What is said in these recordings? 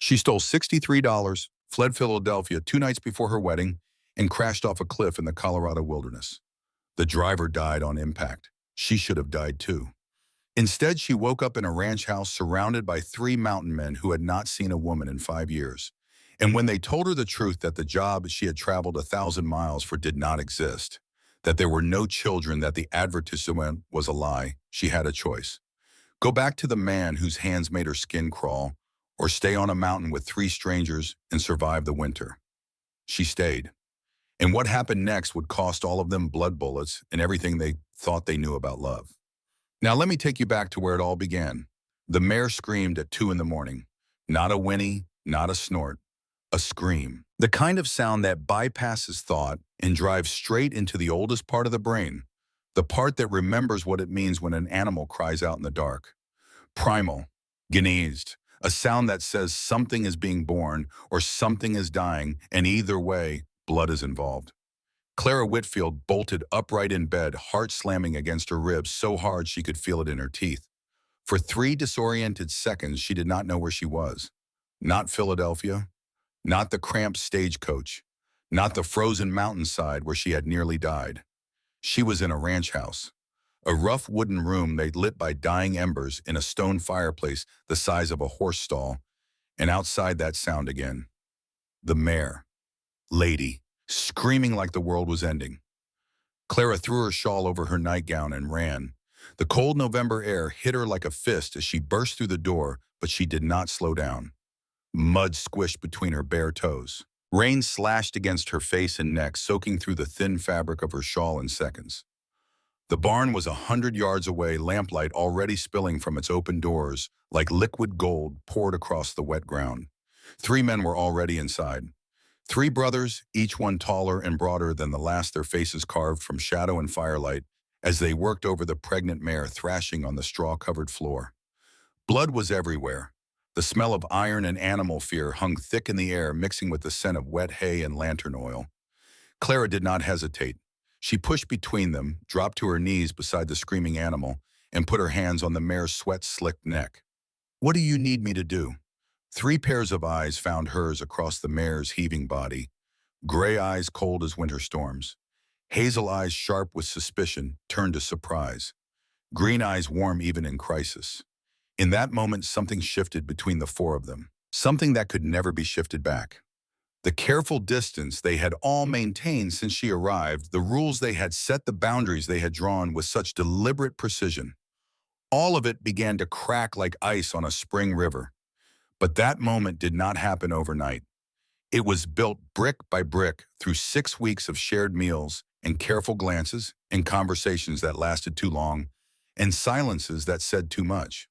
She stole $63, fled Philadelphia 2 nights before her wedding, and crashed off a cliff in the Colorado wilderness. The driver died on impact. She should have died too. Instead, she woke up in a ranch house surrounded by three mountain men who had not seen a woman in 5 years. And when they told her the truth that the job she had traveled 1,000 miles for did not exist, that there were no children, that the advertisement was a lie, she had a choice. Go back to the man whose hands made her skin crawl, or stay on a mountain with three strangers and survive the winter. She stayed. And what happened next would cost all of them blood bullets and everything they thought they knew about love. Now let me take you back to where it all began. The mare screamed at 2 in the morning. Not a whinny, not a snort, a scream. The kind of sound that bypasses thought and drives straight into the oldest part of the brain, the part that remembers what it means when an animal cries out in the dark. Primal, gneezed, a sound that says something is being born or something is dying, and either way, blood is involved. Clara Whitfield bolted upright in bed, heart slamming against her ribs so hard she could feel it in her teeth. For 3 disoriented seconds, she did not know where she was. Not Philadelphia, not the cramped stagecoach, not the frozen mountainside where she had nearly died. She was in a ranch house, a rough wooden room they lit by dying embers in a stone fireplace the size of a horse stall, and outside that sound again. The mare, Lady, screaming like the world was ending. Clara threw her shawl over her nightgown and ran. The cold November air hit her like a fist as she burst through the door, but she did not slow down. Mud squished between her bare toes. Rain slashed against her face and neck, soaking through the thin fabric of her shawl in seconds. The barn was 100 yards away, lamplight already spilling from its open doors like liquid gold poured across the wet ground. 3 men were already inside. 3 brothers, each one taller and broader than the last, their faces carved from shadow and firelight as they worked over the pregnant mare thrashing on the straw-covered floor. Blood was everywhere. The smell of iron and animal fear hung thick in the air, mixing with the scent of wet hay and lantern oil. Clara did not hesitate. She pushed between them, dropped to her knees beside the screaming animal, and put her hands on the mare's sweat-slicked neck. "What do you need me to do?" 3 pairs of eyes found hers across the mare's heaving body. Gray eyes cold as winter storms. Hazel eyes sharp with suspicion turned to surprise. Green eyes warm even in crisis. In that moment, something shifted between the 4 of them. Something that could never be shifted back. The careful distance they had all maintained since she arrived, the rules they had set, the boundaries they had drawn with such deliberate precision. All of it began to crack like ice on a spring river. But that moment did not happen overnight. It was built brick by brick through 6 weeks of shared meals and careful glances and conversations that lasted too long and silences that said too much.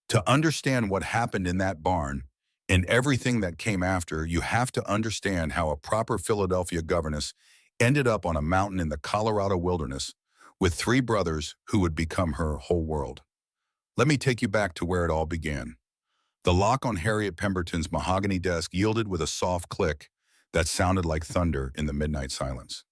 To understand what happened in that barn and everything that came after, you have to understand how a proper Philadelphia governess ended up on a mountain in the Colorado wilderness with 3 brothers who would become her whole world. Let me take you back to where it all began. The lock on Harriet Pemberton's mahogany desk yielded with a soft click that sounded like thunder in the midnight silence.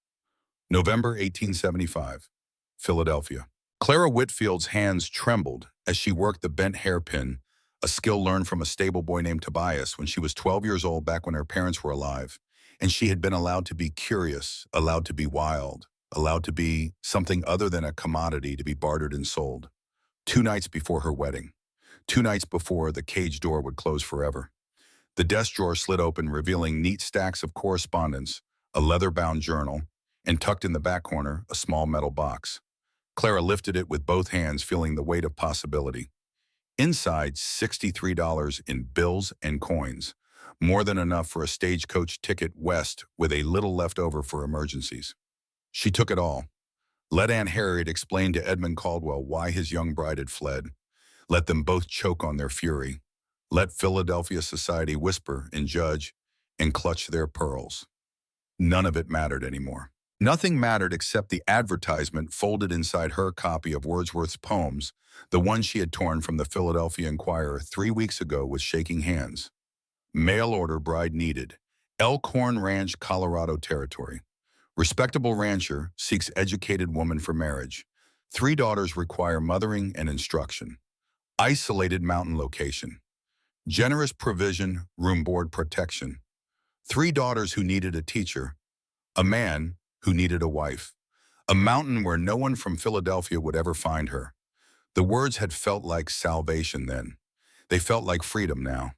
November 1875, Philadelphia. Clara Whitfield's hands trembled as she worked the bent hairpin, a skill learned from a stable boy named Tobias when she was 12 years old, back when her parents were alive, and she had been allowed to be curious, allowed to be wild, allowed to be something other than a commodity to be bartered and sold. 2 nights before her wedding. 2 nights before the cage door would close forever. The desk drawer slid open, revealing neat stacks of correspondence, a leather-bound journal, and tucked in the back corner, a small metal box. Clara lifted it with both hands, feeling the weight of possibility. Inside, $63 in bills and coins, more than enough for a stagecoach ticket west with a little left over for emergencies. She took it all. Let Aunt Harriet explain to Edmund Caldwell why his young bride had fled. Let them both choke on their fury. Let Philadelphia society whisper and judge and clutch their pearls. None of it mattered anymore. Nothing mattered except the advertisement folded inside her copy of Wordsworth's poems, the one she had torn from the Philadelphia Inquirer 3 weeks ago with shaking hands. Mail order, bride needed. Elkhorn Ranch, Colorado Territory. Respectable rancher seeks educated woman for marriage. 3 daughters require mothering and instruction. Isolated mountain location. generous provision, room board protection. 3 daughters who needed a teacher, a man who needed a wife, a mountain where no one from Philadelphia would ever find her. The words had felt like salvation then. They felt like freedom now.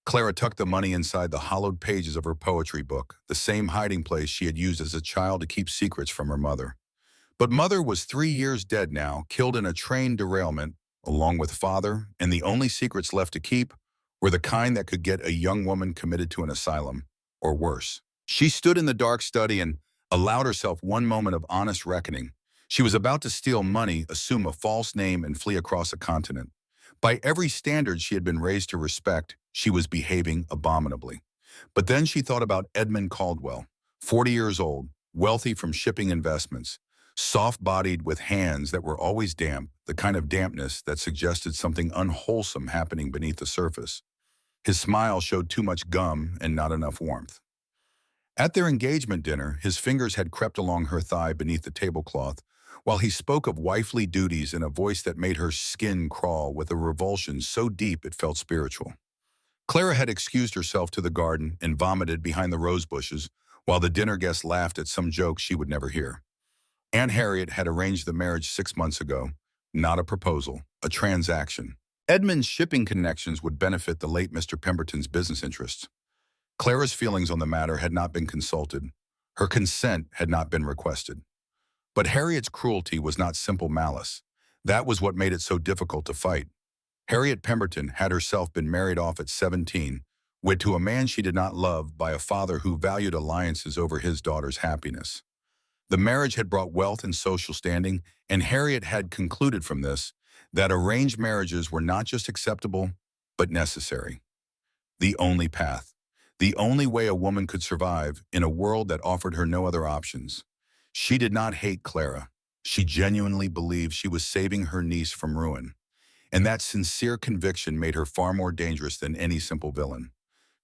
Clara tucked the money inside the hollowed pages of her poetry book, the same hiding place she had used as a child to keep secrets from her mother. But mother was 3 years dead now, killed in a train derailment, along with father, and the only secrets left to keep were the kind that could get a young woman committed to an asylum, or worse. She stood in the dark study and allowed herself one moment of honest reckoning. She was about to steal money, assume a false name, and flee across a continent. By every standard she had been raised to respect, she was behaving abominably. But then she thought about Edmund Caldwell, 40 years old, wealthy from shipping investments, soft-bodied with hands that were always damp, the kind of dampness that suggested something unwholesome happening beneath the surface. His smile showed too much gum and not enough warmth. At their engagement dinner, his fingers had crept along her thigh beneath the tablecloth, while he spoke of wifely duties in a voice that made her skin crawl with a revulsion so deep it felt spiritual. Clara had excused herself to the garden and vomited behind the rose bushes, while the dinner guests laughed at some joke she would never hear. Aunt Harriet had arranged the marriage 6 months ago, not a proposal, a transaction. Edmund's shipping connections would benefit the late Mr. Pemberton's business interests. Clara's feelings on the matter had not been consulted. Her consent had not been requested. But Harriet's cruelty was not simple malice. That was what made it so difficult to fight. Harriet Pemberton had herself been married off at 17, wed to a man she did not love by a father who valued alliances over his daughter's happiness. The marriage had brought wealth and social standing, and Harriet had concluded from this that arranged marriages were not just acceptable, but necessary. The only path. The only way a woman could survive in a world that offered her no other options. She did not hate Clara. She genuinely believed she was saving her niece from ruin. And that sincere conviction made her far more dangerous than any simple villain.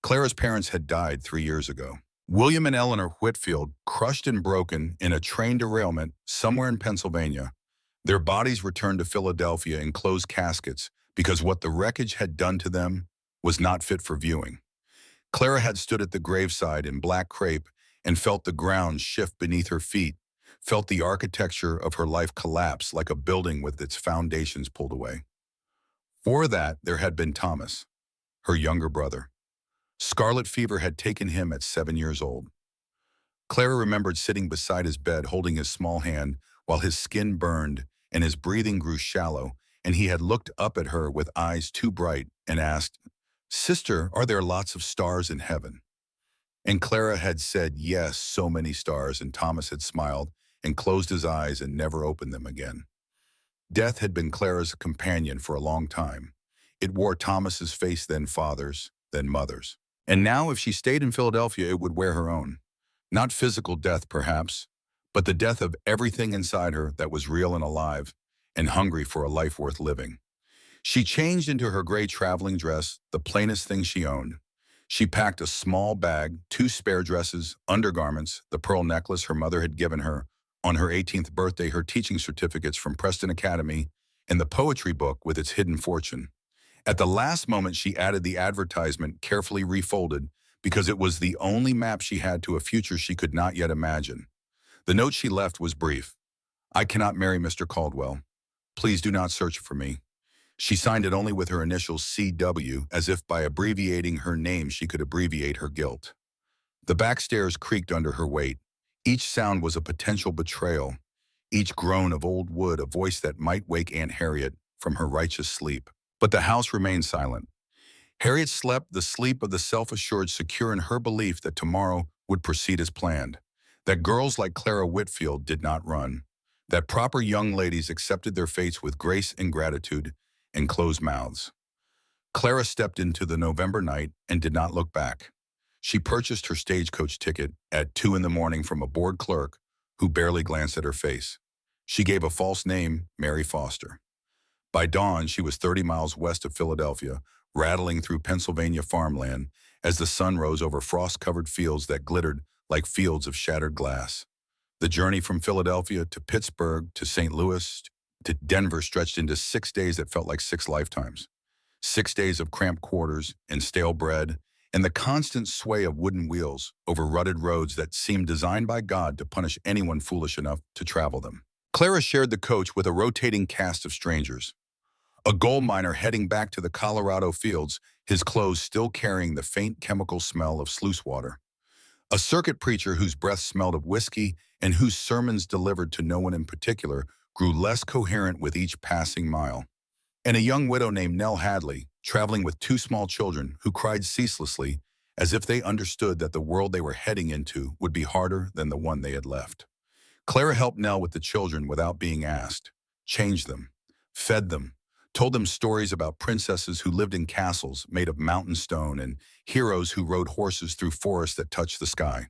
Clara's parents had died 3 years ago. William and Eleanor Whitfield, crushed and broken in a train derailment somewhere in Pennsylvania. Their bodies returned to Philadelphia in closed caskets because what the wreckage had done to them was not fit for viewing. Clara had stood at the graveside in black crepe and felt the ground shift beneath her feet, felt the architecture of her life collapse like a building with its foundations pulled away. For that, there had been Thomas, her younger brother. Scarlet fever had taken him at 7 years old. Clara remembered sitting beside his bed holding his small hand while his skin burned and his breathing grew shallow, and he had looked up at her with eyes too bright and asked, "Sister, are there lots of stars in heaven?" And Clara had said, "Yes, so many stars," and Thomas had smiled and closed his eyes and never opened them again. Death had been Clara's companion for a long time. It wore Thomas's face, then father's, then mother's. And now, if she stayed in Philadelphia, it would wear her own. Not physical death, perhaps, but the death of everything inside her that was real and alive and hungry for a life worth living. She changed into her gray traveling dress, the plainest thing she owned. She packed a small bag, 2 spare dresses, undergarments, the pearl necklace her mother had given her on her 18th birthday, her teaching certificates from Preston Academy, and the poetry book with its hidden fortune. At the last moment, she added the advertisement, carefully refolded, because it was the only map she had to a future she could not yet imagine. The note she left was brief. "I cannot marry Mr. Caldwell. Please do not search for me." She signed it only with her initials CW, as if by abbreviating her name she could abbreviate her guilt. The back stairs creaked under her weight. Each sound was a potential betrayal. Each groan of old wood, a voice that might wake Aunt Harriet from her righteous sleep. But the house remained silent. Harriet slept the sleep of the self-assured, secure in her belief that tomorrow would proceed as planned, that girls like Clara Whitfield did not run, that proper young ladies accepted their fates with grace and gratitude and closed mouths. Clara stepped into the November night and did not look back. She purchased her stagecoach ticket at 2 in the morning from a bored clerk who barely glanced at her face. She gave a false name, Mary Foster. By dawn, she was 30 miles west of Philadelphia, rattling through Pennsylvania farmland as the sun rose over frost-covered fields that glittered like fields of shattered glass. The journey from Philadelphia to Pittsburgh to St. Louis to Denver stretched into 6 days that felt like 6 lifetimes. 6 days of cramped quarters and stale bread, and the constant sway of wooden wheels over rutted roads that seemed designed by God to punish anyone foolish enough to travel them. Clara shared the coach with a rotating cast of strangers. A gold miner heading back to the Colorado fields, his clothes still carrying the faint chemical smell of sluice water. A circuit preacher whose breath smelled of whiskey and whose sermons delivered to no one in particular grew less coherent with each passing mile. And a young widow named Nell Hadley, traveling with two small children who cried ceaselessly as if they understood that the world they were heading into would be harder than the one they had left. Clara helped Nell with the children without being asked, changed them, fed them, told them stories about princesses who lived in castles made of mountain stone and heroes who rode horses through forests that touched the sky.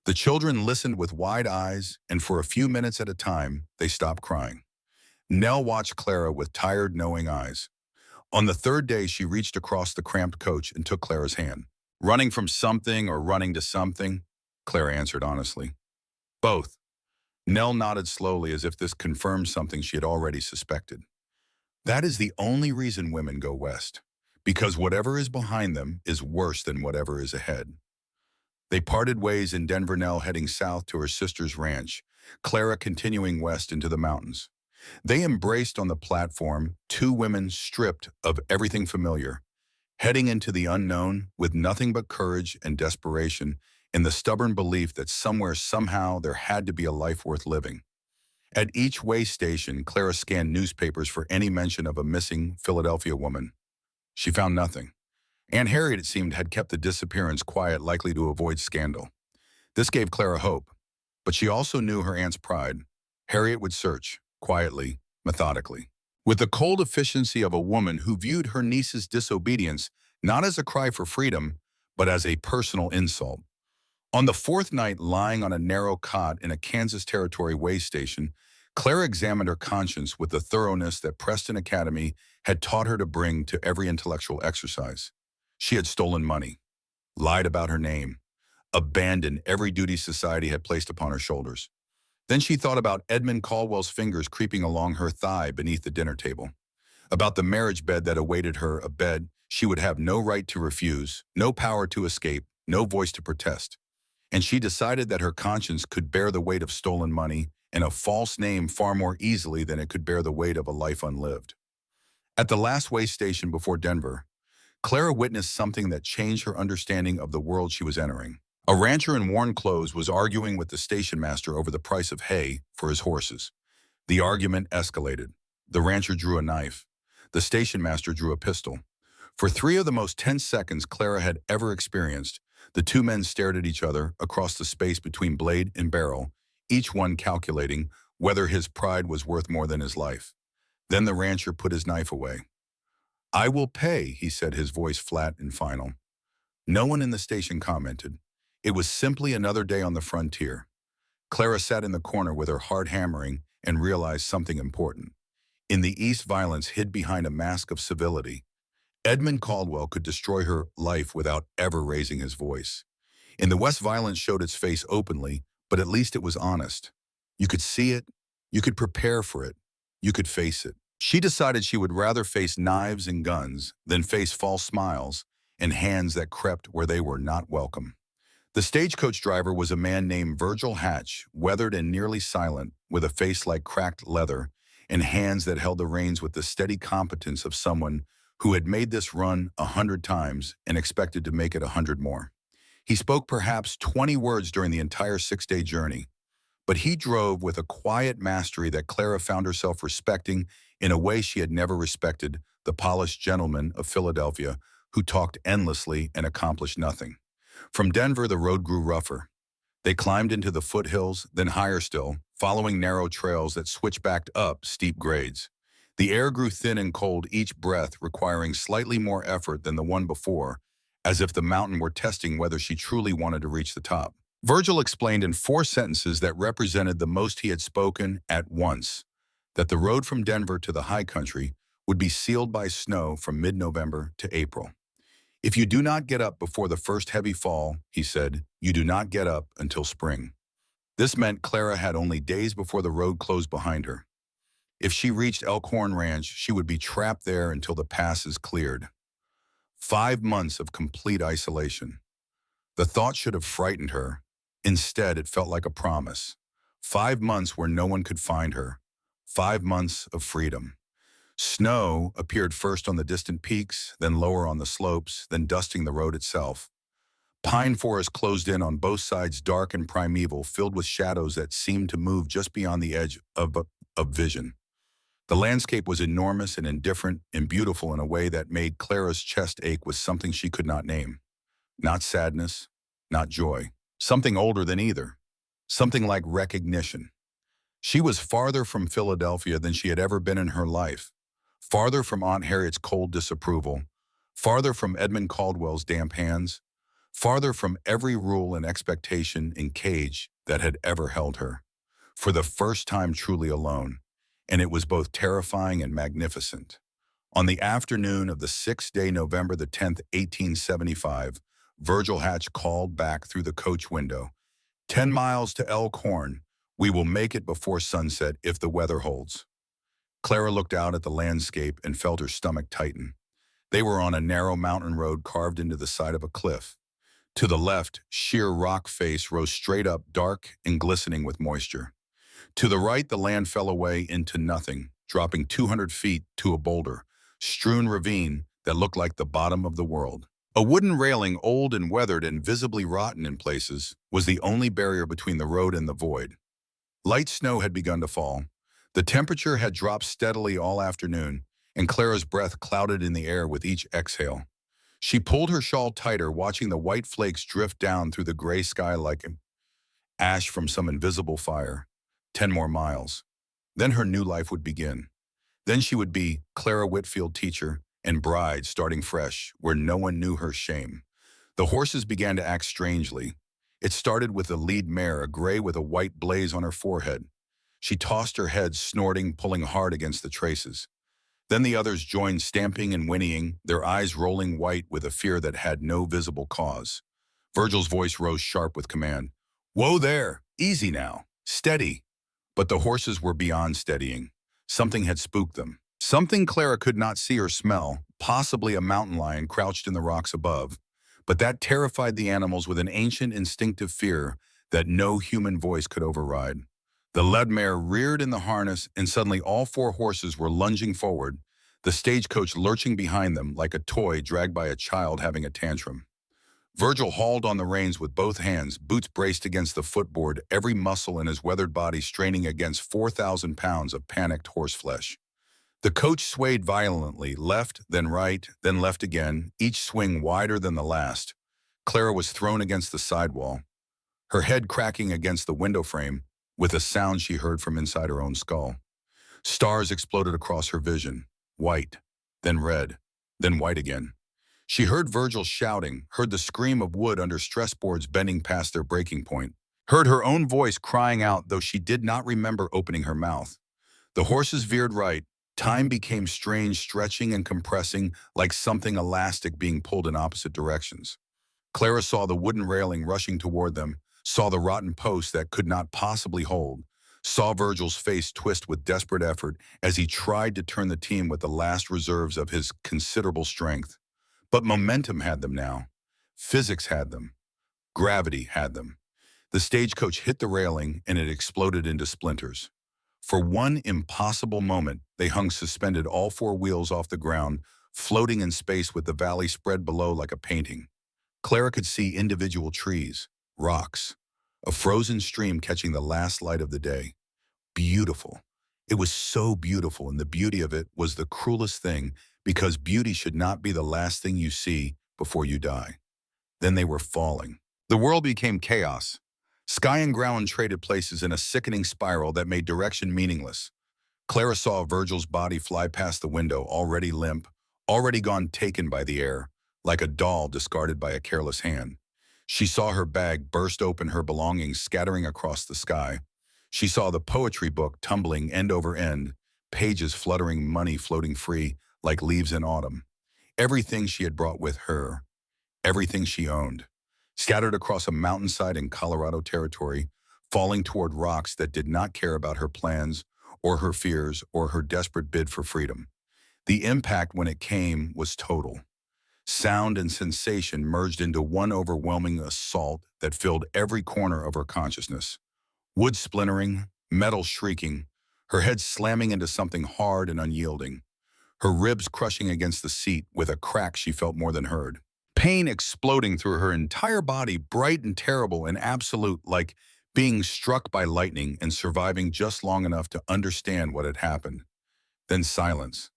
The children listened with wide eyes, and for a few minutes at a time, they stopped crying. Nell watched Clara with tired, knowing eyes. On the third day, she reached across the cramped coach and took Clara's hand. Running from something or running to something? Clara answered honestly. Both. Nell nodded slowly as if this confirmed something she had already suspected. That is the only reason women go west, because whatever is behind them is worse than whatever is ahead. They parted ways in Denver, Nell heading south to her sister's ranch, Clara continuing west into the mountains. They embraced on the platform, two women stripped of everything familiar, heading into the unknown with nothing but courage and desperation in the stubborn belief that somewhere, somehow, there had to be a life worth living. At each way station, Clara scanned newspapers for any mention of a missing Philadelphia woman. She found nothing. Aunt Harriet, it seemed, had kept the disappearance quiet, likely to avoid scandal. This gave Clara hope, but she also knew her aunt's pride. Harriet would search, quietly, methodically, with the cold efficiency of a woman who viewed her niece's disobedience not as a cry for freedom, but as a personal insult. On the fourth night, lying on a narrow cot in a Kansas Territory way station, Clara examined her conscience with the thoroughness that Preston Academy had taught her to bring to every intellectual exercise. She had stolen money, lied about her name, abandoned every duty society had placed upon her shoulders. Then she thought about Edmund Caldwell's fingers creeping along her thigh beneath the dinner table, about the marriage bed that awaited her, a bed she would have no right to refuse, no power to escape, no voice to protest. And she decided that her conscience could bear the weight of stolen money and a false name far more easily than it could bear the weight of a life unlived. At the last way station before Denver, Clara witnessed something that changed her understanding of the world she was entering. A rancher in worn clothes was arguing with the station master over the price of hay for his horses. The argument escalated. The rancher drew a knife. The station master drew a pistol. For 3 of the most tense seconds Clara had ever experienced, the two men stared at each other across the space between blade and barrel, each one calculating whether his pride was worth more than his life. Then the rancher put his knife away. "I will pay," he said, his voice flat and final. No one in the station commented. It was simply another day on the frontier. Clara sat in the corner with her heart hammering and realized something important. In the East, violence hid behind a mask of civility. Edmund Caldwell could destroy her life without ever raising his voice. In the West, violence showed its face openly, but at least it was honest. You could see it, you could prepare for it, you could face it. She decided she would rather face knives and guns than face false smiles and hands that crept where they were not welcome. The stagecoach driver was a man named Virgil Hatch, weathered and nearly silent, with a face like cracked leather and hands that held the reins with the steady competence of someone who had made this run 100 times and expected to make it 100 more. He spoke perhaps 20 words during the entire 6-day journey, but he drove with a quiet mastery that Clara found herself respecting in a way she had never respected the polished gentleman of Philadelphia who talked endlessly and accomplished nothing. From Denver, the road grew rougher. They climbed into the foothills, then higher still, following narrow trails that switchbacked up steep grades. The air grew thin and cold, each breath requiring slightly more effort than the one before, as if the mountain were testing whether she truly wanted to reach the top. Virgil explained in 4 sentences that represented the most he had spoken at once, that the road from Denver to the high country would be sealed by snow from mid-November to April. If you do not get up before the first heavy fall, he said, you do not get up until spring. This meant Clara had only days before the road closed behind her. If she reached Elkhorn Ranch, she would be trapped there until the passes cleared. 5 months of complete isolation. The thought should have frightened her. Instead, it felt like a promise. 5 months where no one could find her. 5 months of freedom. Snow appeared first on the distant peaks, then lower on the slopes, then dusting the road itself. Pine forest closed in on both sides, dark and primeval, filled with shadows that seemed to move just beyond the edge of vision. The landscape was enormous and indifferent and beautiful in a way that made Clara's chest ache with something she could not name. Not sadness, not joy. Something older than either. Something like recognition. She was farther from Philadelphia than she had ever been in her life. Farther from Aunt Harriet's cold disapproval. Farther from Edmund Caldwell's damp hands. Farther from every rule and expectation and cage that had ever held her. For the first time truly alone. And it was both terrifying and magnificent. On the afternoon of the 6th day, November the 10th, 1875, Virgil Hatch called back through the coach window. 10 miles to Elkhorn. We will make it before sunset if the weather holds. Clara looked out at the landscape and felt her stomach tighten. They were on a narrow mountain road carved into the side of a cliff. To the left, sheer rock face rose straight up, dark and glistening with moisture. To the right, the land fell away into nothing, dropping 200 feet to a boulder, strewn ravine that looked like the bottom of the world. A wooden railing, old and weathered and visibly rotten in places, was the only barrier between the road and the void. Light snow had begun to fall. The temperature had dropped steadily all afternoon, and Clara's breath clouded in the air with each exhale. She pulled her shawl tighter, watching the white flakes drift down through the gray sky like ash from some invisible fire. 10 more miles. Then her new life would begin. Then she would be Clara Whitfield, teacher and bride, starting fresh, where no one knew her shame. The horses began to act strangely. It started with the lead mare, a gray with a white blaze on her forehead. She tossed her head, snorting, pulling hard against the traces. Then the others joined, stamping and whinnying, their eyes rolling white with a fear that had no visible cause. Virgil's voice rose sharp with command. Whoa there! Easy now! Steady! But the horses were beyond steadying. Something had spooked them. Something Clara could not see or smell, possibly a mountain lion crouched in the rocks above. But that terrified the animals with an ancient instinctive fear that no human voice could override. The led mare reared in the harness, and suddenly all 4 horses were lunging forward, the stagecoach lurching behind them like a toy dragged by a child having a tantrum. Virgil hauled on the reins with both hands, boots braced against the footboard, every muscle in his weathered body straining against 4,000 pounds of panicked horseflesh. The coach swayed violently, left, then right, then left again, each swing wider than the last. Clara was thrown against the sidewall, her head cracking against the window frame with a sound she heard from inside her own skull. Stars exploded across her vision, white, then red, then white again. She heard Virgil shouting, heard the scream of wood under stress boards bending past their breaking point, heard her own voice crying out, though she did not remember opening her mouth. The horses veered right. Time became strange, stretching and compressing like something elastic being pulled in opposite directions. Clara saw the wooden railing rushing toward them, saw the rotten post that could not possibly hold, saw Virgil's face twist with desperate effort as he tried to turn the team with the last reserves of his considerable strength. But momentum had them now. Physics had them. Gravity had them. The stagecoach hit the railing and it exploded into splinters. For one impossible moment, they hung suspended, all 4 wheels off the ground, floating in space with the valley spread below like a painting. Clara could see individual trees, rocks, a frozen stream catching the last light of the day. Beautiful. It was so beautiful, and the beauty of it was the cruelest thing, because beauty should not be the last thing you see before you die. Then they were falling. The world became chaos. Sky and ground traded places in a sickening spiral that made direction meaningless. Clara saw Virgil's body fly past the window, already limp, already gone taken by the air, like a doll discarded by a careless hand. She saw her bag burst open, her belongings scattering across the sky. She saw the poetry book tumbling end over end, pages fluttering, money floating free like leaves in autumn. Everything she had brought with her, everything she owned, scattered across a mountainside in Colorado territory, falling toward rocks that did not care about her plans or her fears, or her desperate bid for freedom. The impact when it came was total. Sound and sensation merged into one overwhelming assault that filled every corner of her consciousness. Wood splintering, metal shrieking, her head slamming into something hard and unyielding, her ribs crushing against the seat with a crack she felt more than heard. Pain exploding through her entire body, bright and terrible and absolute, like being struck by lightning and surviving just long enough to understand what had happened. Then silence.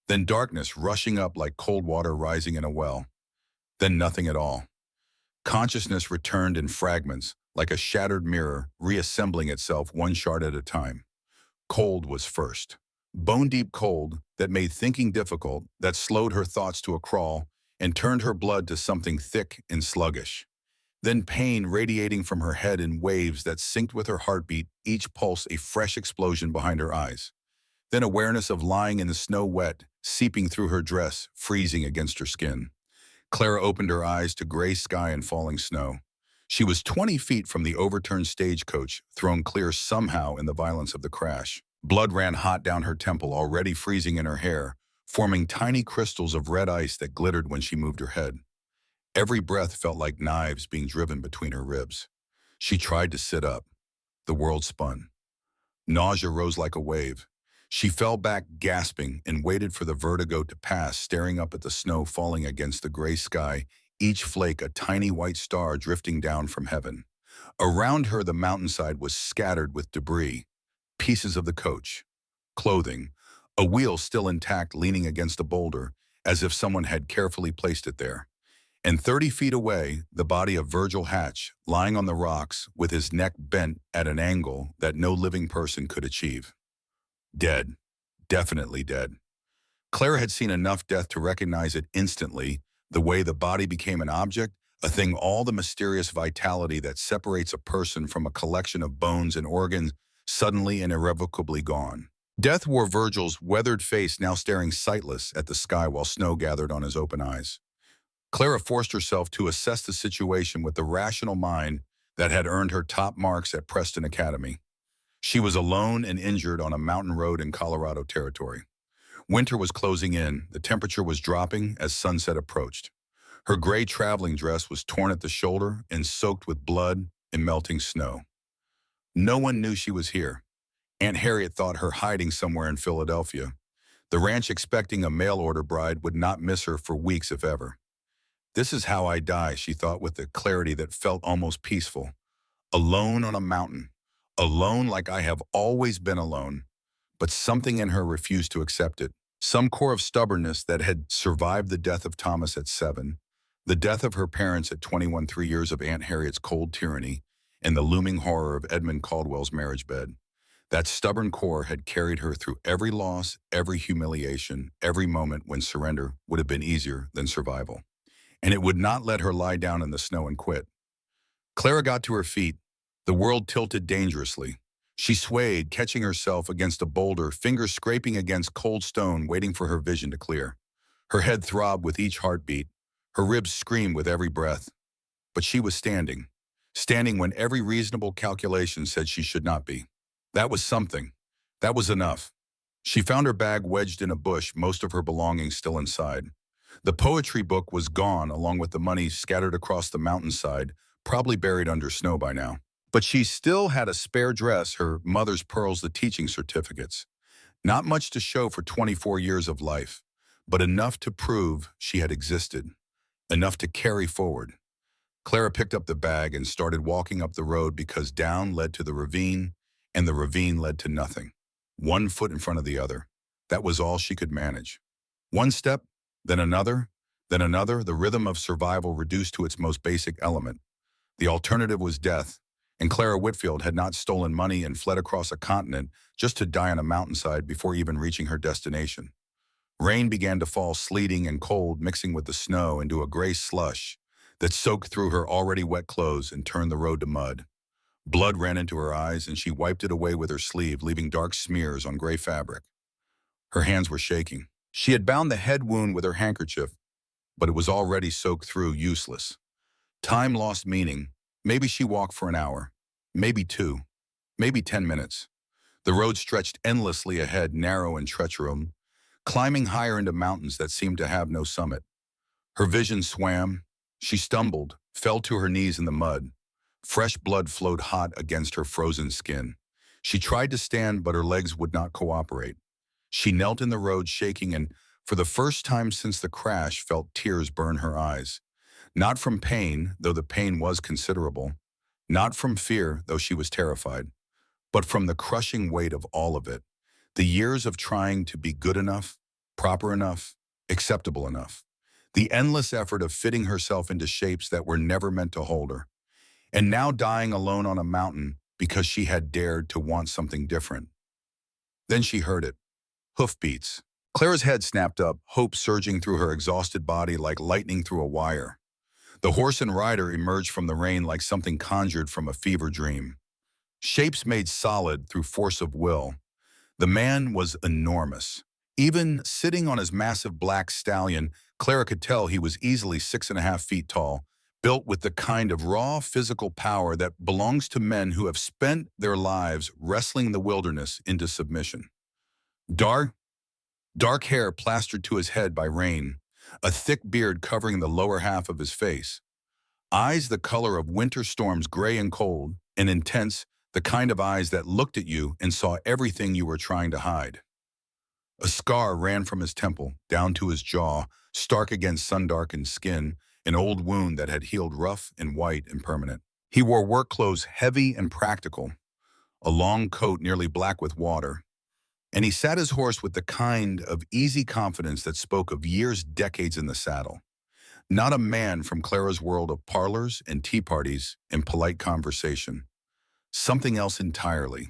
Then darkness rushing up like cold water rising in a well. Then nothing at all. Consciousness returned in fragments, like a shattered mirror, reassembling itself one shard at a time. Cold was first. Bone-deep cold that made thinking difficult, that slowed her thoughts to a crawl, and turned her blood to something thick and sluggish. Then pain radiating from her head in waves that synced with her heartbeat, each pulse a fresh explosion behind her eyes. Then awareness of lying in the snow wet, seeping through her dress, freezing against her skin. Clara opened her eyes to gray sky and falling snow. She was 20 feet from the overturned stagecoach, thrown clear somehow in the violence of the crash. Blood ran hot down her temple, already freezing in her hair, forming tiny crystals of red ice that glittered when she moved her head. Every breath felt like knives being driven between her ribs. She tried to sit up. The world spun. Nausea rose like a wave. She fell back gasping and waited for the vertigo to pass, staring up at the snow falling against the gray sky, each flake a tiny white star drifting down from heaven. Around her, the mountainside was scattered with debris, pieces of the coach, clothing, a wheel still intact leaning against a boulder, as if someone had carefully placed it there. And 30 feet away, the body of Virgil Hatch, lying on the rocks with his neck bent at an angle that no living person could achieve. Dead. Definitely dead. Clara had seen enough death to recognize it instantly, the way the body became an object, a thing, all the mysterious vitality that separates a person from a collection of bones and organs, suddenly and irrevocably gone. Death wore Virgil's weathered face, now staring sightless at the sky while snow gathered on his open eyes. Clara forced herself to assess the situation with the rational mind that had earned her top marks at Preston Academy. She was alone and injured on a mountain road in Colorado territory. Winter was closing in, the temperature was dropping as sunset approached. Her gray traveling dress was torn at the shoulder and soaked with blood and melting snow. No one knew she was here. Aunt Harriet thought her hiding somewhere in Philadelphia. The ranch, expecting a mail-order bride, would not miss her for weeks if ever. This is how I die, she thought with a clarity that felt almost peaceful. Alone on a mountain. Alone like I have always been alone. But something in her refused to accept it. Some core of stubbornness that had survived the death of Thomas at 7, the death of her parents at 21, 3 years of Aunt Harriet's cold tyranny, and the looming horror of Edmund Caldwell's marriage bed. That stubborn core had carried her through every loss, every humiliation, every moment when surrender would have been easier than survival. And it would not let her lie down in the snow and quit. Clara got to her feet. The world tilted dangerously. She swayed, catching herself against a boulder, fingers scraping against cold stone, waiting for her vision to clear. Her head throbbed with each heartbeat. Her ribs screamed with every breath. But she was standing. Standing when every reasonable calculation said she should not be. That was something. That was enough. She found her bag wedged in a bush, most of her belongings still inside. The poetry book was gone, along with the money scattered across the mountainside, probably buried under snow by now. But she still had a spare dress, her mother's pearls, the teaching certificates. Not much to show for 24 years of life, but enough to prove she had existed, enough to carry forward. Clara picked up the bag and started walking up the road because down led to the ravine, and the ravine led to nothing. One foot in front of the other. That was all she could manage. One step, then another, the rhythm of survival reduced to its most basic element. The alternative was death, and Clara Whitfield had not stolen money and fled across a continent just to die on a mountainside before even reaching her destination. Rain began to fall, sleeting and cold, mixing with the snow into a gray slush that soaked through her already wet clothes and turned the road to mud. Blood ran into her eyes, and she wiped it away with her sleeve, leaving dark smears on gray fabric. Her hands were shaking. She had bound the head wound with her handkerchief, but it was already soaked through, useless. Time lost meaning. Maybe she walked for an hour, maybe 2, maybe 10 minutes. The road stretched endlessly ahead, narrow and treacherous, climbing higher into mountains that seemed to have no summit. Her vision swam. She stumbled, fell to her knees in the mud. Fresh blood flowed hot against her frozen skin. She tried to stand, but her legs would not cooperate. She knelt in the road, shaking, and for the first time since the crash, felt tears burn her eyes. Not from pain, though the pain was considerable. Not from fear, though she was terrified. But from the crushing weight of all of it. The years of trying to be good enough, proper enough, acceptable enough. The endless effort of fitting herself into shapes that were never meant to hold her. And now dying alone on a mountain because she had dared to want something different. Then she heard it. Hoofbeats. Clara's head snapped up, hope surging through her exhausted body like lightning through a wire. The horse and rider emerged from the rain like something conjured from a fever dream. Shapes made solid through force of will. The man was enormous. Even sitting on his massive black stallion, Clara could tell he was easily 6.5 feet tall, built with the kind of raw physical power that belongs to men who have spent their lives wrestling the wilderness into submission. Dark, dark hair plastered to his head by rain, a thick beard covering the lower half of his face. Eyes the color of winter storms, gray and cold, and intense, the kind of eyes that looked at you and saw everything you were trying to hide. A scar ran from his temple, down to his jaw, stark against sun-darkened skin, an old wound that had healed rough and white and permanent. He wore work clothes heavy and practical, a long coat nearly black with water, and he sat his horse with the kind of easy confidence that spoke of years, decades in the saddle. Not a man from Clara's world of parlors and tea parties and polite conversation. Something else entirely.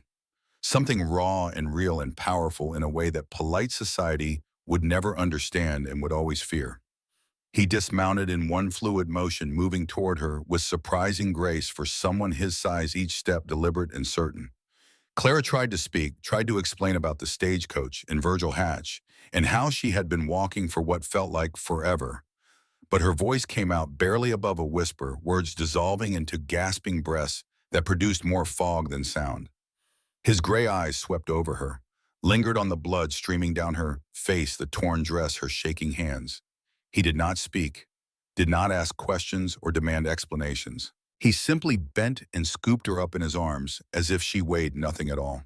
Something raw and real and powerful in a way that polite society would never understand and would always fear. He dismounted in one fluid motion, moving toward her with surprising grace for someone his size, each step deliberate and certain. Clara tried to speak, tried to explain about the stagecoach and Virgil Hatch, and how she had been walking for what felt like forever. But her voice came out barely above a whisper, words dissolving into gasping breaths that produced more fog than sound. His gray eyes swept over her, lingered on the blood streaming down her face, the torn dress, her shaking hands. He did not speak, did not ask questions or demand explanations. He simply bent and scooped her up in his arms as if she weighed nothing at all.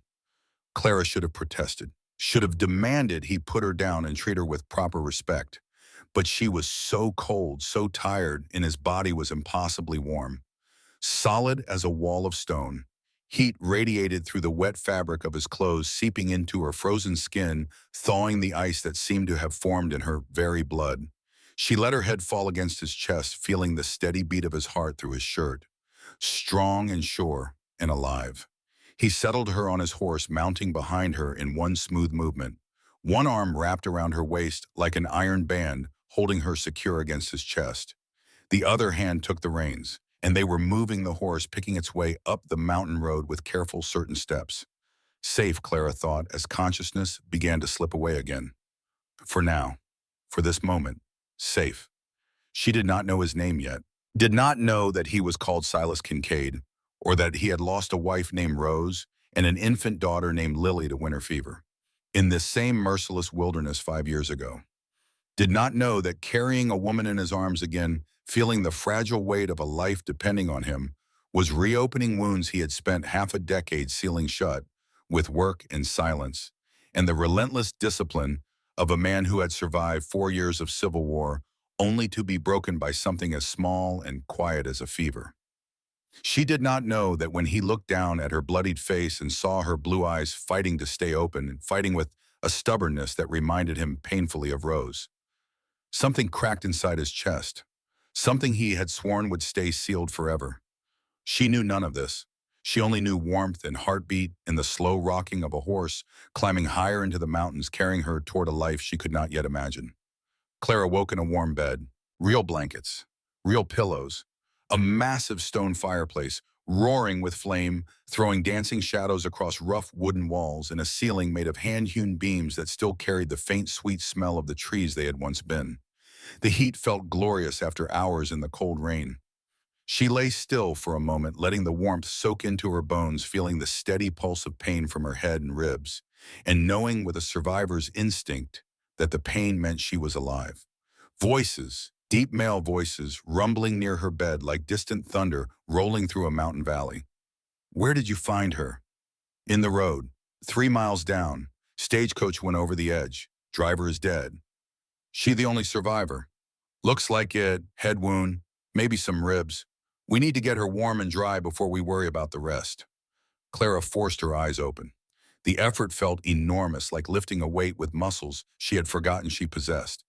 Clara should have protested, should have demanded he put her down and treat her with proper respect. But she was so cold, so tired, and his body was impossibly warm. Solid as a wall of stone. Heat radiated through the wet fabric of his clothes, seeping into her frozen skin, thawing the ice that seemed to have formed in her very blood. She let her head fall against his chest, feeling the steady beat of his heart through his shirt. Strong and sure and alive. He settled her on his horse, mounting behind her in one smooth movement. One arm wrapped around her waist like an iron band, holding her secure against his chest. The other hand took the reins, and they were moving the horse, picking its way up the mountain road with careful, certain steps. Safe, Clara thought, as consciousness began to slip away again. For now, for this moment, safe. She did not know his name yet, did not know that he was called Silas Kincaid, or that he had lost a wife named Rose and an infant daughter named Lily to winter fever, in this same merciless wilderness 5 years ago. Did not know that carrying a woman in his arms again, feeling the fragile weight of a life depending on him, was reopening wounds he had spent half a decade sealing shut, with work and silence, and the relentless discipline of a man who had survived 4 years of civil war, only to be broken by something as small and quiet as a fever. She did not know that when he looked down at her bloodied face and saw her blue eyes fighting to stay open and fighting with a stubbornness that reminded him painfully of Rose. Something cracked inside his chest, something he had sworn would stay sealed forever. She knew none of this. She only knew warmth and heartbeat and the slow rocking of a horse climbing higher into the mountains, carrying her toward a life she could not yet imagine. Clara woke in a warm bed, real blankets, real pillows, a massive stone fireplace, roaring with flame, throwing dancing shadows across rough wooden walls, and a ceiling made of hand-hewn beams that still carried the faint, sweet smell of the trees they had once been. The heat felt glorious after hours in the cold rain. She lay still for a moment, letting the warmth soak into her bones, feeling the steady pulse of pain from her head and ribs, and knowing with a survivor's instinct that the pain meant she was alive. Voices, deep male voices, rumbling near her bed like distant thunder rolling through a mountain valley. "Where did you find her?" "In the road. 3 miles down. Stagecoach went over the edge. Driver is dead." "She the only survivor?" "Looks like it. Head wound. Maybe some ribs. We need to get her warm and dry before we worry about the rest." Clara forced her eyes open. The effort felt enormous, like lifting a weight with muscles she had forgotten she possessed.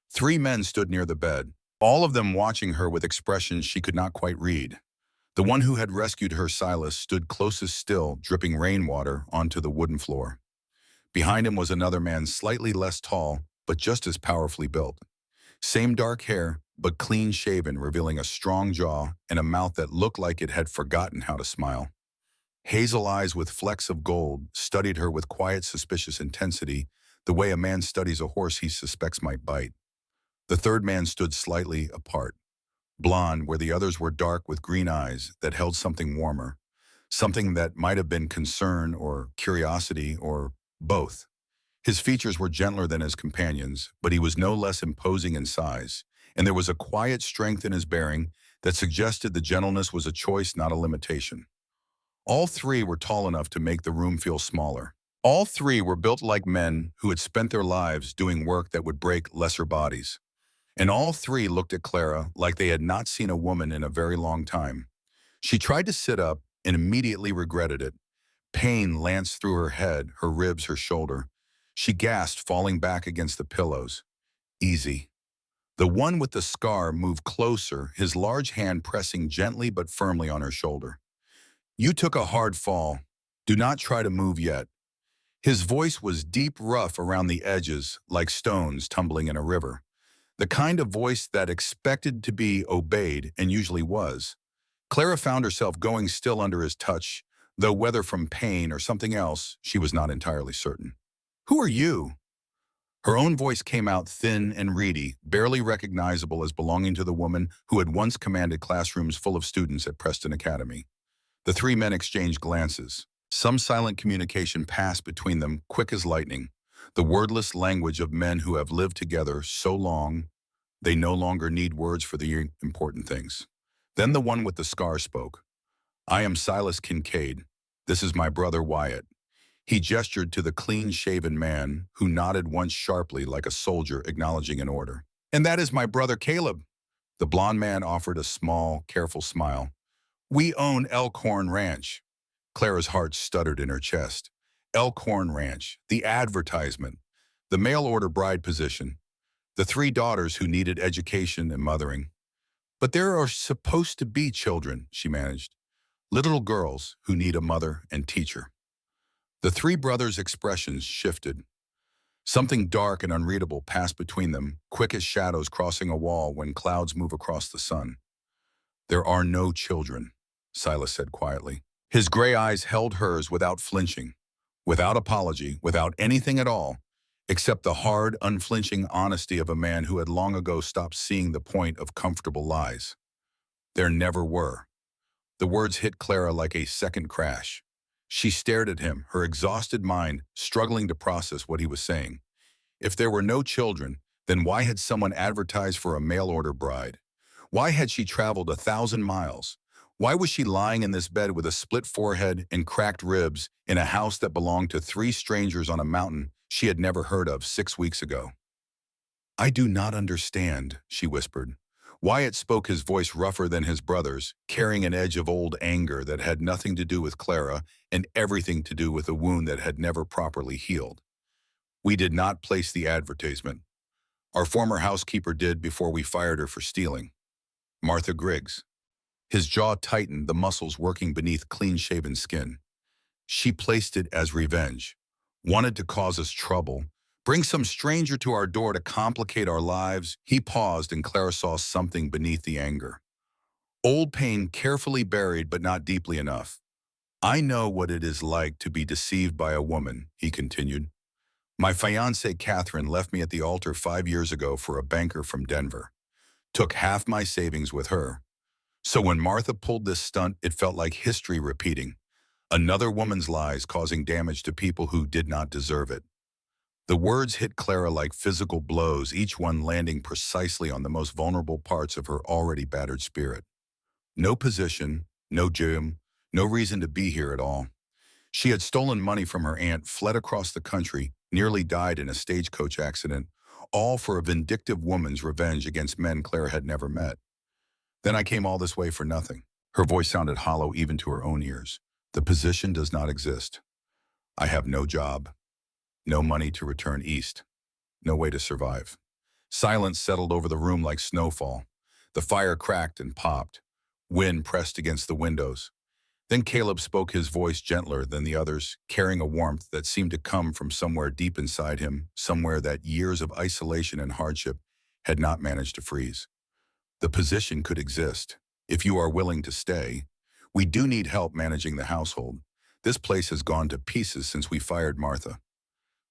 3 men stood near the bed, all of them watching her with expressions she could not quite read. The one who had rescued her, Silas, stood closest still, dripping rainwater onto the wooden floor. Behind him was another man, slightly less tall, but just as powerfully built. Same dark hair, but clean-shaven, revealing a strong jaw and a mouth that looked like it had forgotten how to smile. Hazel eyes with flecks of gold studied her with quiet, suspicious intensity, the way a man studies a horse he suspects might bite. The third man stood slightly apart, blond where the others were dark with green eyes that held something warmer, something that might have been concern or curiosity or both. His features were gentler than his companions, but he was no less imposing in size, and there was a quiet strength in his bearing that suggested the gentleness was a choice, not a limitation. All three were tall enough to make the room feel smaller. All three were built like men who had spent their lives doing work that would break lesser bodies. And all three looked at Clara like they had not seen a woman in a very long time. She tried to sit up and immediately regretted it. Pain lanced through her head, her ribs, her shoulder. She gasped, falling back against the pillows. "Easy." The one with the scar moved closer, his large hand pressing gently but firmly on her shoulder. "You took a hard fall. Do not try to move yet." His voice was deep, rough around the edges, like stones tumbling in a river. The kind of voice that expected to be obeyed and usually was. Clara found herself going still under his touch, though whether from pain or something else, she was not entirely certain. "Who are you?" Her own voice came out thin and reedy, barely recognizable as belonging to the woman who had once commanded classrooms full of students at Preston Academy. The 3 men exchanged glances. Some silent communication passed between them, quick as lightning, the wordless language of men who have lived together so long they no longer need words for the important things. Then the one with the scar spoke. "I am Silas Kincaid. This is my brother Wyatt." He gestured to the clean-shaven man, who nodded once sharply like a soldier acknowledging an order. "And that is my brother Caleb." The blond man offered a small, careful smile. "We own Elkhorn Ranch." Clara's heart stuttered in her chest. Elkhorn Ranch, the advertisement, the mail-order bride position, the 3 daughters who needed education and mothering. "But there are supposed to be children," she managed. "Little girls who need a mother and teacher." The 3 brothers' expressions shifted. Something dark and unreadable passed between them, quick as shadows crossing a wall when clouds move across the sun. "There are no children," Silas said quietly. His gray eyes held hers without flinching, without apology, without anything at all, except the hard, unflinching honesty of a man who had long ago stopped seeing the point of comfortable lies. "There never were." The words hit Clara like a second crash. She stared at him, her exhausted mind struggling to process what he was saying. If there were no children, then why had someone advertised for a mail-order bride? Why had she traveled 1,000 miles? Why was she lying in this bed with a split forehead and cracked ribs in a house that belonged to 3 strangers on a mountain she had never heard of 6 weeks ago? "I do not understand," she whispered. Wyatt spoke, his voice rougher than his brother's, carrying an edge of old anger that had nothing to do with Clara and everything to do with a wound that had never properly healed. "We did not place the advertisement. Our former housekeeper did before we fired her for stealing. Martha Griggs." His jaw tightened, the muscles working beneath clean-shaven skin. "She placed it as revenge. Wanted to cause us trouble. Bring some stranger to our door to complicate our lives." He paused, and Clara saw something beneath the anger. Old pain carefully buried but not deeply enough. "I know what it is like to be deceived by a woman," he continued. "My fiancée Catherine left me at the altar 5 years ago for a banker from Denver. Took half my savings with her. So when Martha pulled this stunt, it felt like history repeating. Another woman's lies causing damage to people who did not deserve it. The words hit Clara like physical blows, each one landing precisely on the most vulnerable parts of her already battered spirit. No position, no gym, no reason to be here at all. She had stolen money from her aunt, fled across the country, nearly died in a stagecoach accident, all for a vindictive woman's revenge against men Clara had never met. Then I came all this way for nothing. Her voice sounded hollow even to her own ears. The position does not exist. I have no job, no money to return east, no way to survive. Silence settled over the room like snowfall. The fire cracked and popped. Wind pressed against the windows. Then Caleb spoke, his voice gentler than the others, carrying a warmth that seemed to come from somewhere deep inside him, somewhere that years of isolation and hardship had not managed to freeze. The position could exist, if you are willing to stay. We do need help managing the household. This place has gone to pieces since we fired Martha.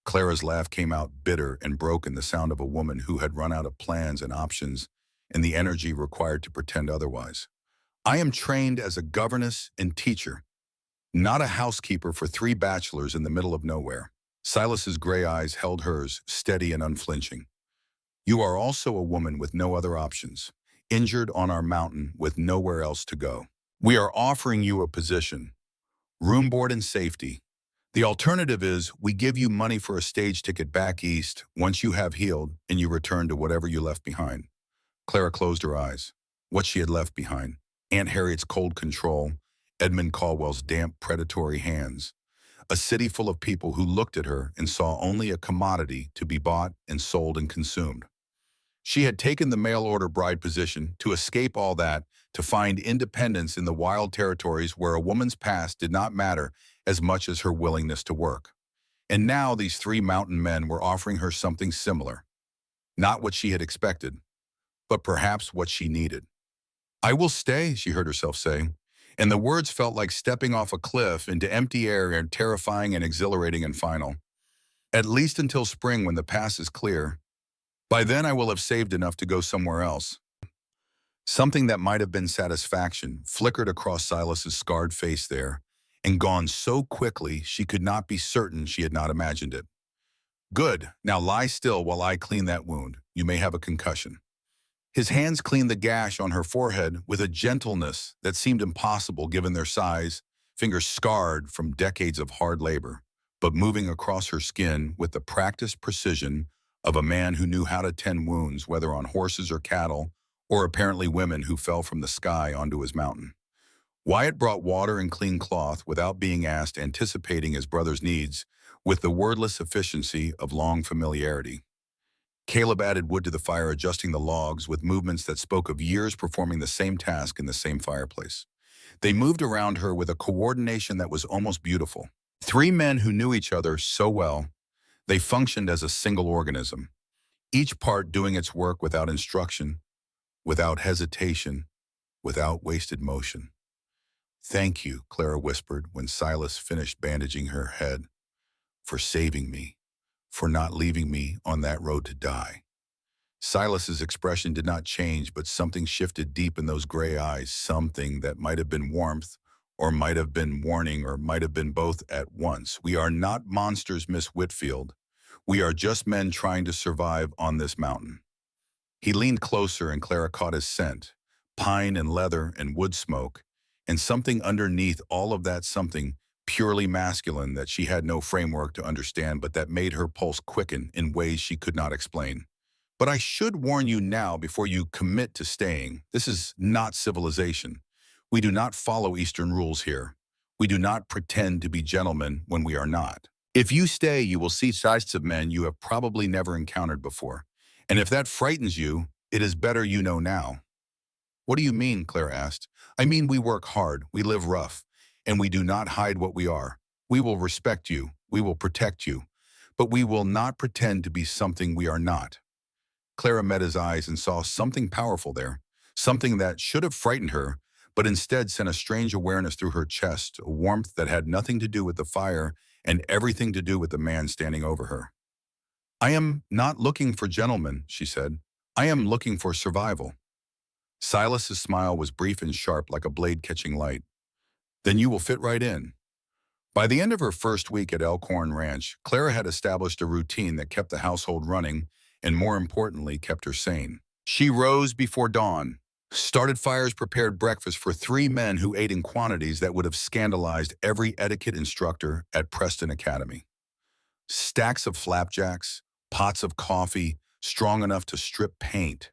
Clara's laugh came out bitter and broken, the sound of a woman who had run out of plans and options and the energy required to pretend otherwise. I am trained as a governess and teacher, not a housekeeper for three bachelors in the middle of nowhere. Silas's gray eyes held hers, steady and unflinching. You are also a woman with no other options, injured on our mountain with nowhere else to go. We are offering you a position, room, board, and safety. The alternative is we give you money for a stage ticket back east once you have healed and you return to whatever you left behind. Clara closed her eyes. What she had left behind. Aunt Harriet's cold control, Edmund Caldwell's damp, predatory hands. A city full of people who looked at her and saw only a commodity to be bought and sold and consumed. She had taken the mail-order bride position to escape all that, to find independence in the wild territories where a woman's past did not matter as much as her willingness to work. And now these three mountain men were offering her something similar. Not what she had expected, but perhaps what she needed. I will stay, she heard herself say, and the words felt like stepping off a cliff into empty air, and terrifying and exhilarating and final. At least until spring, when the pass is clear. By then I will have saved enough to go somewhere else. Something that might have been satisfaction flickered across Silas's scarred face there, and gone so quickly she could not be certain she had not imagined it. Good, now lie still while I clean that wound. You may have a concussion. His hands cleaned the gash on her forehead with a gentleness that seemed impossible given their size, fingers scarred from decades of hard labor, but moving across her skin with the practiced precision of a man who knew how to tend wounds, whether on horses or cattle, or apparently women who fell from the sky onto his mountain. Wyatt brought water and clean cloth without being asked, anticipating his brother's needs with the wordless efficiency of long familiarity. Caleb added wood to the fire, adjusting the logs with movements that spoke of years performing the same task in the same fireplace. They moved around her with a coordination that was almost beautiful. Three men who knew each other so well, they functioned as a single organism, each part doing its work without instruction, without hesitation, without wasted motion. Thank you, Clara whispered when Silas finished bandaging her head, for saving me, for not leaving me on that road to die. Silas's expression did not change, but something shifted deep in those gray eyes, something that might have been warmth, or might have been warning, or might have been both at once. We are not monsters, Miss Whitfield. We are just men trying to survive on this mountain. He leaned closer and Clara caught his scent, pine and leather and wood smoke, and something underneath all of that, something purely masculine that she had no framework to understand, but that made her pulse quicken in ways she could not explain. But I should warn you now before you commit to staying, this is not civilization. We do not follow Eastern rules here. We do not pretend to be gentlemen when we are not. If you stay, you will see sides of men you have probably never encountered before. And if that frightens you, it is better you know now. What do you mean? Claire asked. I mean, we work hard, we live rough, and we do not hide what we are. We will respect you, we will protect you, but we will not pretend to be something we are not. Clara met his eyes and saw something powerful there, something that should have frightened her, but instead sent a strange awareness through her chest, a warmth that had nothing to do with the fire and everything to do with the man standing over her. I am not looking for gentlemen, she said. I am looking for survival. Silas's smile was brief and sharp like a blade catching light. Then you will fit right in. By the end of her first week at Elkhorn Ranch, Clara had established a routine that kept the household running and, more importantly, kept her sane. She rose before dawn, started fires, prepared breakfast for 3 men who ate in quantities that would have scandalized every etiquette instructor at Preston Academy. Stacks of flapjacks, pots of coffee, strong enough to strip paint,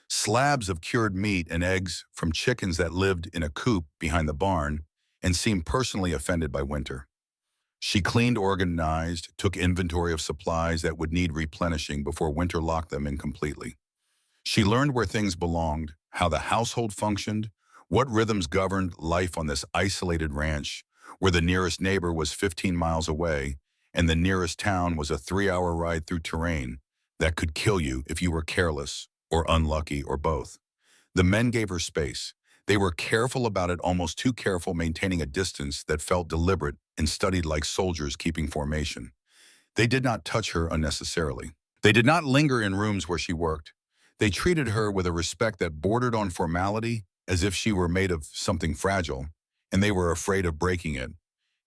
slabs of cured meat and eggs from chickens that lived in a coop behind the barn and seemed personally offended by winter. She cleaned, organized, took inventory of supplies that would need replenishing before winter locked them in completely. She learned where things belonged, how the household functioned, what rhythms governed life on this isolated ranch, where the nearest neighbor was 15 miles away, and the nearest town was a 3-hour ride through terrain that could kill you if you were careless or unlucky or both. The men gave her space. They were careful about it, almost too careful, maintaining a distance that felt deliberate and studied like soldiers keeping formation. They did not touch her unnecessarily. They did not linger in rooms where she worked. They treated her with a respect that bordered on formality, as if she were made of something fragile, and they were afraid of breaking it.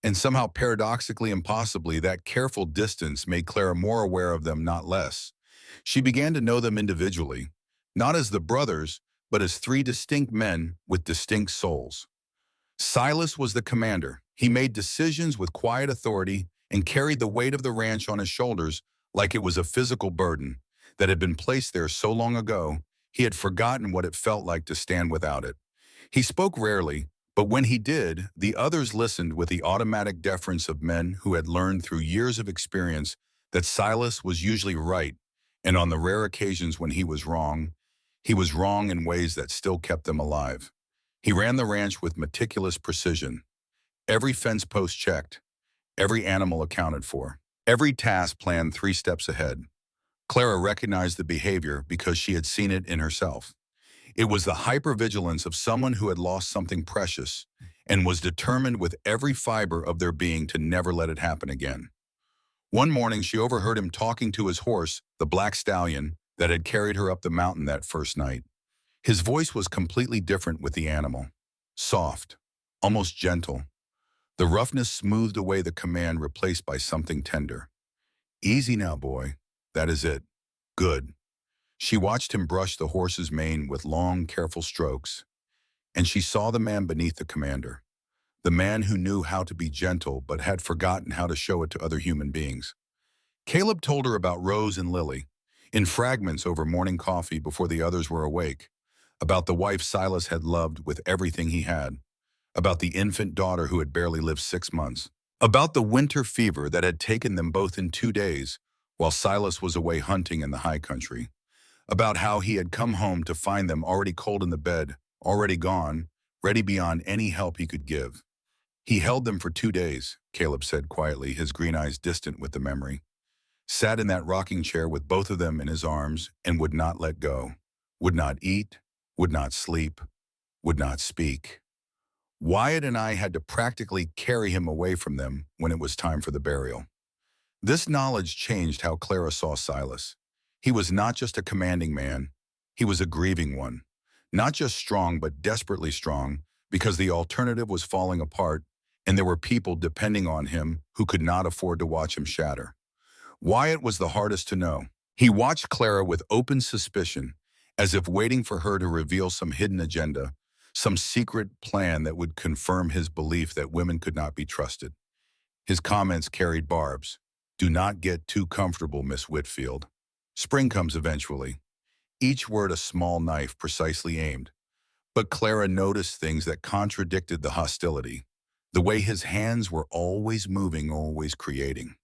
And somehow, paradoxically and possibly, that careful distance made Clara more aware of them, not less. She began to know them individually, not as the brothers, but as 3 distinct men with distinct souls. Silas was the commander. He made decisions with quiet authority and carried the weight of the ranch on his shoulders like it was a physical burden that had been placed there so long ago, he had forgotten what it felt like to stand without it. He spoke rarely, but when he did, the others listened with the automatic deference of men who had learned through years of experience that Silas was usually right, and on the rare occasions when he was wrong in ways that still kept them alive. He ran the ranch with meticulous precision. Every fence post checked, every animal accounted for, every task planned 3 steps ahead. Clara recognized the behavior because she had seen it in herself. It was the hypervigilance of someone who had lost something precious and was determined with every fiber of their being to never let it happen again. One morning, she overheard him talking to his horse, the black stallion, that had carried her up the mountain that first night. His voice was completely different with the animal. Soft, almost gentle. The roughness smoothed away the command, replaced by something tender. Easy now, boy. That is it. Good. She watched him brush the horse's mane with long, careful strokes, and she saw the man beneath the commander. The man who knew how to be gentle but had forgotten how to show it to other human beings. Caleb told her about Rose and Lily, in fragments over morning coffee before the others were awake, about the wife Silas had loved with everything he had, about the infant daughter who had barely lived 6 months, about the winter fever that had taken them both in 2 days while Silas was away hunting in the high country, about how he had come home to find them already cold in the bed, already gone, ready beyond any help he could give. He held them for 2 days, Caleb said quietly, his green eyes distant with the memory. Sat in that rocking chair with both of them in his arms and would not let go, would not eat, would not sleep, would not speak. Wyatt and I had to practically carry him away from them when it was time for the burial. This knowledge changed how Clara saw Silas. He was not just a commanding man, he was a grieving one. Not just strong, but desperately strong, because the alternative was falling apart, and there were people depending on him who could not afford to watch him shatter. Wyatt was the hardest to know. He watched Clara with open suspicion, as if waiting for her to reveal some hidden agenda, some secret plan that would confirm his belief that women could not be trusted. His comments carried barbs. Do not get too comfortable, Miss Whitfield. Spring comes eventually. Each word a small knife precisely aimed. But Clara noticed things that contradicted the hostility. The way his hands were always moving, always creating.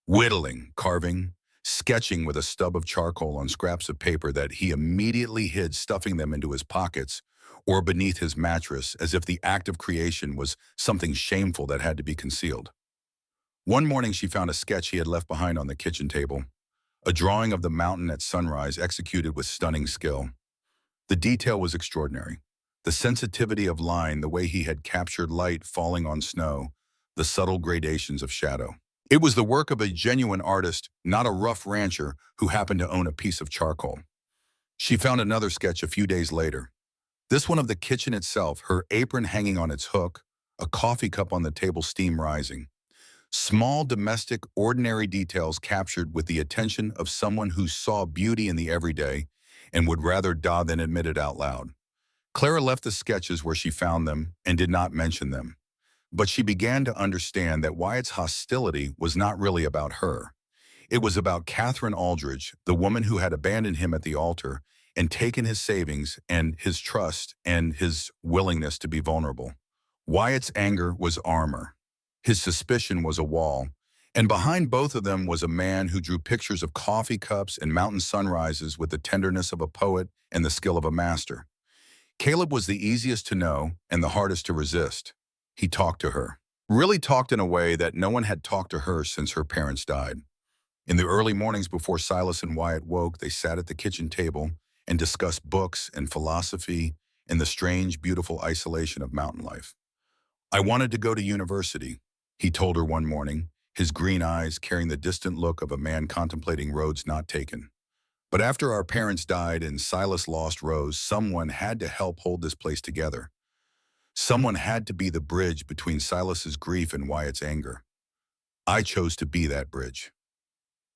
Whittling, carving, sketching with a stub of charcoal on scraps of paper that he immediately hid, stuffing them into his pockets or beneath his mattress, as if the act of creation was something shameful that had to be concealed. One morning she found a sketch he had left behind on the kitchen table, a drawing of the mountain at sunrise executed with stunning skill. The detail was extraordinary. The sensitivity of line, the way he had captured light falling on snow, the subtle gradations of shadow. It was the work of a genuine artist, not a rough rancher who happened to own a piece of charcoal. She found another sketch a few days later. This one of the kitchen itself, her apron hanging on its hook, a coffee cup on the table, steam rising. Small, domestic, ordinary details captured with the attention of someone who saw beauty in the everyday and would rather die than admit it out loud. Clara left the sketches where she found them and did not mention them. But she began to understand that Wyatt's hostility was not really about her. It was about Catherine Aldridge, the woman who had abandoned him at the altar and taken his savings and his trust and his willingness to be vulnerable. Wyatt's anger was armor. His suspicion was a wall. And behind both of them was a man who drew pictures of coffee cups and mountain sunrises with the tenderness of a poet and the skill of a master. Caleb was the easiest to know and the hardest to resist. He talked to her. Really talked in a way that no one had talked to her since her parents died. In the early mornings before Silas and Wyatt woke, they sat at the kitchen table and discussed books and philosophy and the strange, beautiful isolation of mountain life. "I wanted to go to university," he told her one morning, his green eyes carrying the distant look of a man contemplating roads not taken. "But after our parents died and Silas lost Rose, someone had to help hold this place together. Someone had to be the bridge between Silas's grief and Wyatt's anger. I chose to be that bridge."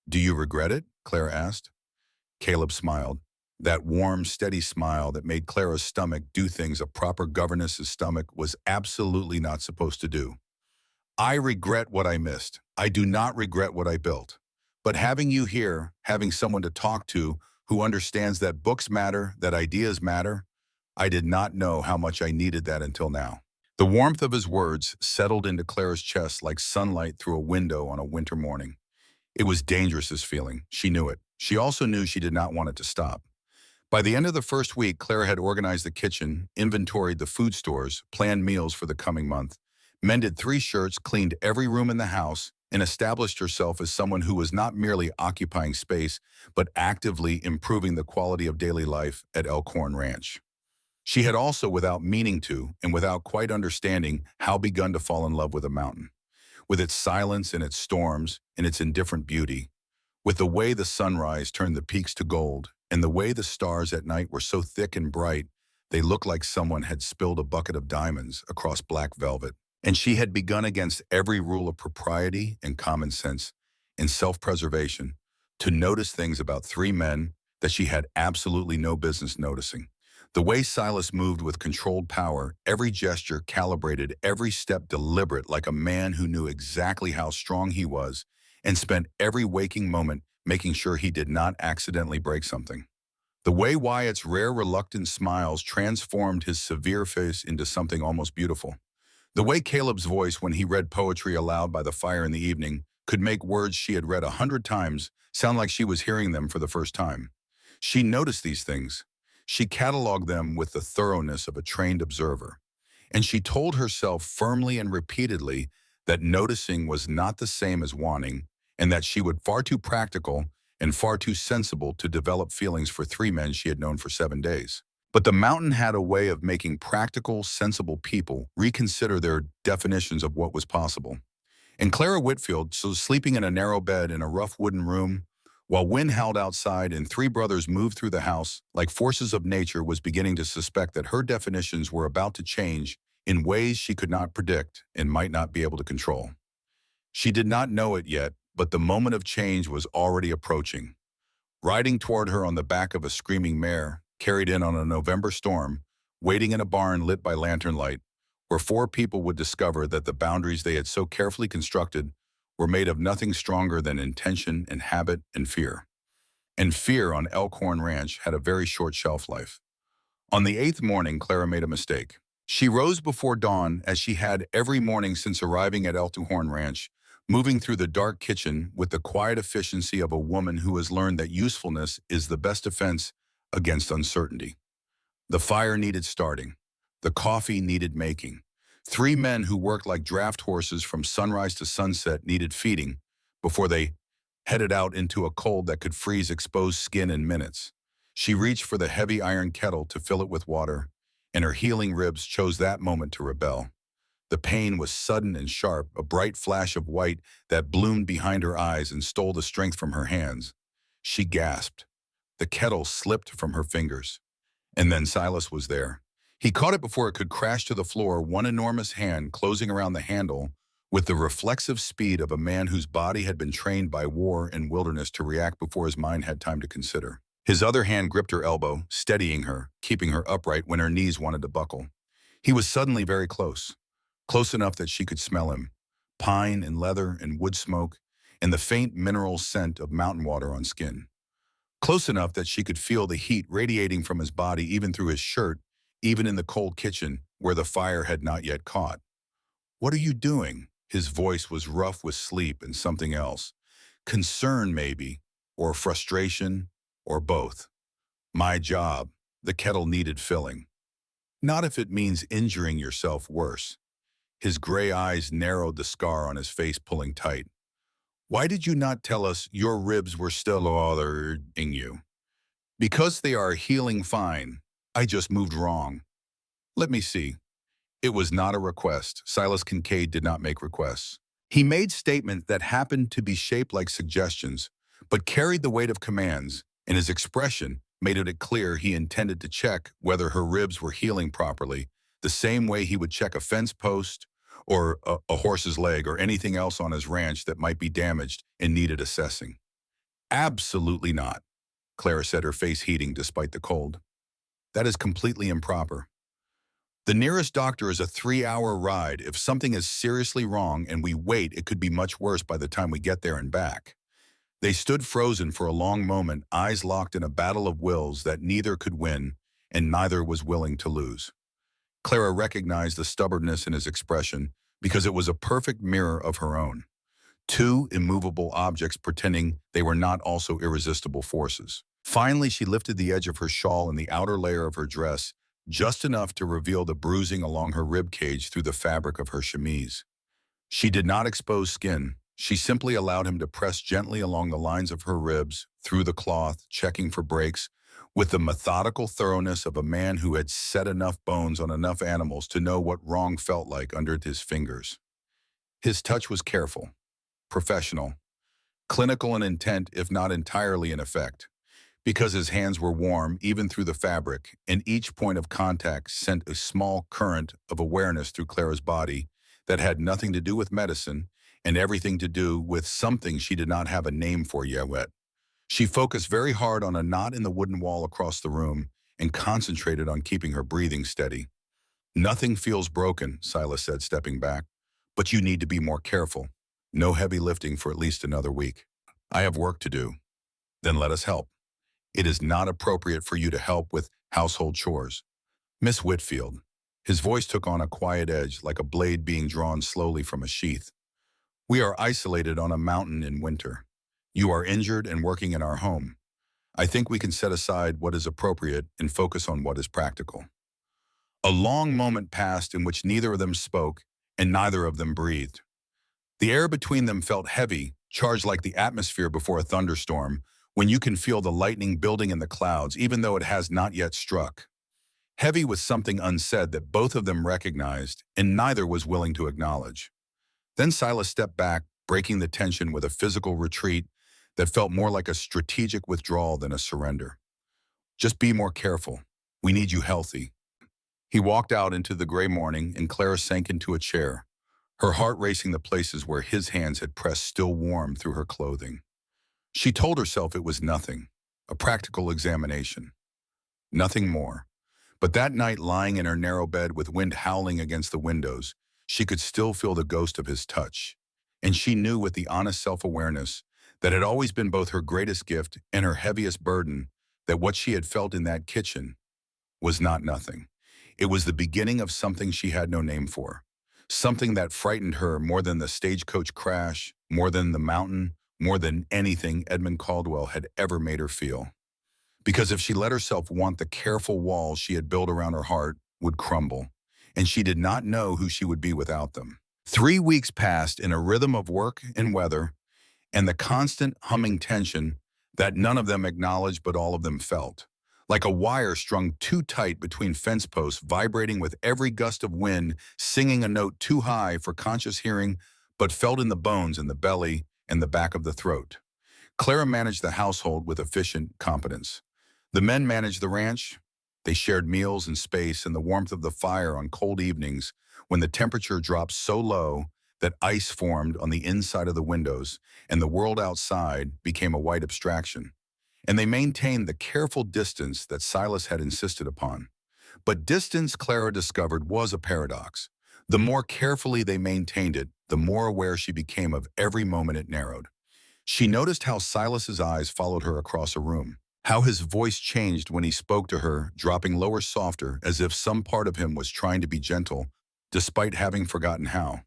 "Do you regret it?" Clara asked. Caleb smiled, that warm, steady smile that made Clara's stomach do things a proper governess's stomach was absolutely not supposed to do. "I regret what I missed. I do not regret what I built. But having you here, having someone to talk to who understands that books matter, that ideas matter, I did not know how much I needed that until now." The warmth of his words settled into Clara's chest like sunlight through a window on a winter morning. It was dangerous, this feeling. She knew it. She also knew she did not want it to stop. By the end of the first week, Clara had organized the kitchen, inventoried the food stores, planned meals for the coming month, mended 3 shirts, cleaned every room in the house, and established herself as someone who was not merely occupying space, but actively improving the quality of daily life at Elkhorn Ranch. She had also, without meaning to, and without quite understanding how, begun to fall in love with a mountain, with its silence and its storms and its indifferent beauty, with the way the sunrise turned the peaks to gold, and the way the stars at night were so thick and bright they looked like someone had spilled a bucket of diamonds across black velvet. And she had begun, against every rule of propriety and common sense and self-preservation, to notice things about 3 men that she had absolutely no business noticing. The way Silas moved with controlled power, every gesture calibrated, every step deliberate, like a man who knew exactly how strong he was and spent every waking moment making sure he did not accidentally break something. The way Wyatt's rare, reluctant smiles transformed his severe face into something almost beautiful. The way Caleb's voice, when he read poetry aloud by the fire in the evening, could make words she had read 100 times sound like she was hearing them for the first time. She noticed these things. She cataloged them with the thoroughness of a trained observer. And she told herself firmly and repeatedly that noticing was not the same as wanting, and that she was far too practical and far too sensible to develop feelings for 3 men she had known for 7 days. But the mountain had a way of making practical, sensible people reconsider their definitions of what was possible. And Clara Whitfield, so sleeping in a narrow bed in a rough wooden room, while wind howled outside and 3 brothers moved through the house like forces of nature, was beginning to suspect that her definitions were about to change in ways she could not predict and might not be able to control. She did not know it yet, but the moment of change was already approaching. Riding toward her on the back of a screaming mare, carried in on a November storm, waiting in a barn lit by lantern light, where 4 people would discover that the boundaries they had so carefully constructed were made of nothing stronger than intention and habit and fear. And fear on Elkhorn Ranch had a very short shelf life. On the 8th morning, Clara made a mistake. She rose before dawn, as she had every morning since arriving at Elkhorn Ranch, moving through the dark kitchen with the quiet efficiency of a woman who has learned that usefulness is the best defense against uncertainty. The fire needed starting. The coffee needed making. 3 men who worked like draft horses from sunrise to sunset needed feeding before they headed out into a cold that could freeze exposed skin in minutes. She reached for the heavy iron kettle to fill it with water, and her healing ribs chose that moment to rebel. The pain was sudden and sharp, a bright flash of white that bloomed behind her eyes and stole the strength from her hands. She gasped. The kettle slipped from her fingers. And then Silas was there. He caught it before it could crash to the floor, one enormous hand closing around the handle with the reflexive speed of a man whose body had been trained by war and wilderness to react before his mind had time to consider. His other hand gripped her elbow, steadying her, keeping her upright when her knees wanted to buckle. He was suddenly very close, close enough that she could smell him, pine and leather and wood smoke, and the faint mineral scent of mountain water on skin. Close enough that she could feel the heat radiating from his body even through his shirt, even in the cold kitchen where the fire had not yet caught. "What are you doing?" His voice was rough with sleep and something else. Concern, maybe, or frustration, or both. "My job." The kettle needed filling. "Not if it means injuring yourself worse." His gray eyes narrowed, the scar on his face pulling tight. "Why did you not tell us your ribs were still bothering you?" "Because they are healing fine. I just moved wrong." "Let me see." It was not a request. Silas Kincaid did not make requests. He made statements that happened to be shaped like suggestions, but carried the weight of commands, and his expression made it clear he intended to check whether her ribs were healing properly, the same way he would check a fence post or a horse's leg or anything else on his ranch that might be damaged and needed assessing. "Absolutely not," Clara said, her face heating despite the cold. "That is completely improper. The nearest doctor is a 3-hour ride. If something is seriously wrong and we wait, it could be much worse by the time we get there and back." They stood frozen for a long moment, eyes locked in a battle of wills that neither could win and neither was willing to lose. Clara recognized the stubbornness in his expression because it was a perfect mirror of her own. Two immovable objects pretending they were not also irresistible forces. Finally, she lifted the edge of her shawl and the outer layer of her dress, just enough to reveal the bruising along her rib cage through the fabric of her chemise. She did not expose skin. She simply allowed him to press gently along the lines of her ribs, through the cloth, checking for breaks, with the methodical thoroughness of a man who had set enough bones on enough animals to know what wrong felt like under his fingers. His touch was careful, professional, clinical in intent if not entirely in effect, because his hands were warm even through the fabric, and each point of contact sent a small current of awareness through Clara's body that had nothing to do with medicine and everything to do with something she did not have a name for yet. She focused very hard on a knot in the wooden wall across the room and concentrated on keeping her breathing steady. "Nothing feels broken," Silas said, stepping back, "but you need to be more careful. No heavy lifting for at least another week." "I have work to do." "Then let us help." "It is not appropriate for you to help with household chores." "Miss Whitfield." His voice took on a quiet edge, like a blade being drawn slowly from a sheath. "We are isolated on a mountain in winter. You are injured and working in our home. I think we can set aside what is appropriate and focus on what is practical." A long moment passed in which neither of them spoke and neither of them breathed. The air between them felt heavy, charged like the atmosphere before a thunderstorm, when you can feel the lightning building in the clouds even though it has not yet struck. Heavy with something unsaid that both of them recognized and neither was willing to acknowledge. Then Silas stepped back, breaking the tension with a physical retreat that felt more like a strategic withdrawal than a surrender. "Just be more careful. We need you healthy." He walked out into the gray morning, and Clara sank into a chair, her heart racing the places where his hands had pressed still warm through her clothing. She told herself it was nothing, a practical examination. Nothing more. But that night, lying in her narrow bed with wind howling against the windows, she could still feel the ghost of his touch. And she knew with the honest self-awareness that had always been both her greatest gift and her heaviest burden, that what she had felt in that kitchen was not nothing. It was the beginning of something she had no name for. Something that frightened her more than the stagecoach crash, more than the mountain, more than anything Edmund Caldwell had ever made her feel. Because if she let herself want, the careful walls she had built around her heart would crumble, and she did not know who she would be without them. 3 weeks passed in a rhythm of work and weather, and the constant humming tension that none of them acknowledged but all of them felt. Like a wire strung too tight between fence posts, vibrating with every gust of wind, singing a note too high for conscious hearing, but felt in the bones and the belly and the back of the throat. Clara managed the household with efficient competence. The men managed the ranch. They shared meals and space and the warmth of the fire on cold evenings when the temperature dropped so low that ice formed on the inside of the windows and the world outside became a white abstraction. And they maintained the careful distance that Silas had insisted upon. But distance, Clara discovered, was a paradox. The more carefully they maintained it, the more aware she became of every moment it narrowed. She noticed how Silas's eyes followed her across a room, how his voice changed when he spoke to her, dropping lower softer as if some part of him was trying to be gentle, despite having forgotten how.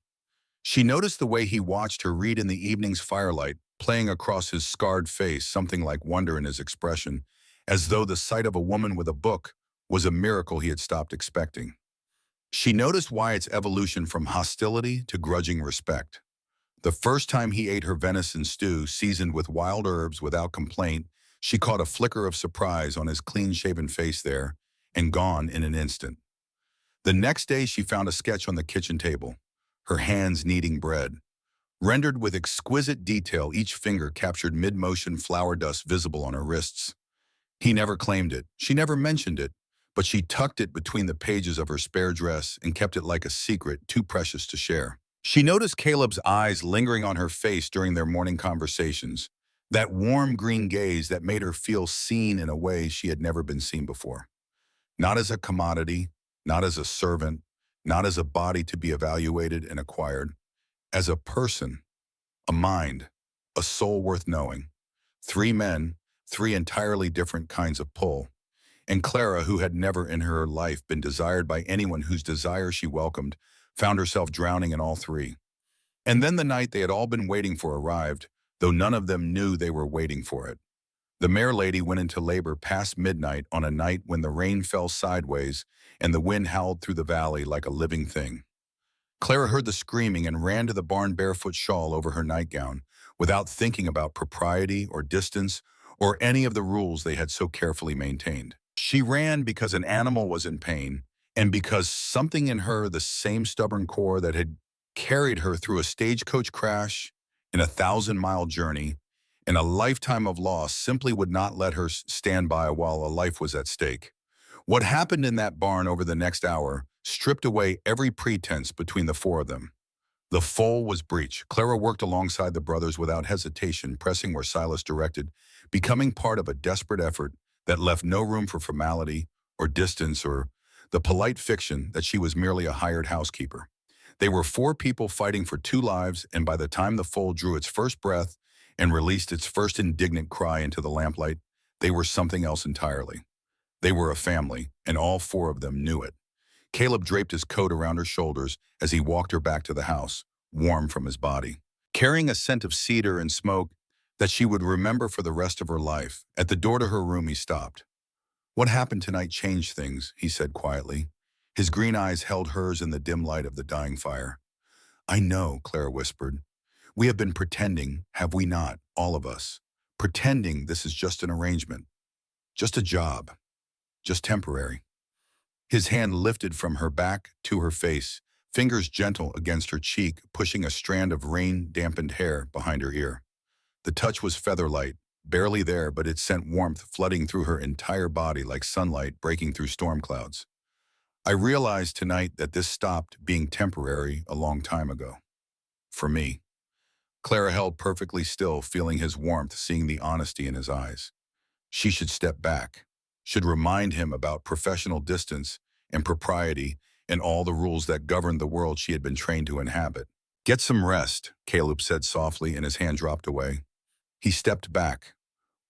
She noticed the way he watched her read in the evening's firelight, playing across his scarred face something like wonder in his expression, as though the sight of a woman with a book was a miracle he had stopped expecting. She noticed Wyatt's evolution from hostility to grudging respect. The first time he ate her venison stew seasoned with wild herbs without complaint, she caught a flicker of surprise on his clean-shaven face there, and gone in an instant. The next day she found a sketch on the kitchen table, her hands kneading bread. Rendered with exquisite detail, each finger captured mid-motion flour dust visible on her wrists. He never claimed it, she never mentioned it, but she tucked it between the pages of her spare dress and kept it like a secret too precious to share. She noticed Caleb's eyes lingering on her face during their morning conversations, that warm green gaze that made her feel seen in a way she had never been seen before. Not as a commodity, not as a servant, not as a body to be evaluated and acquired, as a person, a mind, a soul worth knowing. Three men, three entirely different kinds of pull. And Clara, who had never in her life been desired by anyone whose desire she welcomed, found herself drowning in all three. And then the night they had all been waiting for arrived, though none of them knew they were waiting for it. The mare lady went into labor past midnight on a night when the rain fell sideways and the wind howled through the valley like a living thing. Clara heard the screaming and ran to the barn barefoot shawl over her nightgown, without thinking about propriety or distance or any of the rules they had so carefully maintained. She ran because an animal was in pain, and because something in her, the same stubborn core that had carried her through a stagecoach crash, in a 1,000-mile journey, in a lifetime of loss, simply would not let her stand by while a life was at stake. What happened in that barn over the next hour stripped away every pretense between the four of them. The foal was breached. Clara worked alongside the brothers without hesitation, pressing where Silas directed, becoming part of a desperate effort that left no room for formality or distance or the polite fiction that she was merely a hired housekeeper. They were four people fighting for two lives, and by the time the foal drew its first breath and released its first indignant cry into the lamplight, they were something else entirely. They were a family, and all four of them knew it. Caleb draped his coat around her shoulders as he walked her back to the house, warm from his body, carrying a scent of cedar and smoke that she would remember for the rest of her life. At the door to her room, he stopped. "What happened tonight changed things," he said quietly. His green eyes held hers in the dim light of the dying fire. "I know," Clara whispered. "We have been pretending, have we not, all of us? Pretending this is just an arrangement, just a job, just temporary." His hand lifted from her back to her face, fingers gentle against her cheek, pushing a strand of rain-dampened hair behind her ear. The touch was feather-light, barely there, but it sent warmth flooding through her entire body like sunlight breaking through storm clouds. "I realized tonight that this stopped being temporary a long time ago. For me." Clara held perfectly still, feeling his warmth, seeing the honesty in his eyes. She should step back, should remind him about professional distance and propriety and all the rules that governed the world she had been trained to inhabit. "Get some rest," Caleb said softly, and his hand dropped away. He stepped back.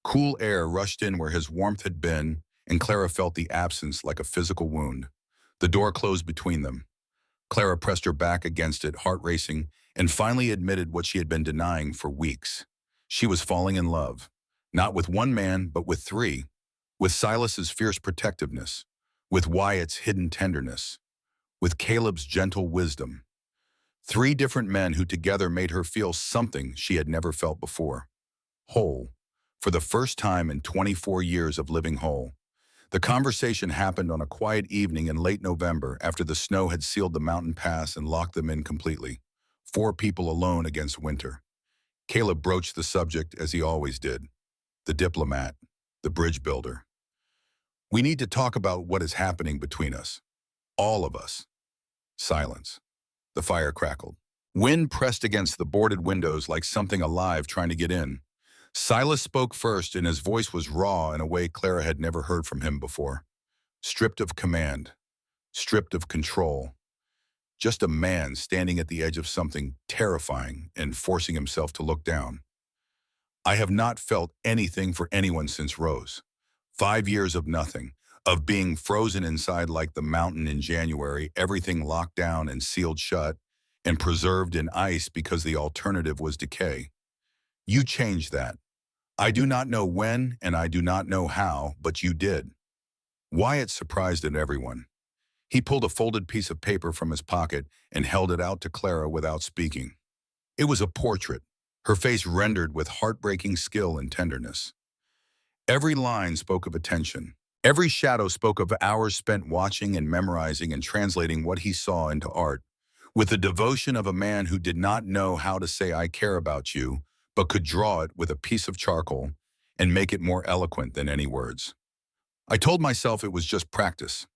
Cool air rushed in where his warmth had been, and Clara felt the absence like a physical wound. The door closed between them. Clara pressed her back against it, heart racing, and finally admitted what she had been denying for weeks. She was falling in love, not with one man, but with three, with Silas's fierce protectiveness, with Wyatt's hidden tenderness, with Caleb's gentle wisdom. Three different men who together made her feel something she had never felt before. Whole, for the first time in 24 years of living whole. The conversation happened on a quiet evening in late November after the snow had sealed the mountain pass and locked them in completely. Four people alone against winter. Caleb broached the subject as he always did. The diplomat, the bridge builder. We need to talk about what is happening between us. All of us. Silence. The fire crackled. Wind pressed against the boarded windows like something alive trying to get in. Silas spoke first, and his voice was raw in a way Clara had never heard from him before. Stripped of command, stripped of control. Just a man standing at the edge of something terrifying and forcing himself to look down. I have not felt anything for anyone since Rose. 5 years of nothing, of being frozen inside like the mountain in January, everything locked down and sealed shut, and preserved in ice because the alternative was decay. You changed that. I do not know when and I do not know how, but you did. Wyatt surprised at everyone. He pulled a folded piece of paper from his pocket and held it out to Clara without speaking. It was a portrait, her face rendered with heartbreaking skill and tenderness. Every line spoke of attention. Every shadow spoke of hours spent watching and memorizing and translating what he saw into art, with the devotion of a man who did not know how to say "I care about you," but could draw it with a piece of charcoal and make it more eloquent than any words. I told myself it was just practice.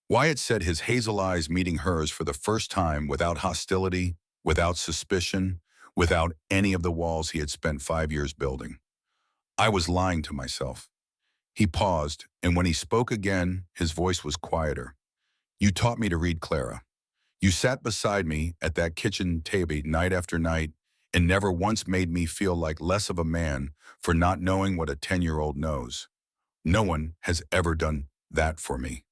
Wyatt said, his hazel eyes meeting hers for the first time, without hostility, without suspicion, without any of the walls he had spent 5 years building. I was lying to myself. He paused, and when he spoke again, his voice was quieter. You taught me to read, Clara. You sat beside me at that kitchen table night after night and never once made me feel like less of a man for not knowing what a 10-year-old knows. No one has ever done that for me.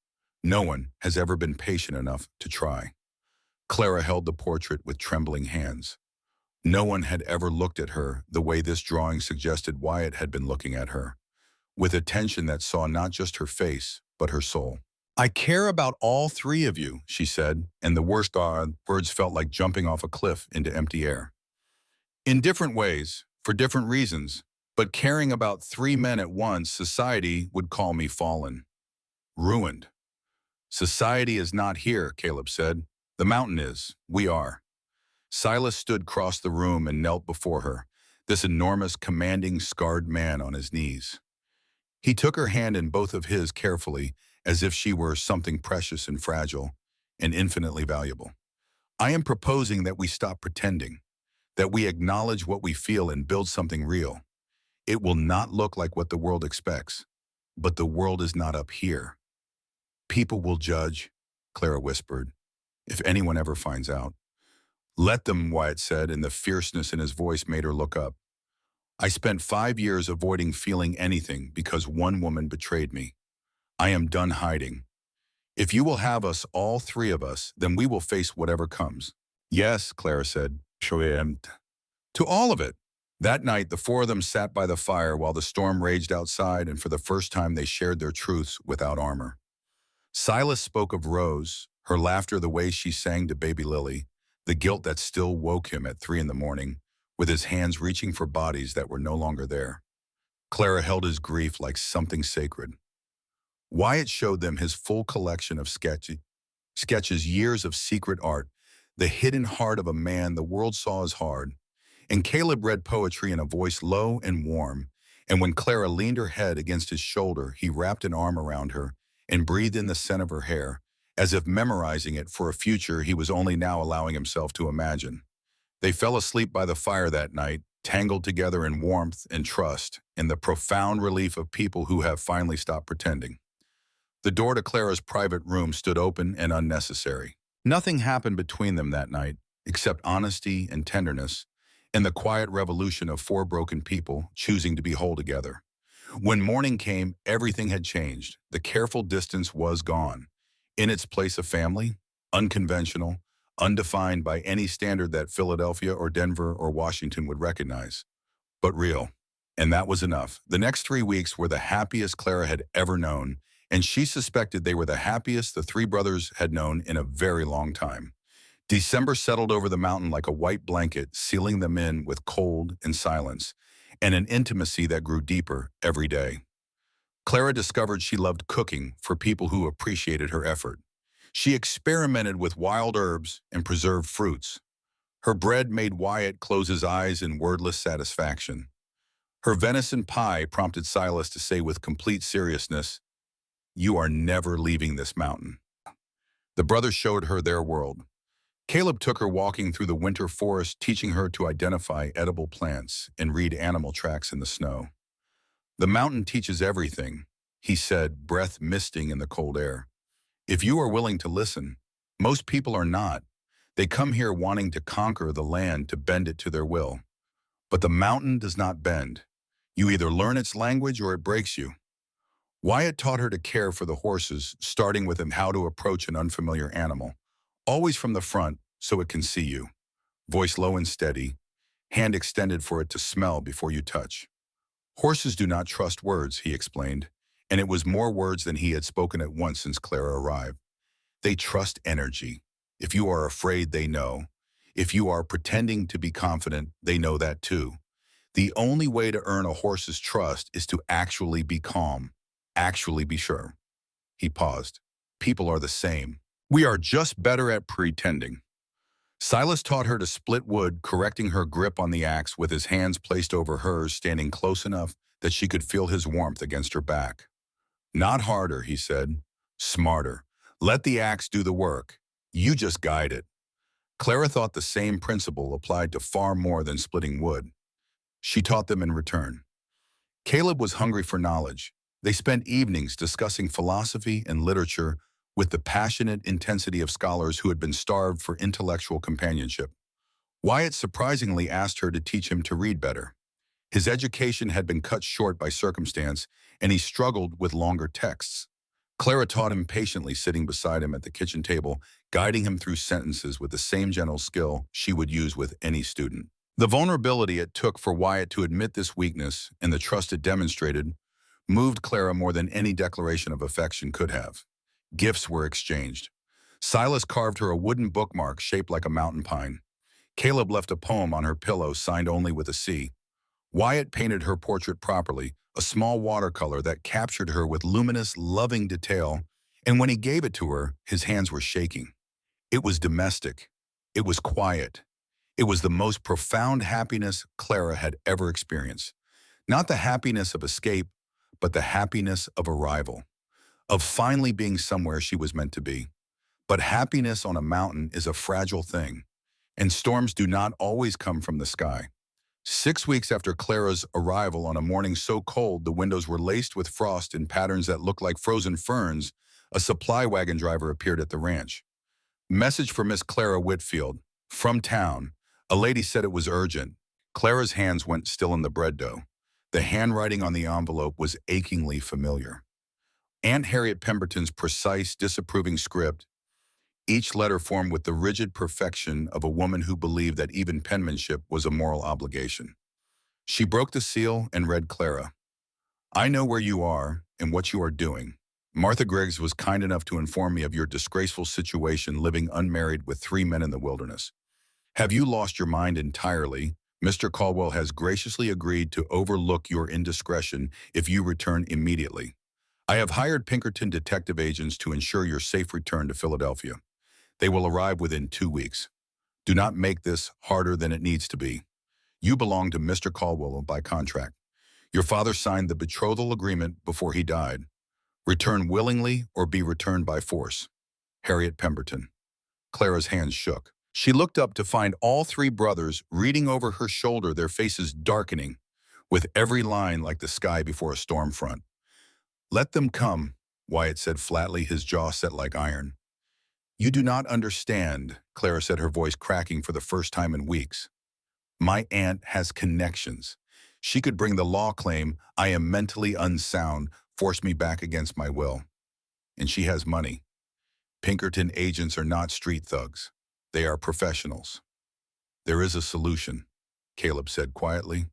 No one has ever been patient enough to try. Clara held the portrait with trembling hands. No one had ever looked at her the way this drawing suggested Wyatt had been looking at her, with attention that saw not just her face, but her soul. I care about all three of you, she said, and the words felt like jumping off a cliff into empty air. In different ways, for different reasons, but caring about three men at once, society would call me fallen. Ruined. Society is not here, Caleb said. The mountain is. We are. Silas stood across the room and knelt before her, this enormous, commanding, scarred man on his knees. He took her hand in both of his carefully, as if she were something precious and fragile and infinitely valuable. I am proposing that we stop pretending, that we acknowledge what we feel and build something real. It will not look like what the world expects, but the world is not up here. People will judge, Clara whispered, if anyone ever finds out. Let them, Wyatt said, and the fierceness in his voice made her look up. I spent 5 years avoiding feeling anything because one woman betrayed me. I am done hiding. If you will have us, all three of us, then we will face whatever comes. Yes, Clara said, to all of it. That night, the four of them sat by the fire while the storm raged outside, and for the first time they shared their truths without armor. Silas spoke of Rose, her laughter, the way she sang to baby Lily, the guilt that still woke him at 3 a.m, with his hands reaching for bodies that were no longer there. Clara held his grief like something sacred. Wyatt showed them his full collection of sketches, years of secret art, the hidden heart of a man the world saw as hard. And Caleb read poetry in a voice low and warm, and when Clara leaned her head against his shoulder, he wrapped an arm around her and breathed in the scent of her hair, as if memorizing it for a future he was only now allowing himself to imagine. They fell asleep by the fire that night, tangled together in warmth and trust, in the profound relief of people who have finally stopped pretending. The door to Clara's private room stood open and unnecessary. Nothing happened between them that night, except honesty and tenderness, and the quiet revolution of four broken people choosing to be whole together. When morning came, everything had changed. The careful distance was gone. In its place, a family, unconventional, undefined by any standard that Philadelphia or Denver or Washington would recognize, but real. And that was enough. The next 3 weeks were the happiest Clara had ever known, and she suspected they were the happiest the three brothers had known in a very long time. December settled over the mountain like a white blanket, sealing them in with cold and silence, and an intimacy that grew deeper every day. Clara discovered she loved cooking for people who appreciated her effort. She experimented with wild herbs and preserved fruits. Her bread made Wyatt close his eyes in wordless satisfaction. Her venison pie prompted Silas to say with complete seriousness, You are never leaving this mountain. The brothers showed her their world. Caleb took her walking through the winter forest, teaching her to identify edible plants and read animal tracks in the snow. The mountain teaches everything, he said, breath misting in the cold air. If you are willing to listen, most people are not. They come here wanting to conquer the land, to bend it to their will. But the mountain does not bend. You either learn its language or it breaks you. Wyatt taught her to care for the horses, starting with him how to approach an unfamiliar animal. Always from the front, so it can see you. Voice low and steady, hand extended for it to smell before you touch. Horses do not trust words, he explained, and it was more words than he had spoken at once since Clara arrived. They trust energy. If you are afraid, they know. If you are pretending to be confident, they know that too. The only way to earn a horse's trust is to actually be calm, actually be sure. He paused. People are the same. We are just better at pretending. Silas taught her to split wood, correcting her grip on the axe with his hands placed over hers, standing close enough that she could feel his warmth against her back. Not harder, he said. Smarter. Let the axe do the work. You just guide it. Clara thought the same principle applied to far more than splitting wood. She taught them in return. Caleb was hungry for knowledge. They spent evenings discussing philosophy and literature with the passionate intensity of scholars who had been starved for intellectual companionship. Wyatt surprisingly asked her to teach him to read better. His education had been cut short by circumstance, and he struggled with longer texts. Clara taught him patiently, sitting beside him at the kitchen table, guiding him through sentences with the same gentle skill she would use with any student. The vulnerability it took for Wyatt to admit this weakness, and the trust it demonstrated, moved Clara more than any declaration of affection could have. Gifts were exchanged. Silas carved her a wooden bookmark shaped like a mountain pine. Caleb left a poem on her pillow signed only with a C. Wyatt painted her portrait properly, a small watercolor that captured her with luminous, loving detail, and when he gave it to her, his hands were shaking. It was domestic. It was quiet. It was the most profound happiness Clara had ever experienced. Not the happiness of escape, but the happiness of arrival, of finally being somewhere she was meant to be. But happiness on a mountain is a fragile thing, and storms do not always come from the sky. 6 weeks after Clara's arrival, on a morning so cold the windows were laced with frost in patterns that looked like frozen ferns, a supply wagon driver appeared at the ranch. Message for Miss Clara Whitfield. From town. A lady said it was urgent. Clara's hands went still in the bread dough. The handwriting on the envelope was achingly familiar. Aunt Harriet Pemberton's precise, disapproving script, each letter formed with the rigid perfection of a woman who believed that even penmanship was a moral obligation. She broke the seal and read Clara. I know where you are and what you are doing. Martha Griggs was kind enough to inform me of your disgraceful situation living unmarried with 3 men in the wilderness. Have you lost your mind entirely? Mr. Caldwell has graciously agreed to overlook your indiscretion if you return immediately. I have hired Pinkerton detective agents to ensure your safe return to Philadelphia. They will arrive within 2 weeks. Do not make this harder than it needs to be. You belong to Mr. Caldwell by contract. Your father signed the betrothal agreement before he died. Return willingly or be returned by force. Harriet Pemberton. Clara's hands shook. She looked up to find all 3 brothers reading over her shoulder, their faces darkening, with every line like the sky before a storm front. Let them come, Wyatt said flatly, his jaw set like iron. You do not understand, Clara said, her voice cracking for the first time in weeks. My aunt has connections. She could bring the law claim I am mentally unsound, force me back against my will. And she has money. Pinkerton agents are not street thugs. They are professionals. There is a solution, Caleb said quietly.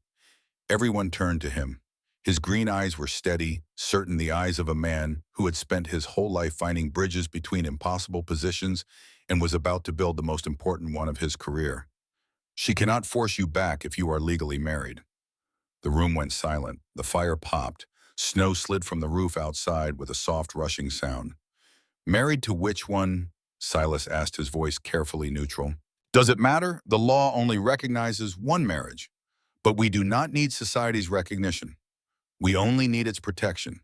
Everyone turned to him. His green eyes were steady, certain, the eyes of a man who had spent his whole life finding bridges between impossible positions and was about to build the most important one of his career. She cannot force you back if you are legally married. The room went silent. The fire popped. Snow slid from the roof outside with a soft rushing sound. Married to which one? Silas asked, his voice carefully neutral. Does it matter? The law only recognizes one marriage, but we do not need society's recognition. We only need its protection.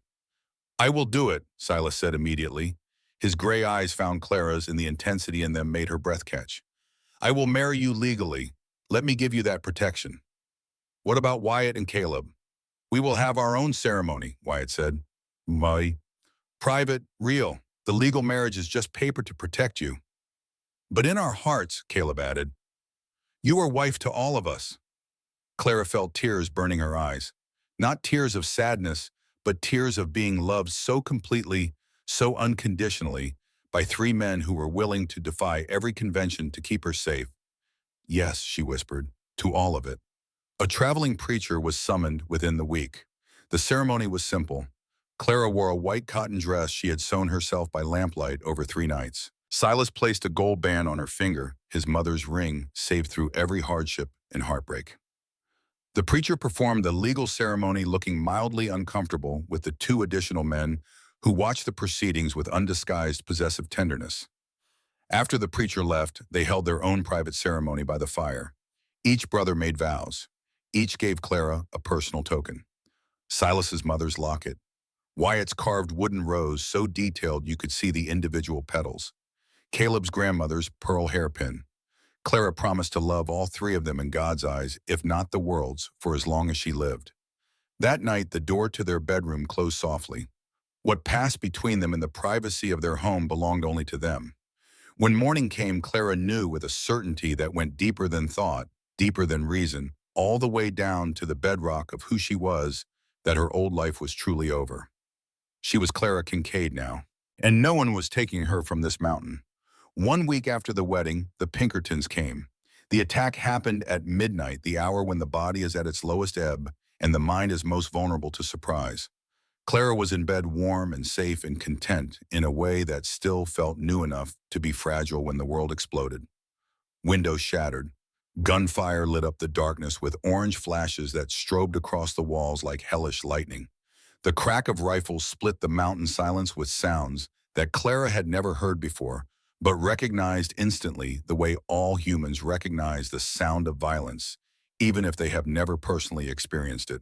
I will do it, Silas said immediately. His gray eyes found Clara's, and the intensity in them made her breath catch. I will marry you legally. Let me give you that protection. What about Wyatt and Caleb? We will have our own ceremony, Wyatt said. My. Private, real. The legal marriage is just paper to protect you. But in our hearts, Caleb added, you are wife to all of us. Clara felt tears burning her eyes. Not tears of sadness, but tears of being loved so completely, so unconditionally, by three men who were willing to defy every convention to keep her safe. Yes, she whispered, to all of it. A traveling preacher was summoned within the week. The ceremony was simple. Clara wore a white cotton dress she had sewn herself by lamplight over 3 nights. Silas placed a gold band on her finger, his mother's ring, saved through every hardship and heartbreak. The preacher performed the legal ceremony looking mildly uncomfortable with the 2 additional men who watched the proceedings with undisguised possessive tenderness. After the preacher left, they held their own private ceremony by the fire. Each brother made vows. Each gave Clara a personal token. Silas's mother's locket. Wyatt's carved wooden rose so detailed you could see the individual petals. Caleb's grandmother's pearl hairpin. Clara promised to love all 3 of them in God's eyes, if not the world's, for as long as she lived. That night, the door to their bedroom closed softly. What passed between them in the privacy of their home belonged only to them. When morning came, Clara knew with a certainty that went deeper than thought, deeper than reason, all the way down to the bedrock of who she was, that her old life was truly over. She was Clara Kincaid now, and no one was taking her from this mountain. 1 week after the wedding, the Pinkertons came. The attack happened at midnight, the hour when the body is at its lowest ebb and the mind is most vulnerable to surprise. Clara was in bed warm and safe and content in a way that still felt new enough to be fragile when the world exploded. Windows shattered. Gunfire lit up the darkness with orange flashes that strobed across the walls like hellish lightning. The crack of rifles split the mountain silence with sounds that Clara had never heard before, but recognized instantly the way all humans recognize the sound of violence, even if they have never personally experienced it.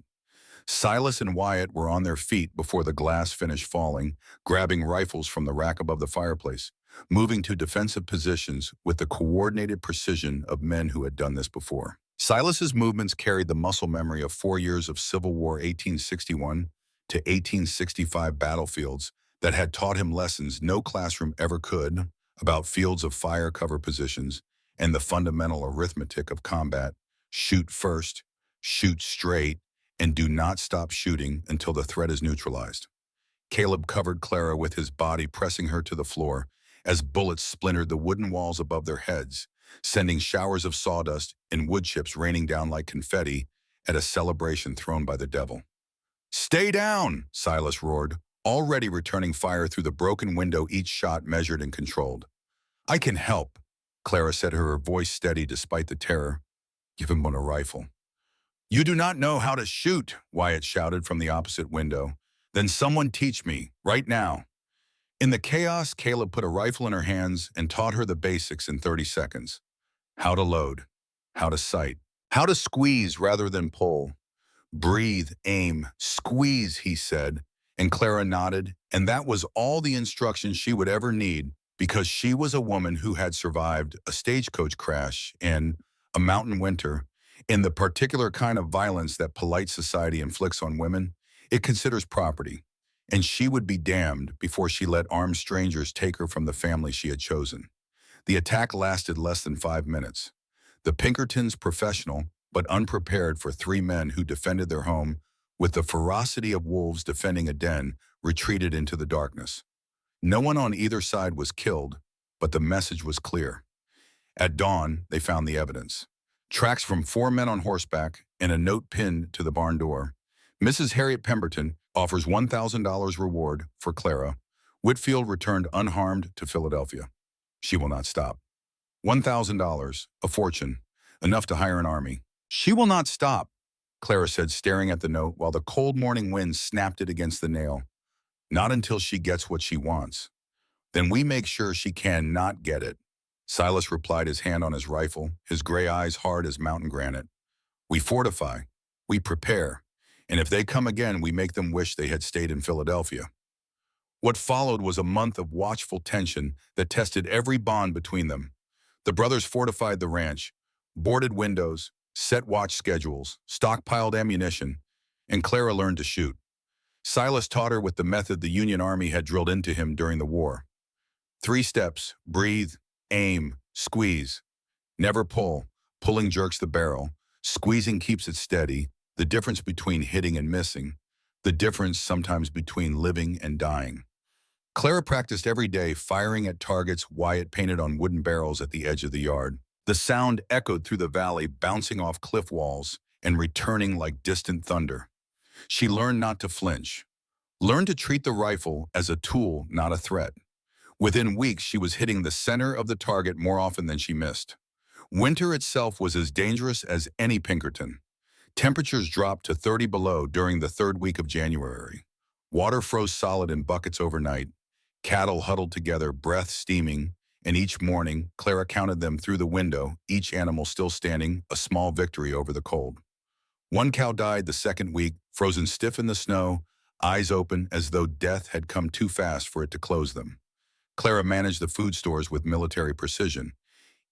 Silas and Wyatt were on their feet before the glass finished falling, grabbing rifles from the rack above the fireplace, moving to defensive positions with the coordinated precision of men who had done this before. Silas's movements carried the muscle memory of 4 years of Civil War 1861 to 1865 battlefields that had taught him lessons no classroom ever could about fields of fire cover positions and the fundamental arithmetic of combat: shoot first, shoot straight, and do not stop shooting until the threat is neutralized. Caleb covered Clara with his body, pressing her to the floor as bullets splintered the wooden walls above their heads, sending showers of sawdust and wood chips raining down like confetti at a celebration thrown by the devil. "Stay down!" Silas roared, already returning fire through the broken window, each shot measured and controlled. "I can help," Clara said, her voice steady despite the terror. "Give him a rifle." "You do not know how to shoot," Wyatt shouted from the opposite window. "Then someone teach me, right now." In the chaos, Caleb put a rifle in her hands and taught her the basics in 30 seconds. How to load, how to sight, how to squeeze rather than pull. "Breathe, aim, squeeze," he said, and Clara nodded, and that was all the instruction she would ever need, because she was a woman who had survived a stagecoach crash and a mountain winter. In the particular kind of violence that polite society inflicts on women, it considers property, and she would be damned before she let armed strangers take her from the family she had chosen. The attack lasted less than 5 minutes. The Pinkertons, professional but unprepared for 3 men who defended their home with the ferocity of wolves defending a den, retreated into the darkness. No one on either side was killed, but the message was clear. At dawn, they found the evidence. Tracks from 4 men on horseback and a note pinned to the barn door. "Mrs. Harriet Pemberton offers $1,000 reward for Clara. Whitfield returned unharmed to Philadelphia. She will not stop." $1,000, a fortune, enough to hire an army. "She will not stop," Clara said, staring at the note while the cold morning wind snapped it against the nail. "Not until she gets what she wants. Then we make sure she can not get it." Silas replied, his hand on his rifle, his gray eyes hard as mountain granite. "We fortify, we prepare, and if they come again, we make them wish they had stayed in Philadelphia." What followed was a month of watchful tension that tested every bond between them. The brothers fortified the ranch, boarded windows, set watch schedules, stockpiled ammunition, and Clara learned to shoot. Silas taught her with the method the Union Army had drilled into him during the war. 3 steps: breathe, aim, squeeze. Never pull. Pulling jerks the barrel. Squeezing keeps it steady. The difference between hitting and missing. The difference sometimes between living and dying. Clara practiced every day, firing at targets Wyatt painted on wooden barrels at the edge of the yard. The sound echoed through the valley, bouncing off cliff walls and returning like distant thunder. She learned not to flinch. Learned to treat the rifle as a tool, not a threat. Within weeks, she was hitting the center of the target more often than she missed. Winter itself was as dangerous as any Pinkerton. Temperatures dropped to 30 below during the 3rd week of January. Water froze solid in buckets overnight. Cattle huddled together, breath steaming, and each morning, Clara counted them through the window, each animal still standing, a small victory over the cold. One cow died the 2nd week, frozen stiff in the snow, eyes open as though death had come too fast for it to close them. Clara managed the food stores with military precision.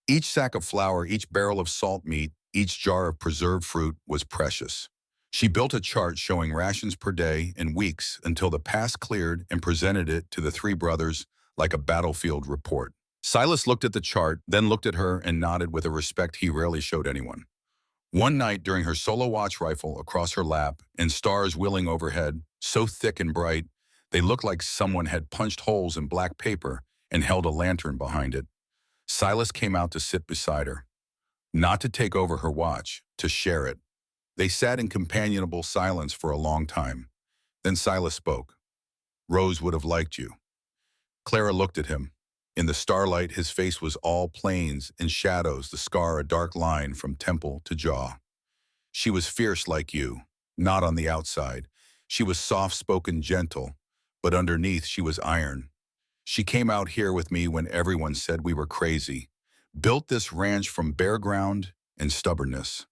Each sack of flour, each barrel of salt meat, each jar of preserved fruit was precious. She built a chart showing rations per day and weeks until the pass cleared and presented it to the 3 brothers like a battlefield report. Silas looked at the chart, then looked at her and nodded with a respect he rarely showed anyone. One night during her solo watch rifle across her lap and stars wheeling overhead, so thick and bright, they looked like someone had punched holes in black paper and held a lantern behind it. Silas came out to sit beside her. Not to take over her watch, to share it. They sat in companionable silence for a long time. Then Silas spoke. "Rose would have liked you." Clara looked at him. In the starlight, his face was all plains and shadows, the scar a dark line from temple to jaw. "She was fierce like you, not on the outside. She was soft-spoken, gentle, but underneath she was iron. She came out here with me when everyone said we were crazy. Built this ranch from bare ground and stubbornness."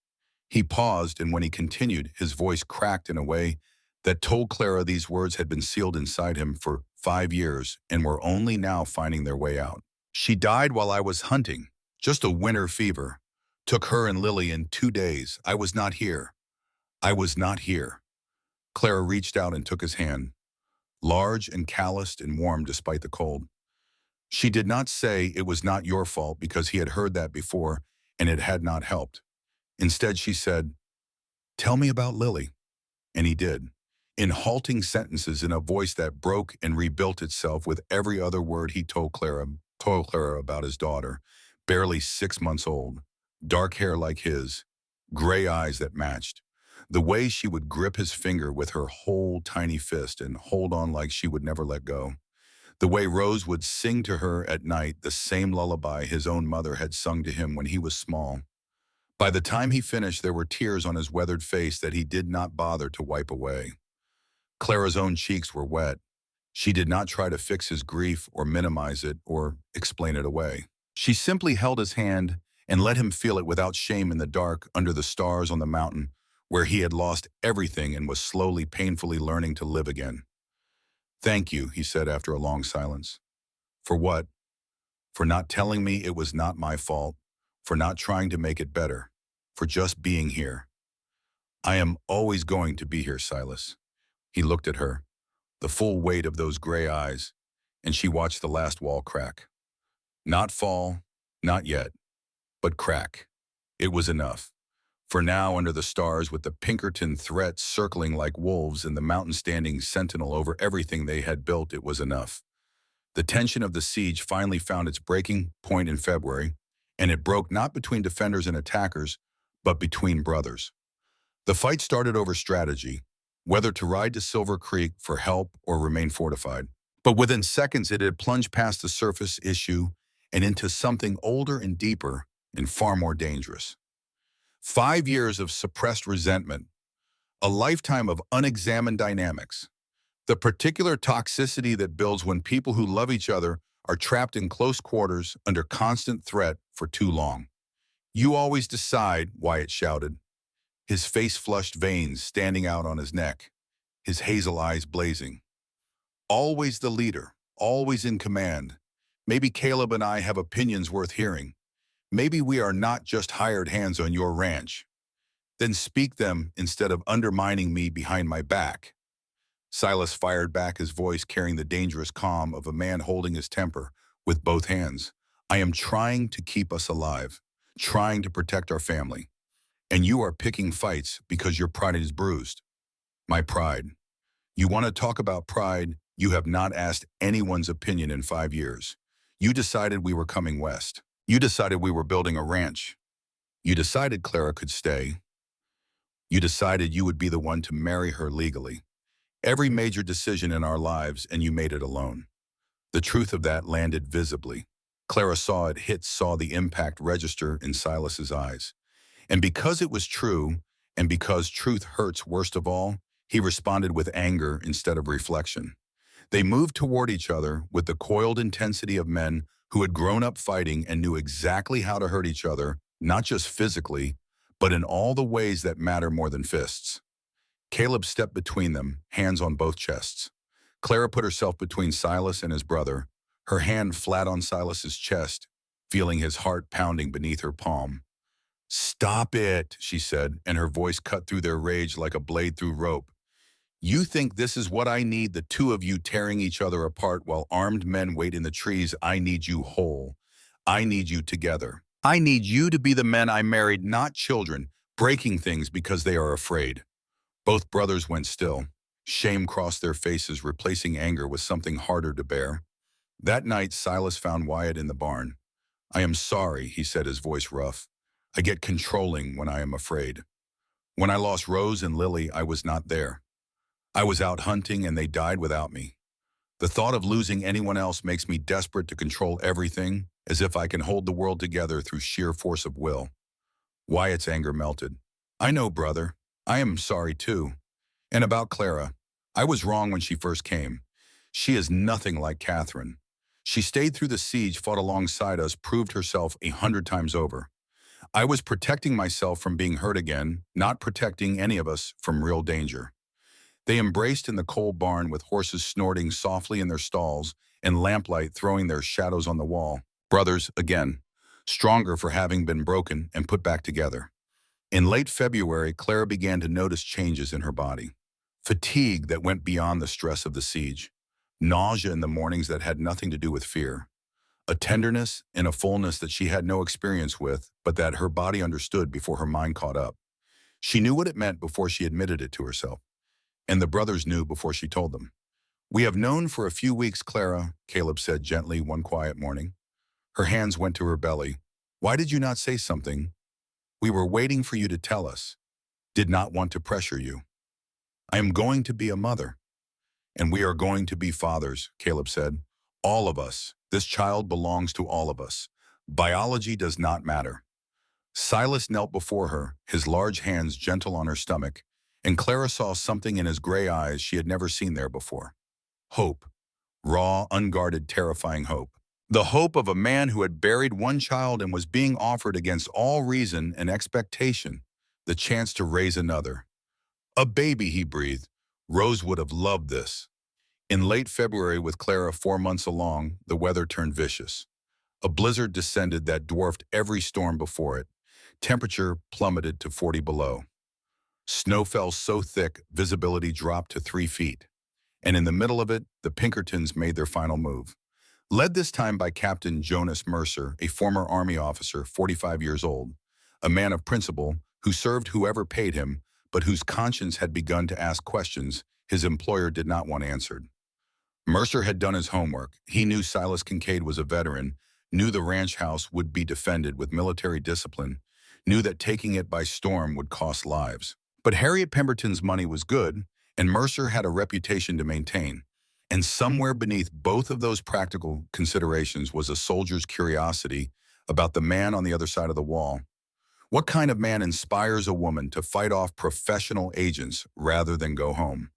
He paused, and when he continued, his voice cracked in a way that told Clara these words had been sealed inside him for 5 years and were only now finding their way out. "She died while I was hunting. Just a winter fever. Took her and Lily in 2 days. I was not here. I was not here." Clara reached out and took his hand, large and calloused and warm despite the cold. She did not say it was not your fault because he had heard that before and it had not helped. Instead, she said, "Tell me about Lily." And he did, in halting sentences in a voice that broke and rebuilt itself with every other word he told Clara about his daughter, barely 6 months old, dark hair like his, gray eyes that matched, the way she would grip his finger with her whole tiny fist and hold on like she would never let go, the way Rose would sing to her at night the same lullaby his own mother had sung to him when he was small. By the time he finished, there were tears on his weathered face that he did not bother to wipe away. Clara's own cheeks were wet. She did not try to fix his grief or minimize it or explain it away. She simply held his hand and let him feel it without shame in the dark under the stars on the mountain where he had lost everything and was slowly, painfully learning to live again. "Thank you," he said after a long silence. "For what? For not telling me it was not my fault, for not trying to make it better, for just being here. I am always going to be here, Silas." He looked at her, the full weight of those gray eyes, and she watched the last wall crack. Not fall, not yet, but crack. It was enough. For now, under the stars, with the Pinkerton threat circling like wolves and the mountain standing sentinel over everything they had built, it was enough. The tension of the siege finally found its breaking point in February, and it broke not between defenders and attackers, but between brothers. The fight started over strategy, whether to ride to Silver Creek for help or remain fortified. But within seconds, it had plunged past the surface issue and into something older and deeper and far more dangerous. 5 years of suppressed resentment, a lifetime of unexamined dynamics, the particular toxicity that builds when people who love each other are trapped in close quarters under constant threat for too long. "You always decide," Wyatt shouted, his face flushed, veins standing out on his neck, his hazel eyes blazing. Always the leader, always in command. Maybe Caleb and I have opinions worth hearing. Maybe we are not just hired hands on your ranch. Then speak them instead of undermining me behind my back. Silas fired back, his voice carrying the dangerous calm of a man holding his temper with both hands. I am trying to keep us alive, trying to protect our family. And you are picking fights because your pride is bruised. My pride. You want to talk about pride? You have not asked anyone's opinion in 5 years. You decided we were coming west. You decided we were building a ranch. You decided Clara could stay. You decided you would be the one to marry her legally. Every major decision in our lives, and you made it alone. The truth of that landed visibly. Clara saw it hit, saw the impact register in Silas's eyes. And because it was true, and because truth hurts worst of all, he responded with anger instead of reflection. They moved toward each other with the coiled intensity of men who had grown up fighting and knew exactly how to hurt each other, not just physically, but in all the ways that matter more than fists. Caleb stepped between them, hands on both chests. Clara put herself between Silas and his brother, her hand flat on Silas's chest, feeling his heart pounding beneath her palm. "Stop it," she said, and her voice cut through their rage like a blade through rope. "You think this is what I need, the two of you tearing each other apart while armed men wait in the trees? I need you whole. I need you together. I need you to be the men I married, not children, breaking things because they are afraid." Both brothers went still. Shame crossed their faces, replacing anger with something harder to bear. That night, Silas found Wyatt in the barn. "I am sorry," he said, his voice rough. "I get controlling when I am afraid. When I lost Rose and Lily, I was not there. I was out hunting and they died without me. The thought of losing anyone else makes me desperate to control everything, as if I can hold the world together through sheer force of will." Wyatt's anger melted. "I know, brother. I am sorry too. And about Clara, I was wrong when she first came. She is nothing like Catherine. She stayed through the siege, fought alongside us, proved herself 100 times over. I was protecting myself from being hurt again, not protecting any of us from real danger." They embraced in the coal barn with horses snorting softly in their stalls and lamplight throwing their shadows on the wall. Brothers again, stronger for having been broken and put back together. In late February, Clara began to notice changes in her body. Fatigue that went beyond the stress of the siege. Nausea in the mornings that had nothing to do with fear. A tenderness and a fullness that she had no experience with, but that her body understood before her mind caught up. She knew what it meant before she admitted it to herself. And the brothers knew before she told them. "We have known for a few weeks, Clara," Caleb said gently one quiet morning. Her hands went to her belly. "Why did you not say something? We were waiting for you to tell us. Did not want to pressure you." "I am going to be a mother." "And we are going to be fathers," Caleb said. "All of us. This child belongs to all of us. Biology does not matter." Silas knelt before her, his large hands gentle on her stomach, and Clara saw something in his gray eyes she had never seen there before. Hope. Raw, unguarded, terrifying hope. The hope of a man who had buried one child and was being offered against all reason and expectation the chance to raise another. "A baby," he breathed. "Rose would have loved this." In late February, with Clara 4 months along, the weather turned vicious. A blizzard descended that dwarfed every storm before it. Temperature plummeted to 40 below. Snow fell so thick, visibility dropped to 3 feet. And in the middle of it, the Pinkertons made their final move. Led this time by Captain Jonas Mercer, a former Army officer, 45 years old, a man of principle who served whoever paid him, but whose conscience had begun to ask questions his employer did not want answered. Mercer had done his homework. He knew Silas Kincaid was a veteran, knew the ranch house would be defended with military discipline, knew that taking it by storm would cost lives. But Harriet Pemberton's money was good, and Mercer had a reputation to maintain. And somewhere beneath both of those practical considerations was a soldier's curiosity about the man on the other side of the wall. What kind of man inspires a woman to fight off professional agents rather than go home?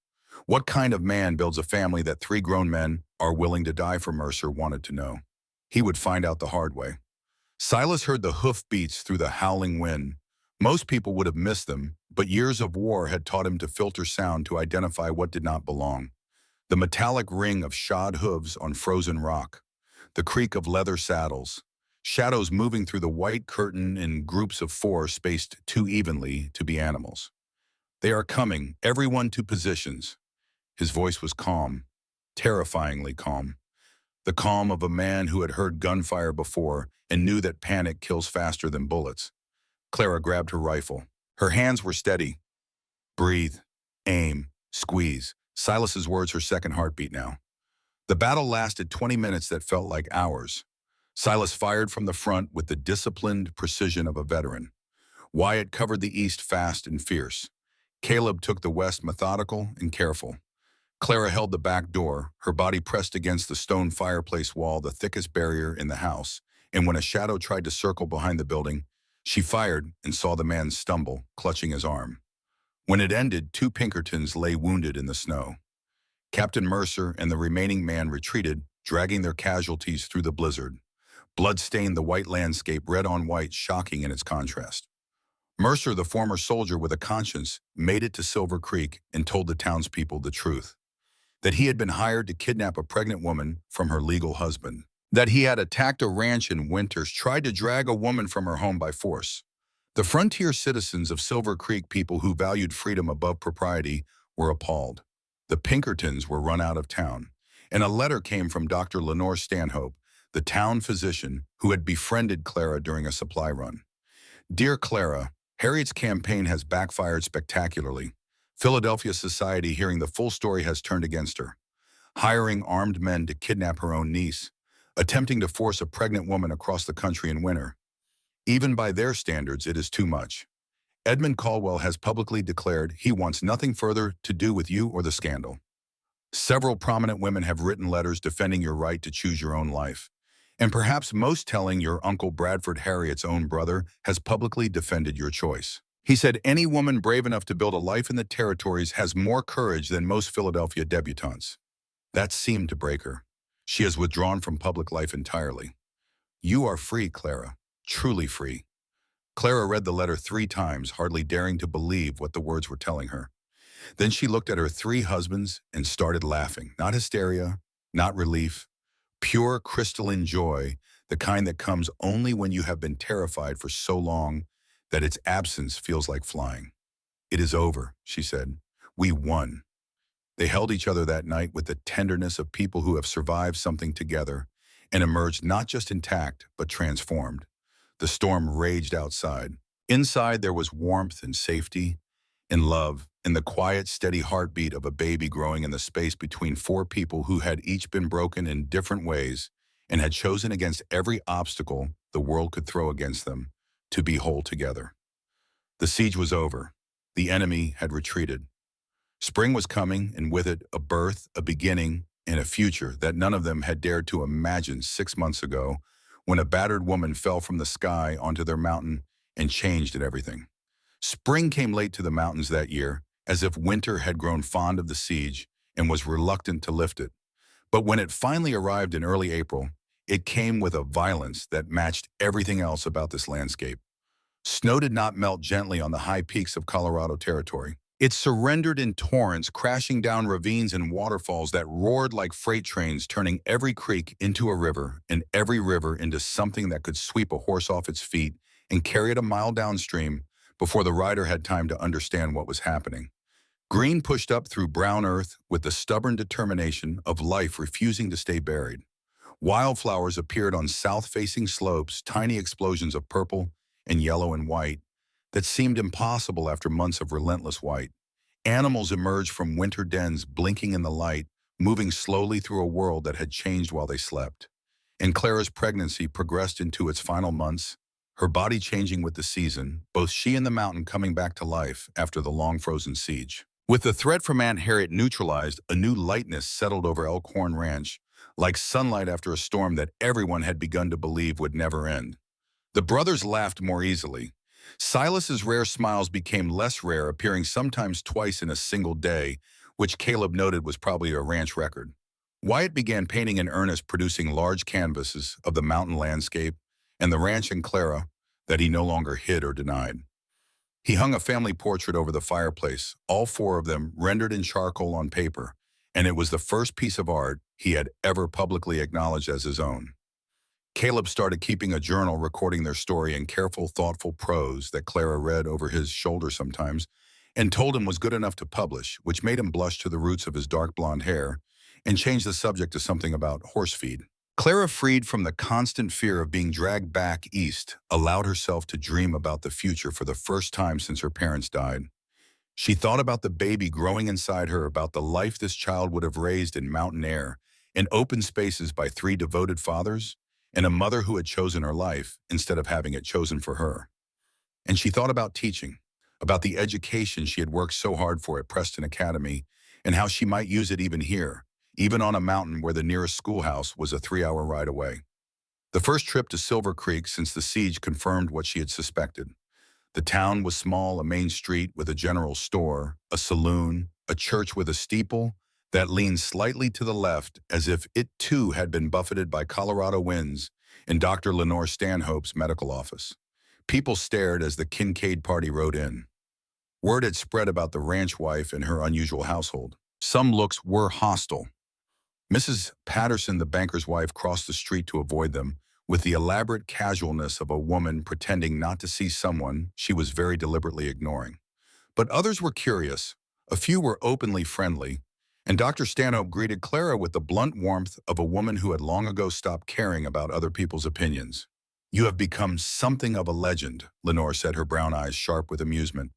What kind of man builds a family that 3 grown men are willing to die for? Mercer wanted to know. He would find out the hard way. Silas heard the hoof beats through the howling wind. Most people would have missed them, but years of war had taught him to filter sound to identify what did not belong. The metallic ring of shod hooves on frozen rock, the creak of leather saddles, shadows moving through the white curtain in groups of four spaced too evenly to be animals. They are coming, everyone to positions. His voice was calm, terrifyingly calm. The calm of a man who had heard gunfire before and knew that panic kills faster than bullets. Clara grabbed her rifle. Her hands were steady. Breathe, aim, squeeze. Silas's words her second heartbeat now. The battle lasted 20 minutes that felt like hours. Silas fired from the front with the disciplined precision of a veteran. Wyatt covered the east fast and fierce. Caleb took the west methodical and careful. Clara held the back door, her body pressed against the stone fireplace wall, the thickest barrier in the house, and when a shadow tried to circle behind the building, she fired and saw the man stumble, clutching his arm. When it ended, two Pinkertons lay wounded in the snow. Captain Mercer and the remaining man retreated, dragging their casualties through the blizzard. Blood stained the white landscape, red on white, shocking in its contrast. Mercer, the former soldier with a conscience, made it to Silver Creek and told the townspeople the truth. That he had been hired to kidnap a pregnant woman from her legal husband. That he had attacked a ranch in Winters, tried to drag a woman from her home by force. The frontier citizens of Silver Creek, people who valued freedom above propriety, were appalled. The Pinkertons were run out of town, and a letter came from Dr. Lenore Stanhope, the town physician who had befriended Clara during a supply run. Dear Clara, Harriet's campaign has backfired spectacularly. Philadelphia society, hearing the full story, has turned against her. Hiring armed men to kidnap her own niece, attempting to force a pregnant woman across the country in winter. Even by their standards, it is too much. Edmund Caldwell has publicly declared he wants nothing further to do with you or the scandal. Several prominent women have written letters defending your right to choose your own life. And perhaps most telling, your Uncle Bradford, Harriet's own brother, has publicly defended your choice. He said any woman brave enough to build a life in the territories has more courage than most Philadelphia debutantes. That seemed to break her. She has withdrawn from public life entirely. You are free, Clara, truly free. Clara read the letter 3 times, hardly daring to believe what the words were telling her. Then she looked at her 3 husbands and started laughing. Not hysteria, not relief, pure crystalline joy, the kind that comes only when you have been terrified for so long that its absence feels like flying. It is over, she said. We won. They held each other that night with the tenderness of people who have survived something together and emerged not just intact, but transformed. The storm raged outside. Inside there was warmth and safety and love and the quiet, steady heartbeat of a baby growing in the space between 4 people who had each been broken in different ways and had chosen against every obstacle the world could throw against them to be whole together. The siege was over. The enemy had retreated. Spring was coming, and with it a birth, a beginning, and a future that none of them had dared to imagine 6 months ago when a battered woman fell from the sky onto their mountain and changed everything. Spring came late to the mountains that year, as if winter had grown fond of the siege and was reluctant to lift it. But when it finally arrived in early April, it came with a violence that matched everything else about this landscape. Snow did not melt gently on the high peaks of Colorado territory. It surrendered in torrents, crashing down ravines and waterfalls that roared like freight trains, turning every creek into a river and every river into something that could sweep a horse off its feet and carry it a mile downstream before the rider had time to understand what was happening. Green pushed up through brown earth with the stubborn determination of life refusing to stay buried. Wildflowers appeared on south-facing slopes, tiny explosions of purple and yellow and white that seemed impossible after months of relentless white. Animals emerged from winter dens, blinking in the light, moving slowly through a world that had changed while they slept. And Clara's pregnancy progressed into its final months, her body changing with the season, both she and the mountain coming back to life after the long frozen siege. With the threat from Aunt Harriet neutralized, a new lightness settled over Elkhorn Ranch, like sunlight after a storm that everyone had begun to believe would never end. The brothers laughed more easily. Silas's rare smiles became less rare, appearing sometimes twice in a single day, which Caleb noted was probably a ranch record. Wyatt began painting in earnest, producing large canvases of the mountain landscape and the ranch and Clara that he no longer hid or denied. He hung a family portrait over the fireplace, all 4 of them rendered in charcoal on paper, and it was the first piece of art he had ever publicly acknowledged as his own. Caleb started keeping a journal recording their story in careful, thoughtful prose that Clara read over his shoulder sometimes and told him was good enough to publish, which made him blush to the roots of his dark blonde hair and changed the subject to something about horse feed. Clara, freed from the constant fear of being dragged back east, allowed herself to dream about the future for the first time since her parents died. She thought about the baby growing inside her, about the life this child would have raised in mountain air, in open spaces by three devoted fathers, and a mother who had chosen her life instead of having it chosen for her. And she thought about teaching, about the education she had worked so hard for at Preston Academy, and how she might use it even here, even on a mountain where the nearest schoolhouse was a 3-hour ride away. The first trip to Silver Creek since the siege confirmed what she had suspected. The town was small, a main street with a general store, a saloon, a church with a steeple that leaned slightly to the left as if it too had been buffeted by Colorado winds, and Dr. Lenore Stanhope's medical office. People stared as the Kincaid party rode in. Word had spread about the ranch wife and her unusual household. Some looks were hostile. Mrs. Patterson, the banker's wife, crossed the street to avoid them, with the elaborate casualness of a woman pretending not to see someone she was very deliberately ignoring. But others were curious, a few were openly friendly, and Dr. Stanhope greeted Clara with the blunt warmth of a woman who had long ago stopped caring about other people's opinions. "You have become something of a legend," Lenore said, her brown eyes sharp with amusement.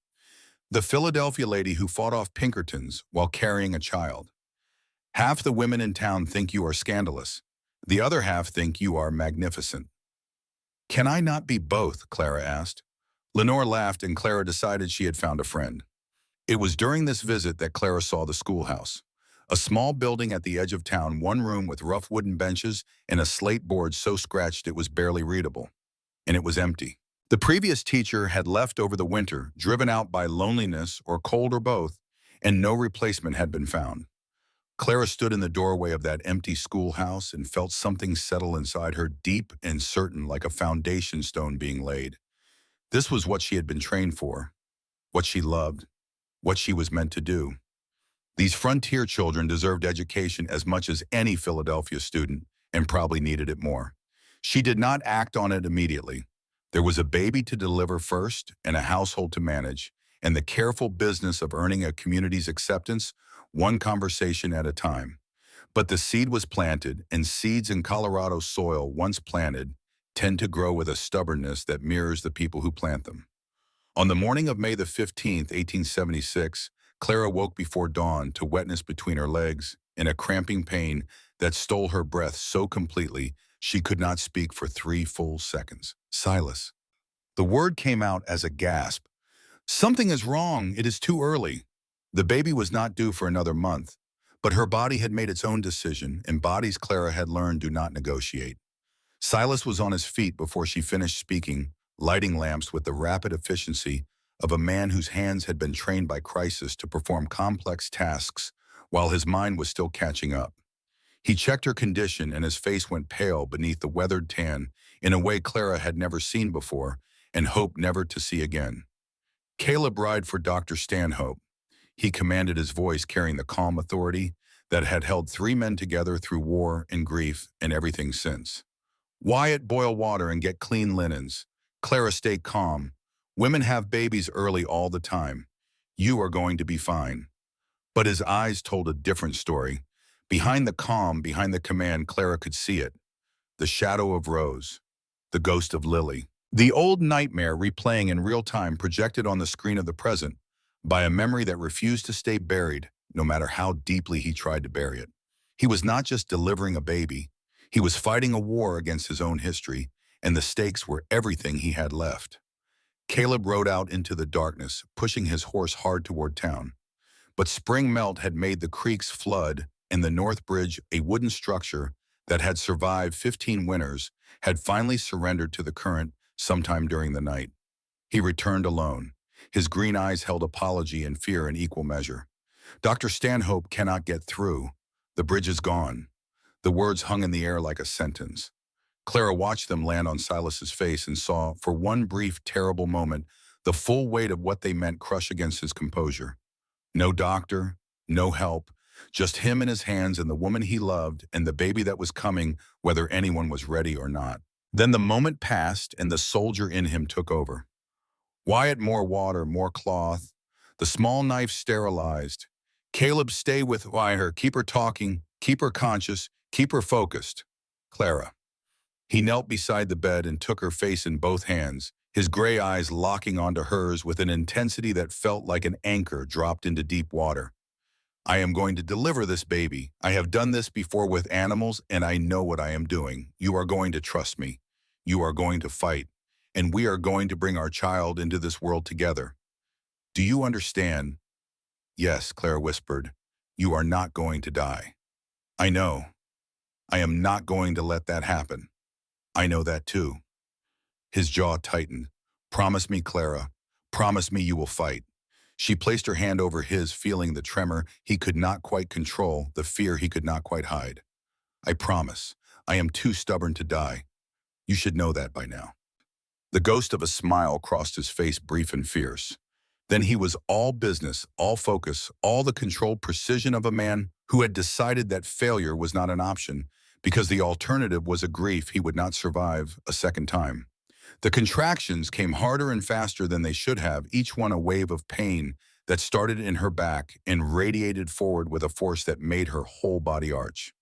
"The Philadelphia lady who fought off Pinkertons while carrying a child. Half the women in town think you are scandalous. The other half think you are magnificent." "Can I not be both?" Clara asked. Lenore laughed, and Clara decided she had found a friend. It was during this visit that Clara saw the schoolhouse. A small building at the edge of town, one room with rough wooden benches and a slate board so scratched it was barely readable. And it was empty. The previous teacher had left over the winter, driven out by loneliness or cold or both, and no replacement had been found. Clara stood in the doorway of that empty schoolhouse and felt something settle inside her, deep and certain, like a foundation stone being laid. This was what she had been trained for, what she loved, what she was meant to do. These frontier children deserved education as much as any Philadelphia student, and probably needed it more. She did not act on it immediately. There was a baby to deliver first and a household to manage, and the careful business of earning a community's acceptance, one conversation at a time. But the seed was planted, and seeds in Colorado soil, once planted, tend to grow with a stubbornness that mirrors the people who plant them. On the morning of May the 15th, 1876, Clara woke before dawn to wetness between her legs and a cramping pain that stole her breath so completely she could not speak for 3 full seconds. "Silas." The word came out as a gasp. "Something is wrong. It is too early." The baby was not due for another month, but her body had made its own decision, and bodies, Clara had learned, do not negotiate. Silas was on his feet before she finished speaking, lighting lamps with the rapid efficiency of a man whose hands had been trained by crisis to perform complex tasks while his mind was still catching up. He checked her condition, and his face went pale beneath the weathered tan in a way Clara had never seen before and hoped never to see again. "Caleb, ride for Dr. Stanhope," he commanded, his voice carrying the calm authority that had held 3 men together through war and grief and everything since. "Wyatt, boil water and get clean linens. Clara, stay calm. Women have babies early all the time. You are going to be fine." But his eyes told a different story. Behind the calm, behind the command, Clara could see it. The shadow of Rose, the ghost of Lily. The old nightmare replaying in real time, projected on the screen of the present by a memory that refused to stay buried, no matter how deeply he tried to bury it. He was not just delivering a baby. He was fighting a war against his own history, and the stakes were everything he had left. Caleb rode out into the darkness, pushing his horse hard toward town. But spring melt had made the creeks flood, and the North Bridge, a wooden structure that had survived 15 winters, had finally surrendered to the current sometime during the night. He returned alone. His green eyes held apology and fear in equal measure. "Dr. Stanhope cannot get through. The bridge is gone." The words hung in the air like a sentence. Clara watched them land on Silas's face and saw, for one brief, terrible moment, the full weight of what they meant crush against his composure. No doctor, no help, Just him and his hands and the woman he loved and the baby that was coming, whether anyone was ready or not. Then the moment passed and the soldier in him took over. Wyatt, more water, more cloth. The small knife sterilized. Caleb, stay with her, keep her talking, keep her conscious, keep her focused. Clara. He knelt beside the bed and took her face in both hands, his gray eyes locking onto hers with an intensity that felt like an anchor dropped into deep water. I am going to deliver this baby. I have done this before with animals, and I know what I am doing. You are going to trust me. You are going to fight, and we are going to bring our child into this world together. Do you understand? Yes, Claire whispered. You are not going to die. I know. I am not going to let that happen. I know that too. His jaw tightened. Promise me, Clara. Promise me you will fight. She placed her hand over his, feeling the tremor he could not quite control, the fear he could not quite hide. I promise. I am too stubborn to die. You should know that by now. The ghost of a smile crossed his face, brief and fierce. Then he was all business, all focus, all the controlled precision of a man who had decided that failure was not an option, because the alternative was a grief he would not survive a second time. The contractions came harder and faster than they should have, each one a wave of pain that started in her back and radiated forward with a force that made her whole body arch.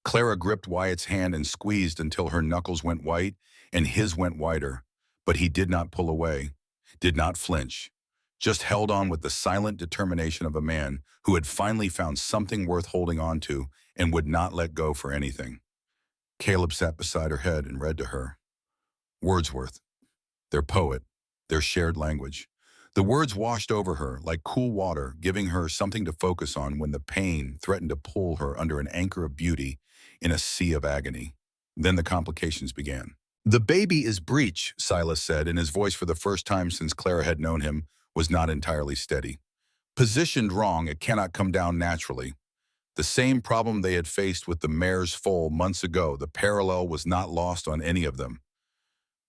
Clara gripped Wyatt's hand and squeezed until her knuckles went white and his went whiter, but he did not pull away, did not flinch, just held on with the silent determination of a man who had finally found something worth holding on to and would not let go for anything. Caleb sat beside her head and read to her. Wordsworth, their poet, their shared language. The words washed over her like cool water, giving her something to focus on when the pain threatened to pull her under an anchor of beauty in a sea of agony. Then the complications began. The baby is breech, Silas said, and his voice, for the first time since Clara had known him, was not entirely steady. Positioned wrong, it cannot come down naturally. The same problem they had faced with the mare's foal months ago, the parallel was not lost on any of them.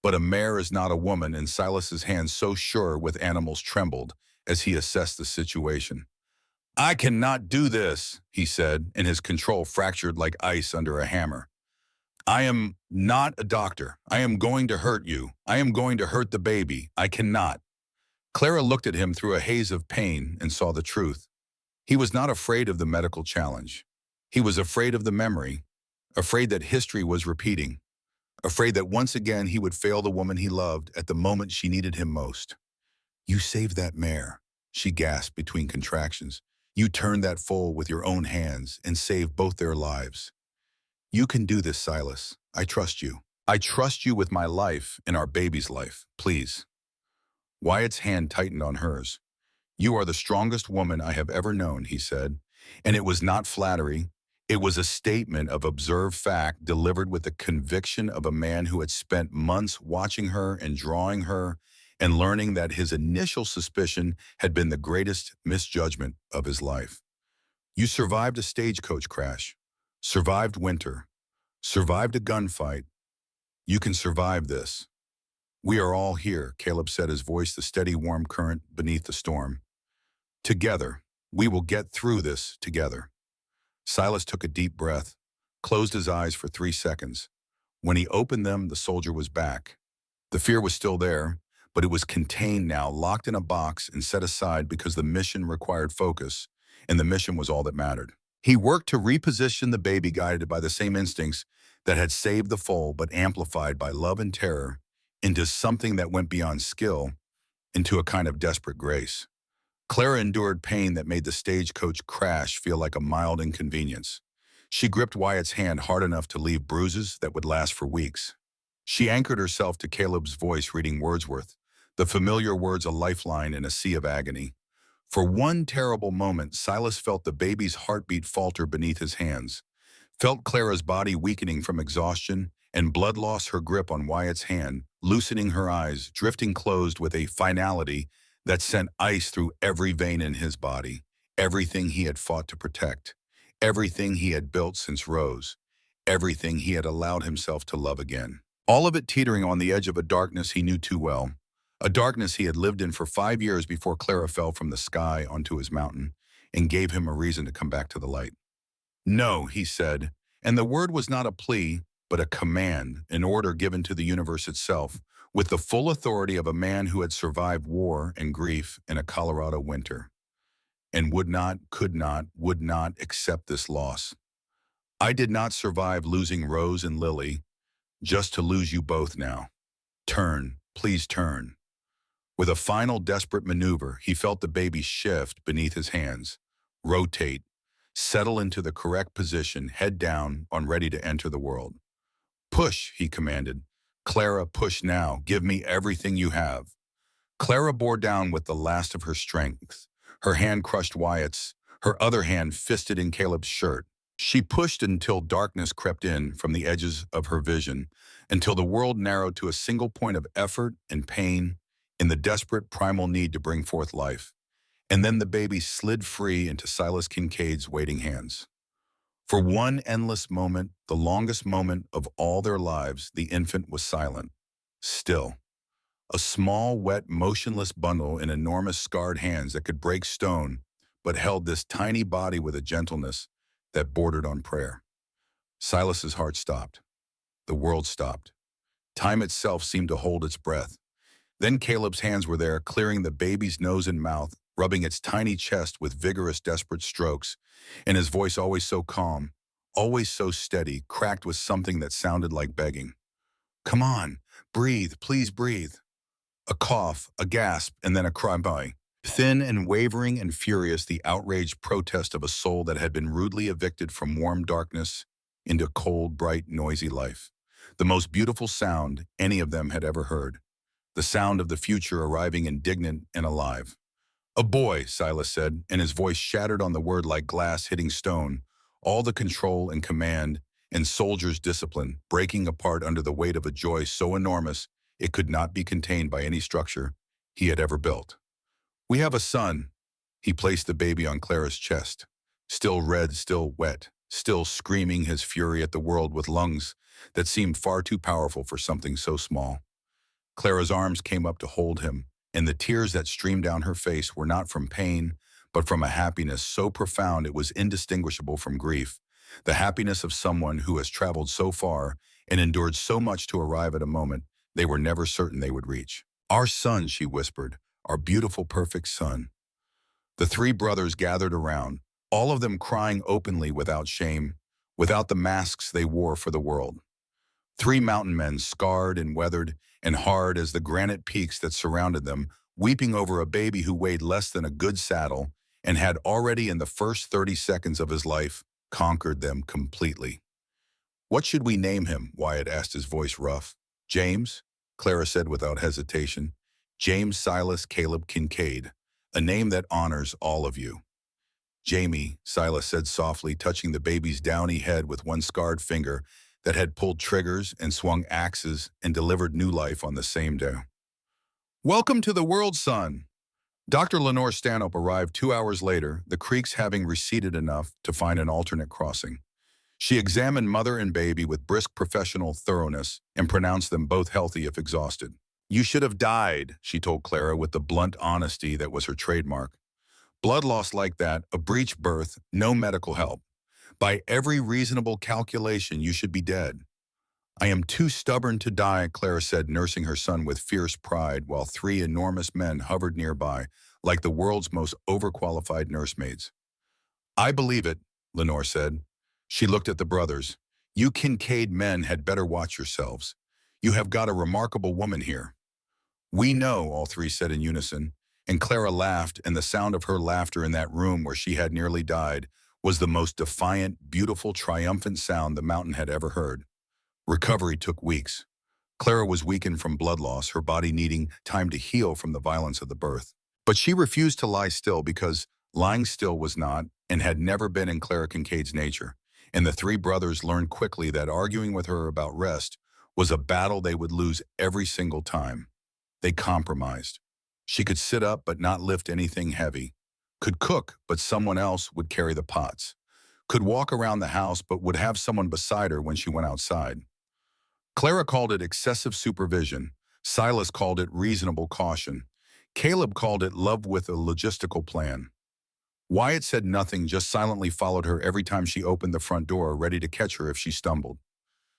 But a mare is not a woman, and Silas's hands, so sure with animals, trembled as he assessed the situation. I cannot do this, he said, and his control fractured like ice under a hammer. I am not a doctor. I am going to hurt you. I am going to hurt the baby. I cannot. Clara looked at him through a haze of pain and saw the truth. He was not afraid of the medical challenge. He was afraid of the memory, afraid that history was repeating, afraid that once again he would fail the woman he loved at the moment she needed him most. You saved that mare, she gasped between contractions. You turned that foal with your own hands and saved both their lives. You can do this, Silas. I trust you. I trust you with my life and our baby's life, please. Wyatt's hand tightened on hers. You are the strongest woman I have ever known, he said. And it was not flattery. It was a statement of observed fact delivered with the conviction of a man who had spent months watching her and drawing her and learning that his initial suspicion had been the greatest misjudgment of his life. You survived a stagecoach crash, survived winter, survived a gunfight. You can survive this. We are all here, Caleb said, his voice the steady warm current beneath the storm. Together, we will get through this together. Silas took a deep breath, closed his eyes for 3 seconds. When he opened them, the soldier was back. The fear was still there, but it was contained now, locked in a box and set aside because the mission required focus, and the mission was all that mattered. He worked to reposition the baby, guided by the same instincts that had saved the foal, but amplified by love and terror, into something that went beyond skill, into a kind of desperate grace. Clara endured pain that made the stagecoach crash feel like a mild inconvenience. She gripped Wyatt's hand hard enough to leave bruises that would last for weeks. She anchored herself to Caleb's voice reading Wordsworth, the familiar words a lifeline in a sea of agony. For one terrible moment, Silas felt the baby's heartbeat falter beneath his hands, felt Clara's body weakening from exhaustion, and blood lost her grip on Wyatt's hand, loosening her eyes, drifting closed with a finality that sent ice through every vein in his body, everything he had fought to protect, everything he had built since Rose, everything he had allowed himself to love again. All of it teetering on the edge of a darkness he knew too well, a darkness he had lived in for 5 years before Clara fell from the sky onto his mountain, and gave him a reason to come back to the light. No, he said, and the word was not a plea, but a command, an order given to the universe itself, with the full authority of a man who had survived war and grief in a Colorado winter, and would not, could not, would not accept this loss. I did not survive losing Rose and Lily, just to lose you both now. Turn, please turn. With a final desperate maneuver, he felt the baby shift beneath his hands, rotate, settle into the correct position, head down, on ready to enter the world. Push, he commanded. Clara, push now. Give me everything you have. Clara bore down with the last of her strength. Her hand crushed Wyatt's, her other hand fisted in Caleb's shirt. She pushed until darkness crept in from the edges of her vision, until the world narrowed to a single point of effort and pain in the desperate primal need to bring forth life. And then the baby slid free into Silas Kincaid's waiting hands. For one endless moment, the longest moment of all their lives, the infant was silent, still. A small, wet, motionless bundle in enormous scarred hands that could break stone, but held this tiny body with a gentleness that bordered on prayer. Silas's heart stopped. The world stopped. Time itself seemed to hold its breath. Then Caleb's hands were there, clearing the baby's nose and mouth, rubbing its tiny chest with vigorous, desperate strokes, and his voice, always so calm, always so steady, cracked with something that sounded like begging. Come on, breathe, please breathe. A cough, a gasp, and then a cry by. Thin and wavering and furious, the outraged protest of a soul that had been rudely evicted from warm darkness into cold, bright, noisy life. The most beautiful sound any of them had ever heard. The sound of the future arriving indignant and alive. A boy, Silas said, and his voice shattered on the word like glass hitting stone, all the control and command and soldier's discipline breaking apart under the weight of a joy so enormous it could not be contained by any structure he had ever built. We have a son. He placed the baby on Clara's chest, still red, still wet, still screaming his fury at the world with lungs that seemed far too powerful for something so small. Clara's arms came up to hold him, and the tears that streamed down her face were not from pain, but from a happiness so profound it was indistinguishable from grief, the happiness of someone who has traveled so far and endured so much to arrive at a moment they were never certain they would reach. Our son, she whispered, our beautiful, perfect son. The three brothers gathered around, all of them crying openly without shame, without the masks they wore for the world. Three mountain men, scarred and weathered and hard as the granite peaks that surrounded them, weeping over a baby who weighed less than a good saddle and had already in the first 30 seconds of his life conquered them completely. What should we name him? Wyatt asked, his voice rough. James, Clara said without hesitation. James Silas Caleb Kincaid, a name that honors all of you. Jamie, Silas said softly, touching the baby's downy head with one scarred finger that had pulled triggers and swung axes and delivered new life on the same day. Welcome to the world, son. Dr. Lenore Stanhope arrived 2 hours later, the creeks having receded enough to find an alternate crossing. She examined mother and baby with brisk professional thoroughness and pronounced them both healthy if exhausted. You should have died, she told Clara with the blunt honesty that was her trademark. Blood loss like that, a breech birth, no medical help. By every reasonable calculation, you should be dead. I am too stubborn to die, Clara said, nursing her son with fierce pride, while three enormous men hovered nearby, like the world's most overqualified nursemaids. I believe it, Lenore said. She looked at the brothers. You Kincaid men had better watch yourselves. You have got a remarkable woman here. We know, all three said in unison, and Clara laughed, and the sound of her laughter in that room where she had nearly died was the most defiant, beautiful, triumphant sound the mountain had ever heard. Recovery took weeks. Clara was weakened from blood loss, her body needing time to heal from the violence of the birth. But she refused to lie still because lying still was not and had never been in Clara Kincaid's nature, and the three brothers learned quickly that arguing with her about rest was a battle they would lose every single time. They compromised. She could sit up but not lift anything heavy, could cook but someone else would carry the pots, could walk around the house but would have someone beside her when she went outside. Clara called it excessive supervision. Silas called it reasonable caution. Caleb called it love with a logistical plan. Wyatt said nothing, just silently followed her every time she opened the front door, ready to catch her if she stumbled.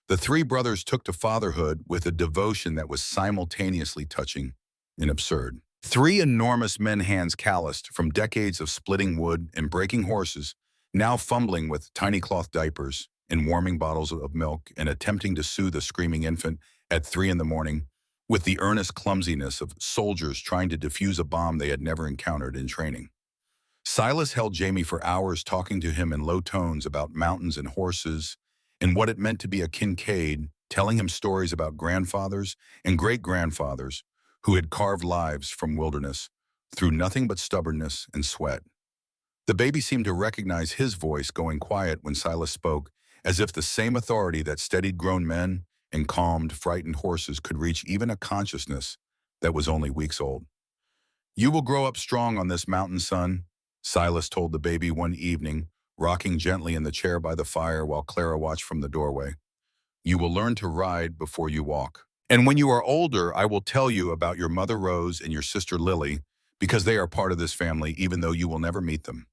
The three brothers took to fatherhood with a devotion that was simultaneously touching and absurd. Three enormous men hands calloused from decades of splitting wood and breaking horses, now fumbling with tiny cloth diapers and warming bottles of milk and attempting to soothe a screaming infant at 3 in the morning with the earnest clumsiness of soldiers trying to defuse a bomb they had never encountered in training. Silas held Jamie for hours, talking to him in low tones about mountains and horses and what it meant to be a Kincaid, telling him stories about grandfathers and great-grandfathers who had carved lives from wilderness through nothing but stubbornness and sweat. The baby seemed to recognize his voice, going quiet when Silas spoke, as if the same authority that steadied grown men and calmed frightened horses could reach even a consciousness that was only weeks old. "You will grow up strong on this mountain, son," Silas told the baby one evening, rocking gently in the chair by the fire while Clara watched from the doorway. "You will learn to ride before you walk. And when you are older, I will tell you about your mother Rose and your sister Lily, because they are part of this family, even though you will never meet them."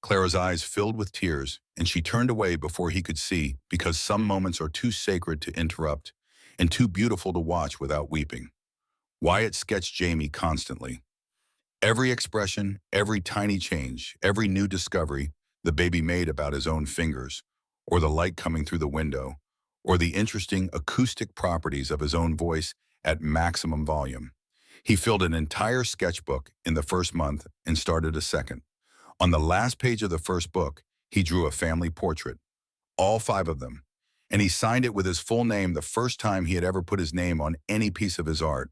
Clara's eyes filled with tears, and she turned away before he could see, because some moments are too sacred to interrupt and too beautiful to watch without weeping. Wyatt sketched Jamie constantly. Every expression, every tiny change, every new discovery the baby made about his own fingers, or the light coming through the window, or the interesting acoustic properties of his own voice at maximum volume. He filled an entire sketchbook in the first month and started a second. On the last page of the first book, he drew a family portrait, all 5 of them, and he signed it with his full name, the first time he had ever put his name on any piece of his art.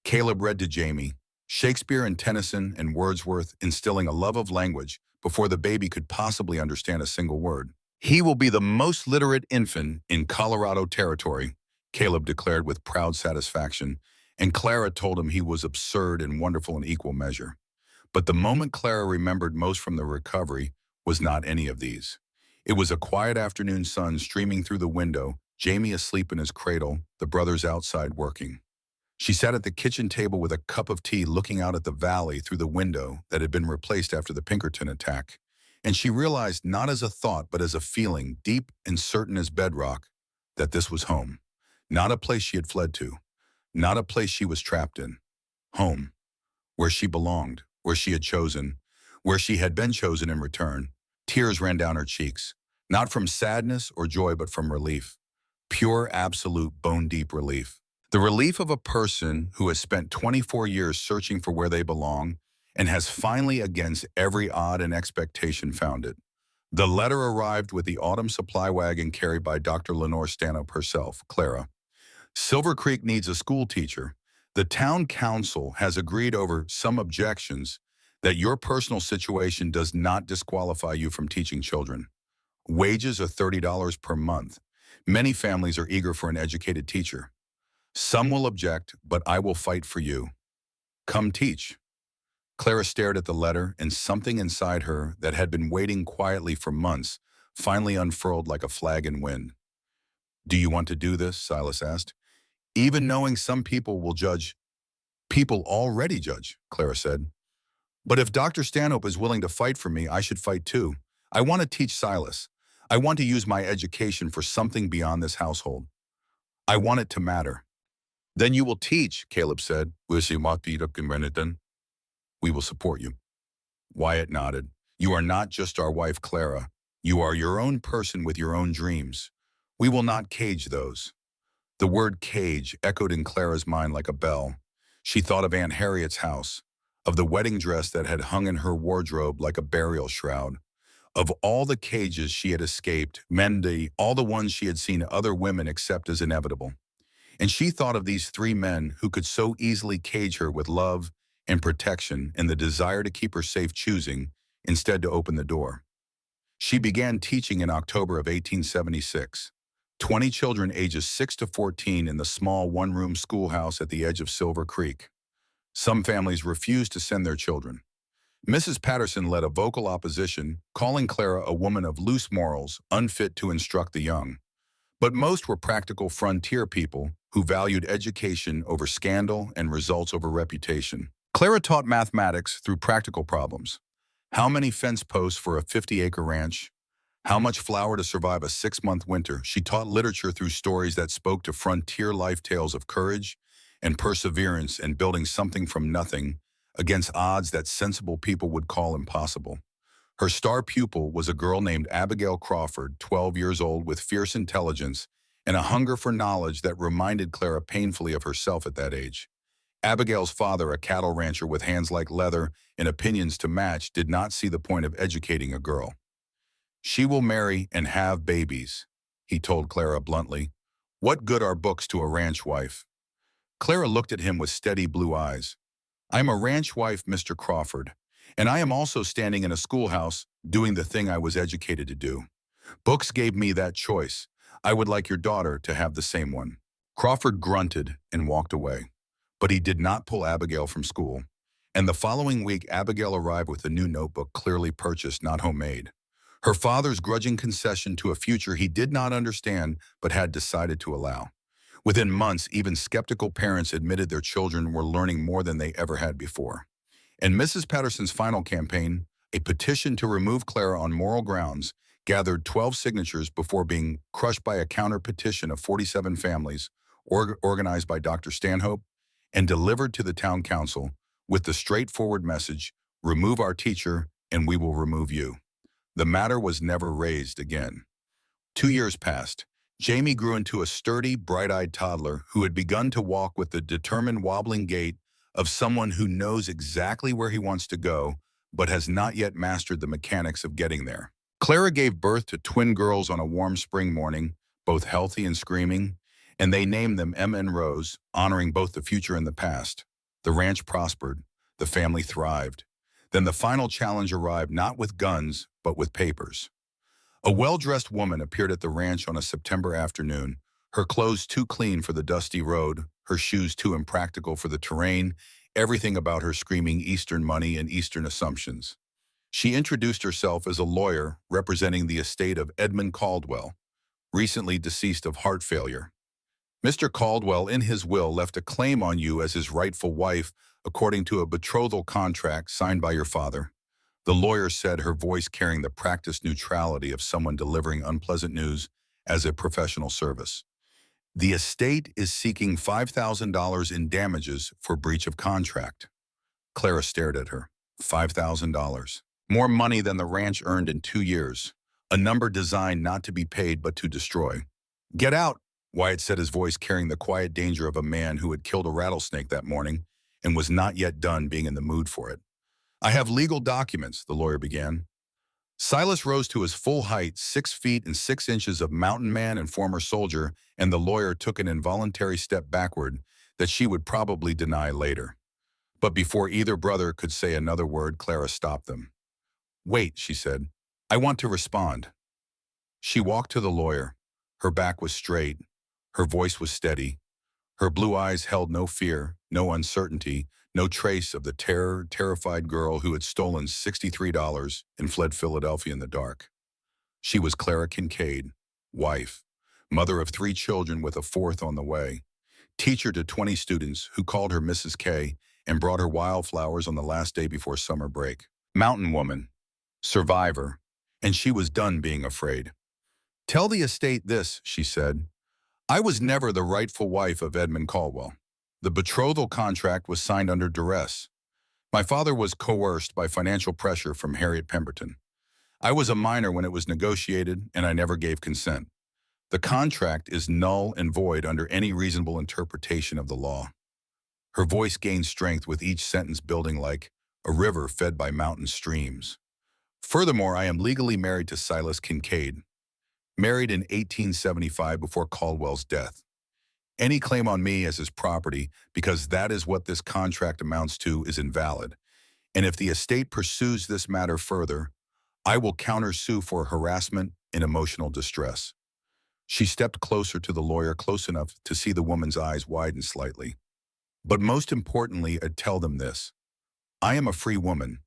Caleb read to Jamie, Shakespeare and Tennyson and Wordsworth, instilling a love of language before the baby could possibly understand a single word. "He will be the most literate infant in Colorado territory," Caleb declared with proud satisfaction, and Clara told him he was absurd and wonderful in equal measure. But the moment Clara remembered most from the recovery was not any of these. It was a quiet afternoon sun streaming through the window, Jamie asleep in his cradle, the brothers outside working. She sat at the kitchen table with a cup of tea, looking out at the valley through the window that had been replaced after the Pinkerton attack. And she realized, not as a thought but as a feeling, deep and certain as bedrock, that this was home. Not a place she had fled to. Not a place she was trapped in. Home. Where she belonged. Where she had chosen. Where she had been chosen in return. Tears ran down her cheeks. Not from sadness or joy, but from relief. Pure, absolute, bone-deep relief. The relief of a person who has spent 24 years searching for where they belong and has finally, against every odd and expectation, found it. The letter arrived with the autumn supply wagon carried by Dr. Lenore Stanhope herself, Clara. "Silver Creek needs a school teacher. The town council has agreed over some objections that your personal situation does not disqualify you from teaching children. Wages are $30 per month. Many families are eager for an educated teacher. Some will object, but I will fight for you. Come teach." Clara stared at the letter, and something inside her that had been waiting quietly for months finally unfurled like a flag in wind. "Do you want to do this?" Silas asked. "Even knowing some people will judge." "People already judge," Clara said. "But if Dr. Stanhope is willing to fight for me, I should fight too. I want to teach Silas. I want to use my education for something beyond this household. I want it to matter." "Then you will teach," Caleb said. "We will support you." Wyatt nodded. "You are not just our wife, Clara. You are your own person with your own dreams. We will not cage those." The word cage echoed in Clara's mind like a bell. She thought of Aunt Harriet's house, of the wedding dress that had hung in her wardrobe like a burial shroud, of all the cages she had escaped, all the ones she had seen other women accept as inevitable. And she thought of these 3 men who could so easily cage her with love and protection and the desire to keep her safe, choosing instead to open the door. She began teaching in October of 1876. 20 children ages 6 to 14 in the small one-room schoolhouse at the edge of Silver Creek. Some families refused to send their children. Mrs. Patterson led a vocal opposition, calling Clara a woman of loose morals, unfit to instruct the young. But most were practical frontier people who valued education over scandal and results over reputation. Clara taught mathematics through practical problems. How many fence posts for a 50-acre ranch? How much flour to survive a 6-month winter? She taught literature through stories that spoke to frontier life tales of courage and perseverance and building something from nothing against odds that sensible people would call impossible. Her star pupil was a girl named Abigail Crawford, 12 years old, with fierce intelligence and a hunger for knowledge that reminded Clara painfully of herself at that age. Abigail's father, a cattle rancher with hands like leather and opinions to match, did not see the point of educating a girl. She will marry and have babies, he told Clara bluntly. What good are books to a ranch wife? Clara looked at him with steady blue eyes. I am a ranch wife, Mr. Crawford, and I am also standing in a schoolhouse doing the thing I was educated to do. Books gave me that choice. I would like your daughter to have the same one. Crawford grunted and walked away, but he did not pull Abigail from school. And the following week, Abigail arrived with a new notebook, clearly purchased, not homemade. Her father's grudging concession to a future he did not understand but had decided to allow. Within months, even skeptical parents admitted their children were learning more than they ever had before. And Mrs. Patterson's final campaign, a petition to remove Clara on moral grounds, gathered 12 signatures before being crushed by a counter petition of 47 families, organized by Dr. Stanhope, and delivered to the town council with the straightforward message, remove our teacher and we will remove you. The matter was never raised again. 2 years passed. Jamie grew into a sturdy, bright-eyed toddler who had begun to walk with the determined wobbling gait of someone who knows exactly where he wants to go, but has not yet mastered the mechanics of getting there. Clara gave birth to twin girls on a warm spring morning, both healthy and screaming, and they named them Emma and Rose, honoring both the future and the past. The ranch prospered. The family thrived. Then the final challenge arrived, not with guns, but with papers. A well-dressed woman appeared at the ranch on a September afternoon, her clothes too clean for the dusty road, her shoes too impractical for the terrain, everything about her screaming Eastern money and Eastern assumptions. She introduced herself as a lawyer representing the estate of Edmund Caldwell, recently deceased of heart failure. Mr. Caldwell, in his will, left a claim on you as his rightful wife according to a betrothal contract signed by your father. The lawyer said, her voice carrying the practiced neutrality of someone delivering unpleasant news as a professional service. The estate is seeking $5,000 in damages for breach of contract. Clara stared at her. $5,000. More money than the ranch earned in 2 years. A number designed not to be paid but to destroy. Get out, Wyatt said, his voice carrying the quiet danger of a man who had killed a rattlesnake that morning and was not yet done being in the mood for it. I have legal documents, the lawyer began. Silas rose to his full height, 6 feet and 6 inches of mountain man and former soldier, and the lawyer took an involuntary step backward that she would probably deny later. But before either brother could say another word, Clara stopped them. Wait, she said. I want to respond. She walked to the lawyer. Her back was straight. Her voice was steady. Her blue eyes held no fear, no uncertainty, no trace of the terrified girl who had stolen $63 and fled Philadelphia in the dark. She was Clara Kincaid, wife, mother of 3 children with a 4th on the way, teacher to 20 students who called her Mrs. K and brought her wildflowers on the last day before summer break. Mountain woman, survivor, and she was done being afraid. Tell the estate this, she said. I was never the rightful wife of Edmund Caldwell. The betrothal contract was signed under duress. My father was coerced by financial pressure from Harriet Pemberton. I was a minor when it was negotiated, and I never gave consent. The contract is null and void under any reasonable interpretation of the law. Her voice gained strength with each sentence, building like a river fed by mountain streams. Furthermore, I am legally married to Silas Kincaid, married in 1875 before Caldwell's death. Any claim on me as his property, because that is what this contract amounts to, is invalid. And if the estate pursues this matter further, I will countersue for harassment and emotional distress. She stepped closer to the lawyer, close enough to see the woman's eyes widen slightly. But most importantly, I'd tell them this. I am a free woman.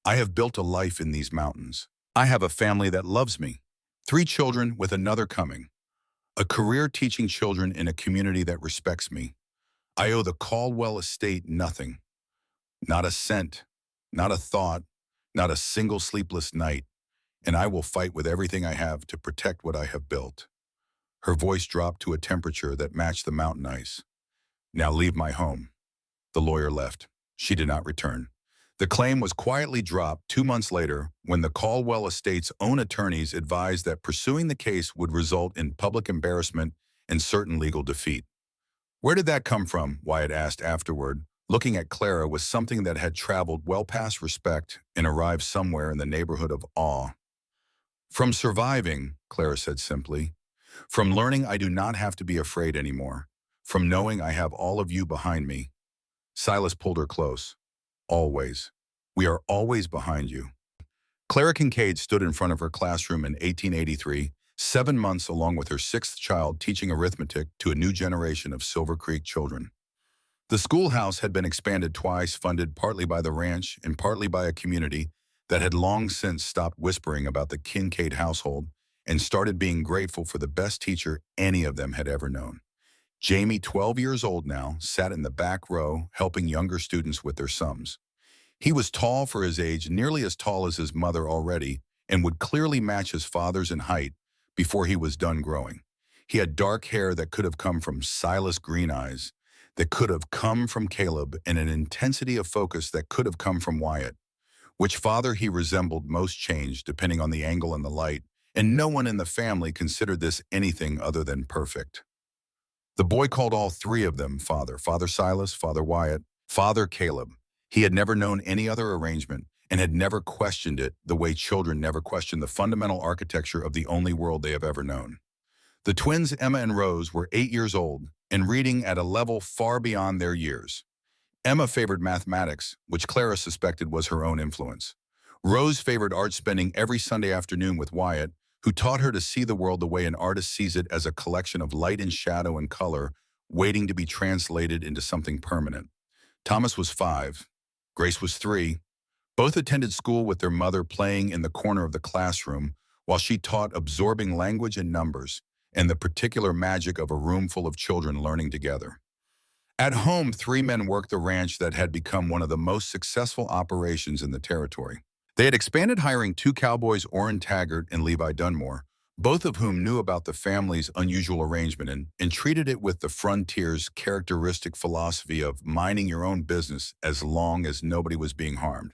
I have built a life in these mountains. I have a family that loves me. 3 children with another coming. A career teaching children in a community that respects me. I owe the Caldwell estate nothing. Not a cent, not a thought, not a single sleepless night, and I will fight with everything I have to protect what I have built." Her voice dropped to a temperature that matched the mountain ice. "Now leave my home." The lawyer left. She did not return. The claim was quietly dropped 2 months later when the Caldwell estate's own attorneys advised that pursuing the case would result in public embarrassment and certain legal defeat. "Where did that come from?" Wyatt asked afterward, looking at Clara with something that had traveled well past respect and arrived somewhere in the neighborhood of awe. "From surviving," Clara said simply. "From learning I do not have to be afraid anymore. From knowing I have all of you behind me." Silas pulled her close. "Always. We are always behind you." Clara Kincaid stood in front of her classroom in 1883, 7 months along with her sixth child teaching arithmetic to a new generation of Silver Creek children. The schoolhouse had been expanded twice, funded partly by the ranch and partly by a community that had long since stopped whispering about the Kincaid household and started being grateful for the best teacher any of them had ever known. Jamie, 12 years old now, sat in the back row helping younger students with their sums. He was tall for his age, nearly as tall as his mother already, and would clearly match his father's in height before he was done growing. He had dark hair that could have come from Silas' green eyes, that could have come from Caleb, and an intensity of focus that could have come from Wyatt. Which father he resembled most changed depending on the angle and the light, and no one in the family considered this anything other than perfect. The boy called all three of them father: Father Silas, Father Wyatt, Father Caleb. He had never known any other arrangement and had never questioned it the way children never question the fundamental architecture of the only world they have ever known. The twins Emma and Rose were 8 years old and reading at a level far beyond their years. Emma favored mathematics, which Clara suspected was her own influence. Rose favored art, spending every Sunday afternoon with Wyatt, who taught her to see the world the way an artist sees it, as a collection of light and shadow and color, waiting to be translated into something permanent. Thomas was 5. Grace was 3. Both attended school with their mother, playing in the corner of the classroom while she taught, absorbing language and numbers and the particular magic of a room full of children learning together. At home, 3 men worked the ranch that had become one of the most successful operations in the territory. They had expanded, hiring 2 cowboys, Orrin Taggart and Levi Dunmore, both of whom knew about the family's unusual arrangement and treated it with the frontier's characteristic philosophy of minding your own business as long as nobody was being harmed.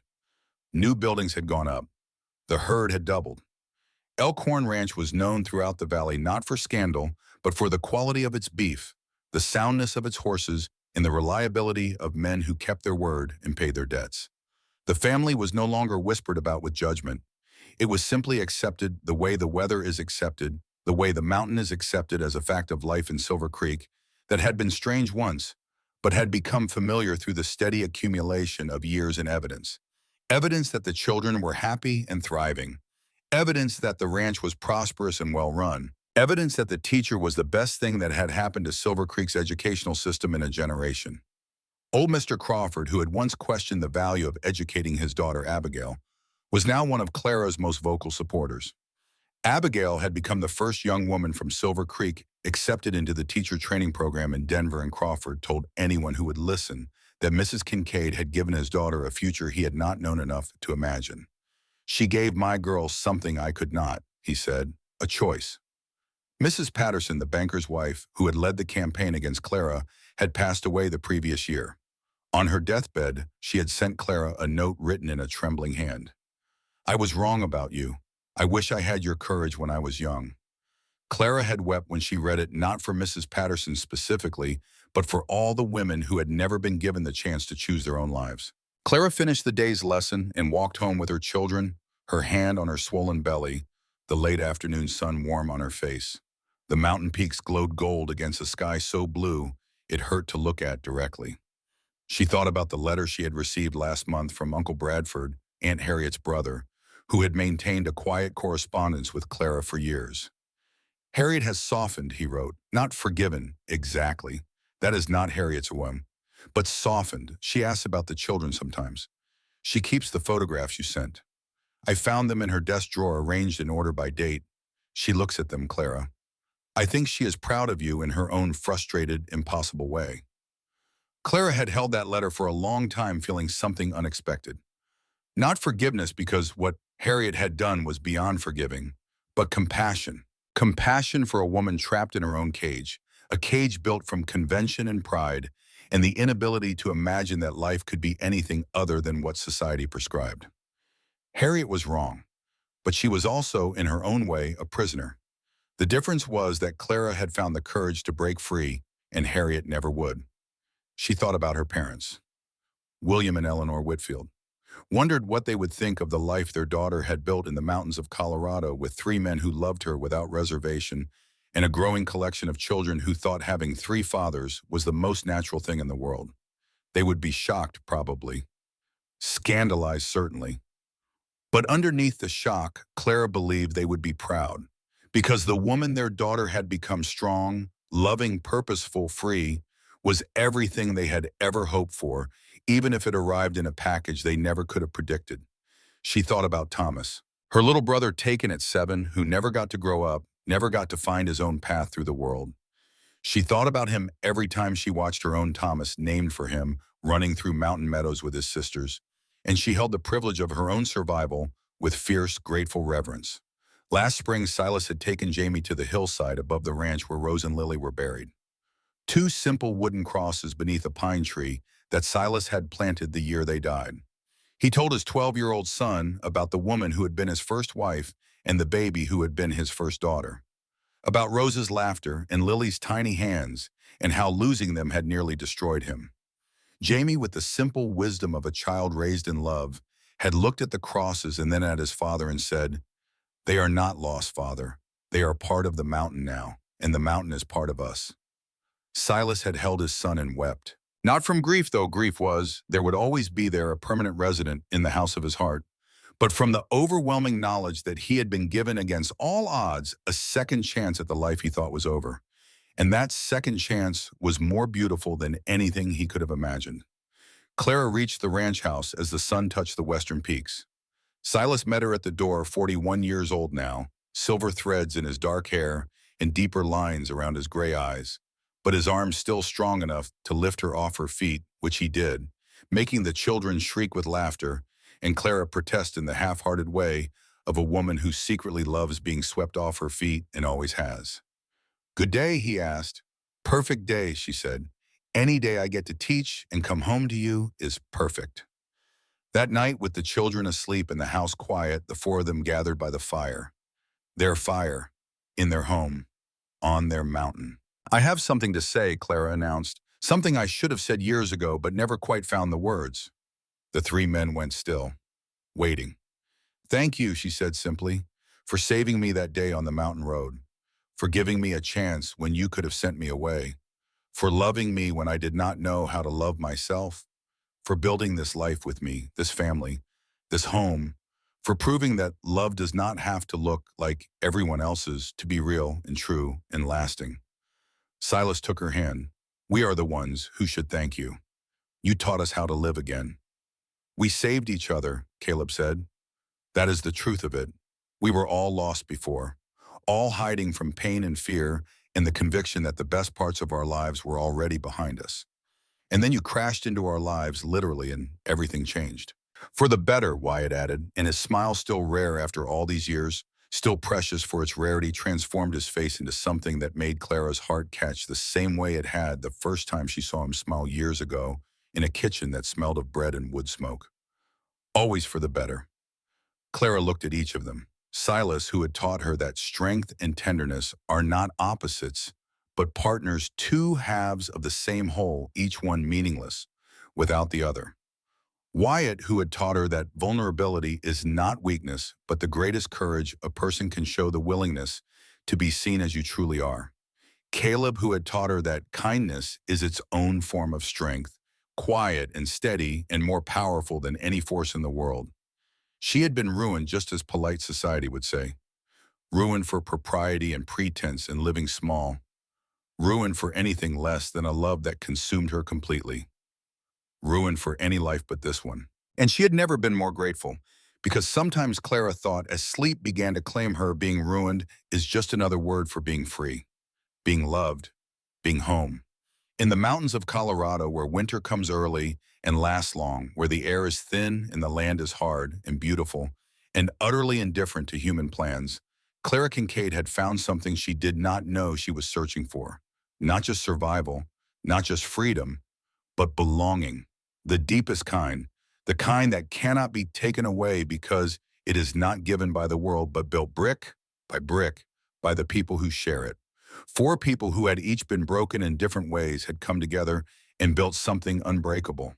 New buildings had gone up. The herd had doubled. Elkhorn Ranch was known throughout the valley not for scandal, but for the quality of its beef, the soundness of its horses, and the reliability of men who kept their word and paid their debts. The family was no longer whispered about with judgment. It was simply accepted the way the weather is accepted, the way the mountain is accepted as a fact of life in Silver Creek that had been strange once, but had become familiar through the steady accumulation of years and evidence. Evidence that the children were happy and thriving. Evidence that the ranch was prosperous and well-run. Evidence that the teacher was the best thing that had happened to Silver Creek's educational system in a generation. Old Mr. Crawford, who had once questioned the value of educating his daughter Abigail, was now one of Clara's most vocal supporters. Abigail had become the first young woman from Silver Creek accepted into the teacher training program in Denver, and Crawford told anyone who would listen that Mrs. Kincaid had given his daughter a future he had not known enough to imagine. "She gave my girl something I could not," he said, "a choice." Mrs. Patterson, the banker's wife, who had led the campaign against Clara, had passed away the previous year. On her deathbed, she had sent Clara a note written in a trembling hand. "I was wrong about you. I wish I had your courage when I was young." Clara had wept when she read it, not for Mrs. Patterson specifically, but for all the women who had never been given the chance to choose their own lives. Clara finished the day's lesson and walked home with her children, her hand on her swollen belly, the late afternoon sun warm on her face. The mountain peaks glowed gold against a sky so blue it hurt to look at directly. She thought about the letter she had received last month from Uncle Bradford, Aunt Harriet's brother, who had maintained a quiet correspondence with Clara for years. "Harriet has softened," he wrote, "not forgiven, exactly. That is not Harriet's whim, but softened. She asks about the children sometimes. She keeps the photographs you sent. I found them in her desk drawer, arranged in order by date. She looks at them, Clara. I think she is proud of you in her own frustrated, impossible way." Clara had held that letter for a long time, feeling something unexpected. Not forgiveness, because what Harriet had done was beyond forgiving, but compassion. Compassion for a woman trapped in her own cage, a cage built from convention and pride, and the inability to imagine that life could be anything other than what society prescribed. Harriet was wrong, but she was also, in her own way, a prisoner. The difference was that Clara had found the courage to break free, and Harriet never would. She thought about her parents, William and Eleanor Whitfield, wondered what they would think of the life their daughter had built in the mountains of Colorado with three men who loved her without reservation and a growing collection of children who thought having three fathers was the most natural thing in the world. They would be shocked, probably. Scandalized, certainly. But underneath the shock, Clara believed they would be proud, because the woman their daughter had become, strong, loving, purposeful, free, was everything they had ever hoped for, even if it arrived in a package they never could have predicted. She thought about Thomas, her little brother taken at 7, who never got to grow up, never got to find his own path through the world. She thought about him every time she watched her own Thomas, named for him, running through mountain meadows with his sisters, and she held the privilege of her own survival with fierce, grateful reverence. Last spring, Silas had taken Jamie to the hillside above the ranch where Rose and Lily were buried. Two simple wooden crosses beneath a pine tree that Silas had planted the year they died. He told his 12-year-old son about the woman who had been his first wife and the baby who had been his first daughter, about Rose's laughter and Lily's tiny hands and how losing them had nearly destroyed him. Jamie, with the simple wisdom of a child raised in love, had looked at the crosses and then at his father and said, "They are not lost, Father. They are part of the mountain now, and the mountain is part of us." Silas had held his son and wept. Not from grief, though grief was. There would always be there a permanent resident in the house of his heart. But from the overwhelming knowledge that he had been given against all odds a second chance at the life he thought was over. And that second chance was more beautiful than anything he could have imagined. Clara reached the ranch house as the sun touched the western peaks. Silas met her at the door, 41 years old now, silver threads in his dark hair and deeper lines around his gray eyes, but his arms still strong enough to lift her off her feet, which he did, making the children shriek with laughter and Clara protest in the half-hearted way of a woman who secretly loves being swept off her feet and always has. "Good day," he asked. "Perfect day," she said. "Any day I get to teach and come home to you is perfect." That night, with the children asleep and the house quiet, the four of them gathered by the fire. Their fire, in their home, on their mountain. "I have something to say," Clara announced. "Something I should have said years ago, but never quite found the words." The three men went still, waiting. "Thank you," she said simply, "for saving me that day on the mountain road, for giving me a chance when you could have sent me away, for loving me when I did not know how to love myself, for building this life with me, this family, this home, for proving that love does not have to look like everyone else's to be real and true and lasting." Silas took her hand. "We are the ones who should thank you. You taught us how to live again." "We saved each other," Caleb said. "That is the truth of it. We were all lost before, all hiding from pain and fear and the conviction that the best parts of our lives were already behind us. And then you crashed into our lives, literally, and everything changed. For the better," Wyatt added, and his smile, still rare after all these years, still precious for its rarity, transformed his face into something that made Clara's heart catch the same way it had the first time she saw him smile years ago in a kitchen that smelled of bread and wood smoke. Always for the better. Clara looked at each of them. Silas, who had taught her that strength and tenderness are not opposites, but partners, two halves of the same whole, each one meaningless without the other. Wyatt, who had taught her that vulnerability is not weakness, but the greatest courage a person can show, the willingness to be seen as you truly are. Caleb, who had taught her that kindness is its own form of strength, quiet and steady and more powerful than any force in the world. She had been ruined, just as polite society would say. Ruined for propriety and pretense and living small. Ruined for anything less than a love that consumed her completely. Ruined for any life but this one. And she had never been more grateful, because sometimes Clara thought, as sleep began to claim her, being ruined is just another word for being free, being loved, being home. In the mountains of Colorado, where winter comes early and lasts long, where the air is thin and the land is hard and beautiful and utterly indifferent to human plans, Clara Kincaid had found something she did not know she was searching for. Not just survival, not just freedom, but belonging. The deepest kind, the kind that cannot be taken away because it is not given by the world, but built brick by the people who share it. Four people who had each been broken in different ways had come together and built something unbreakable.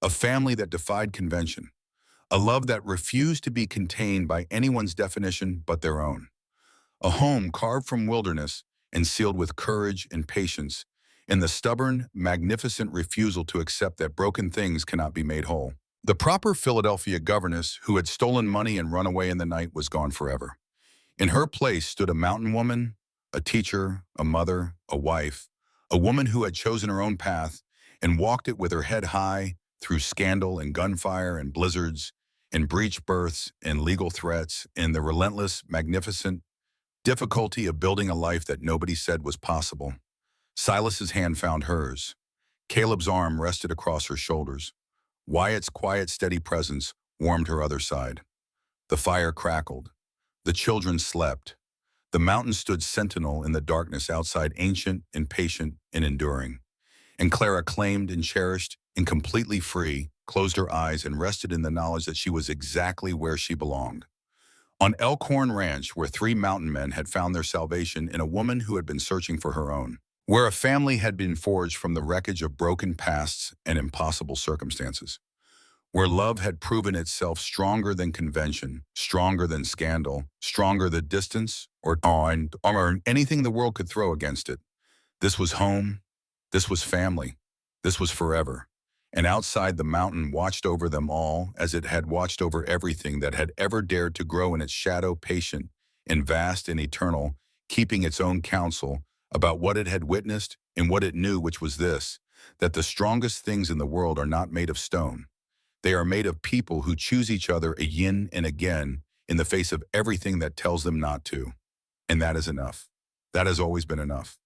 A family that defied convention. A love that refused to be contained by anyone's definition but their own. A home carved from wilderness and sealed with courage and patience, and the stubborn, magnificent refusal to accept that broken things cannot be made whole. The proper Philadelphia governess who had stolen money and run away in the night was gone forever. In her place stood a mountain woman, a teacher, a mother, a wife, a woman who had chosen her own path and walked it with her head high through scandal and gunfire and blizzards and breech births and legal threats and the relentless, magnificent difficulty of building a life that nobody said was possible. Silas's hand found hers. Caleb's arm rested across her shoulders. Wyatt's quiet, steady presence warmed her other side. The fire crackled. The children slept. The mountain stood sentinel in the darkness outside, ancient and patient and enduring. And Clara, claimed and cherished and completely free, closed her eyes and rested in the knowledge that she was exactly where she belonged. On Elkhorn Ranch, where three mountain men had found their salvation in a woman who had been searching for her own. Where a family had been forged from the wreckage of broken pasts and impossible circumstances. Where love had proven itself stronger than convention, stronger than scandal, stronger than distance or anything the world could throw against it. This was home, this was family, this was forever. And outside the mountain watched over them all as it had watched over everything that had ever dared to grow in its shadow, patient and vast and eternal, keeping its own counsel about what it had witnessed and what it knew, which was this, that the strongest things in the world are not made of stone. They are made of people who choose each other again and again in the face of everything that tells them not to. And that is enough. That has always been enough.